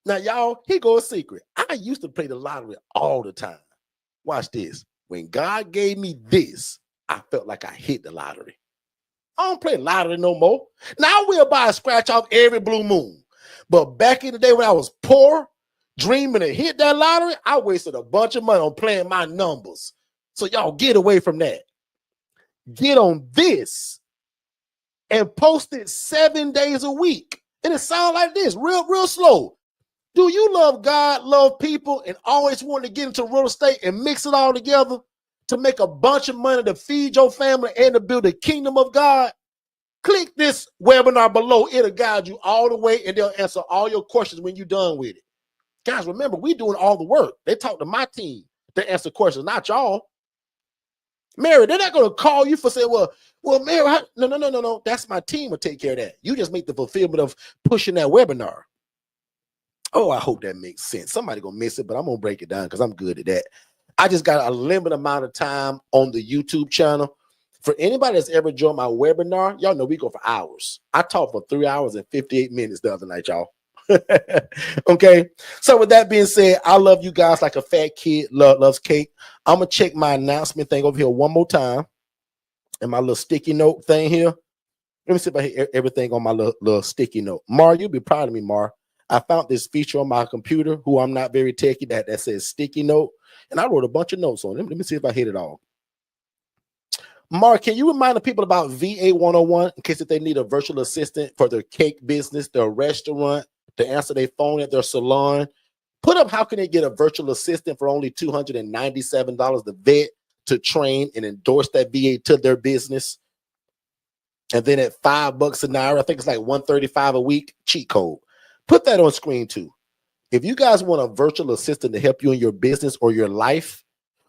Now, y'all, here goes a secret. I used to play the lottery all the time. Watch this. When God gave me this, I felt like I hit the lottery. I don't play lottery no more. Now, I will buy a scratch off every blue moon. But back in the day when I was poor, dreaming to hit that lottery, I wasted a bunch of money on playing my numbers. So y'all get away from that. Get on this and post it 7 days a week. And it sounds like this, real slow. Do you love God, love people, and always want to get into real estate and mix it all together to make a bunch of money to feed your family and to build the kingdom of God? Click this webinar below. It'll guide you all the way, and they'll answer all your questions when you're done with it. Guys, remember, we're doing all the work. They talk to my team to answer questions, not y'all. Mary, they're not going to call you for saying, well, Mary, no. That's my team will take care of that. You just make the fulfillment of pushing that webinar. Oh, I hope that makes sense. Somebody gonna miss it, but I'm gonna break it down because I'm good at that. I just got a limited amount of time on the YouTube channel. For anybody that's ever joined my webinar, y'all know we go for hours. I talked for 3 hours and 58 minutes the other night, y'all. Okay. So with that being said, I love you guys like a fat kid loves cake. I'm gonna check my announcement thing over here one more time. And my little sticky note thing here. Let me see if I hit everything on my little sticky note. Mar, you'll be proud of me, Mar. I found this feature on my computer, who I'm not very techy, that says sticky note. And I wrote a bunch of notes on it. Let me see if I hit it all. Mark, can you remind the people about VA 101 in case if they need a virtual assistant for their cake business, their restaurant, to answer their phone at their salon? Put up how can they get a virtual assistant for only $297 to vet, to train, and endorse that VA to their business. And then at $5 an hour, I think it's like $135 a week, cheat code. Put that on screen too. If you guys want a virtual assistant to help you in your business or your life,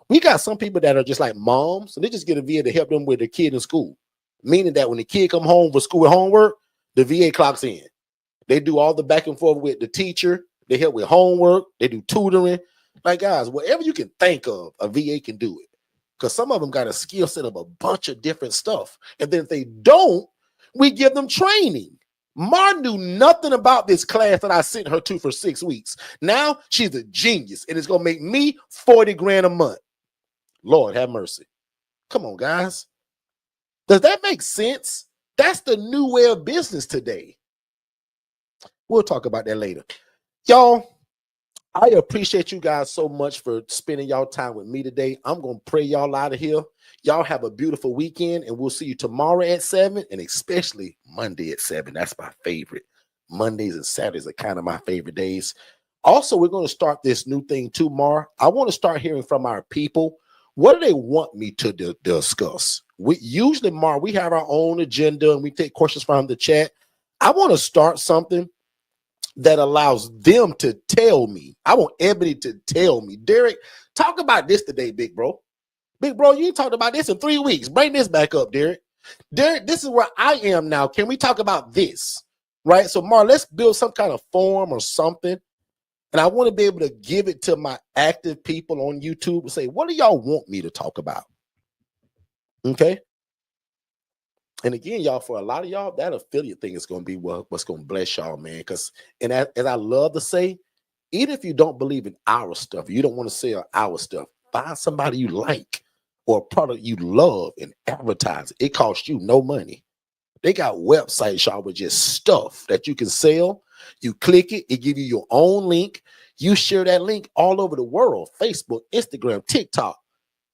we got some people that are just like moms, and they just get a VA to help them with their kid in school. Meaning that when the kid come home for school with homework, the VA clocks in. They do all the back and forth with the teacher. They help with homework. They do tutoring. Like, guys, whatever you can think of, a VA can do it. Because some of them got a skill set of a bunch of different stuff. And then if they don't, we give them training. Mar knew nothing about this class that I sent her to for 6 weeks. Now she's a genius, and it's going to make me $40,000 a month. Lord have mercy. Come on, guys. Does that make sense? That's the new way of business today. We'll talk about that later. Y'all, I appreciate you guys so much for spending y'all time with me today. I'm going to pray y'all out of here. Y'all have a beautiful weekend, and we'll see you tomorrow at 7, and especially Monday at 7. That's my favorite. Mondays and Saturdays are kind of my favorite days. Also, we're going to start this new thing too, Mar. I want to start hearing from our people. What do they want me to discuss? We usually, Mar, we have our own agenda, and we take questions from the chat. I want to start something that allows them to tell me. I want everybody to tell me. Derek, talk about this today, big bro. Big bro, you ain't talked about this in 3 weeks. Bring this back up, Derek. Derek, this is where I am now. Can we talk about this? Right? So, Mar, let's build some kind of form or something. And I want to be able to give it to my active people on YouTube and say, what do y'all want me to talk about? Okay? And again, y'all, for a lot of y'all, that affiliate thing is going to be what's going to bless y'all, man. Because, and as I love to say, even if you don't believe in our stuff, you don't want to sell our stuff, find somebody you like or a product you love and advertise it. It costs you no money. They got websites, y'all, with just stuff that you can sell. You click it, it give you your own link. You share that link all over the world, Facebook, Instagram, TikTok.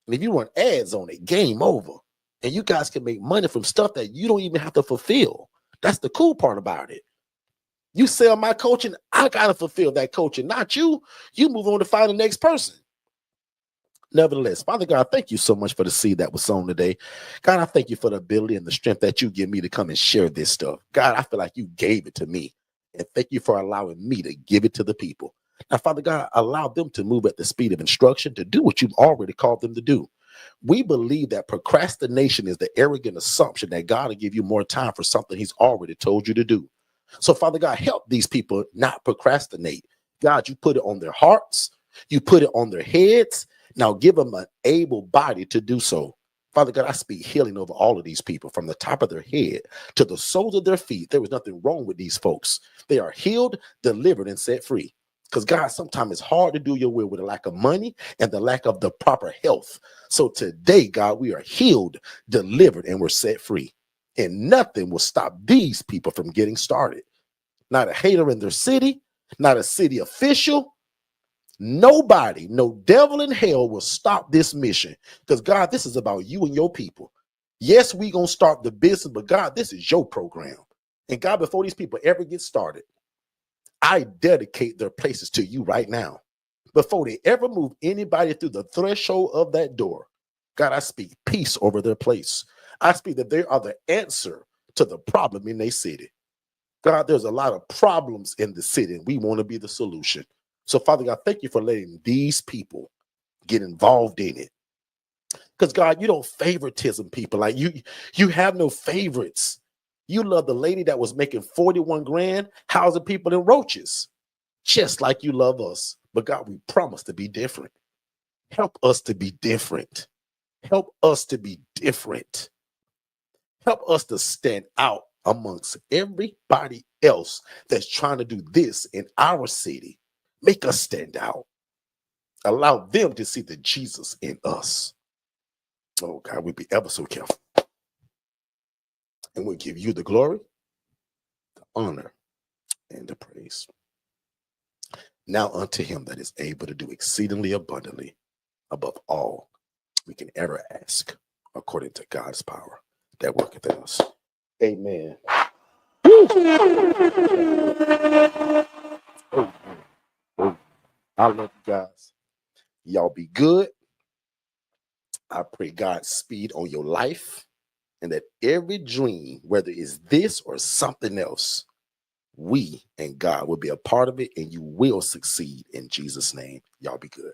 And if you run ads on it, game over. And you guys can make money from stuff that you don't even have to fulfill. That's the cool part about it. You sell my coaching, I got to fulfill that coaching, not you. You move on to find the next person. Nevertheless, Father God, thank you so much for the seed that was sown today. God, I thank you for the ability and the strength that you give me to come and share this stuff. God, I feel like you gave it to me. And thank you for allowing me to give it to the people. Now, Father God, allow them to move at the speed of instruction to do what you've already called them to do. We believe that procrastination is the arrogant assumption that God will give you more time for something he's already told you to do. So, Father God, help these people not procrastinate. God, you put it on their hearts. You put it on their heads. Now give them an able body to do so. Father God, I speak healing over all of these people from the top of their head to the soles of their feet. There is nothing wrong with these folks. They are healed, delivered, and set free. Because God, sometimes it's hard to do your will with a lack of money and the lack of the proper health. So today, God, we are healed, delivered, and we're set free. And nothing will stop these people from getting started. Not a hater in their city, not a city official. Nobody, no devil in hell will stop this mission. Because God, this is about you and your people. Yes, we gonna start the business, but God, this is your program. And God, before these people ever get started, I dedicate their places to you right now. Before they ever move anybody through the threshold of that door, God, I speak peace over their place. I speak that they are the answer to the problem in their city. God, there's a lot of problems in the city, and we want to be the solution. So, Father God, thank you for letting these people get involved in it. Because, God, you don't favoritism people. Like you have no favorites. You love the lady that was making 41 grand housing people in roaches, just like you love us. But, God, we promise to be different. Help us to be different. Help us to be different. Help us to stand out amongst everybody else that's trying to do this in our city. Make us stand out. Allow them to see the Jesus in us. Oh, God, we be ever so careful. And we'll give you the glory, the honor, and the praise. Now unto him that is able to do exceedingly abundantly above all we can ever ask, according to God's power that worketh in us. Amen. Oh, I love you guys. Y'all be good. I pray God's speed on your life and that every dream, whether it's this or something else, we and God will be a part of it and you will succeed in Jesus' name. Y'all be good.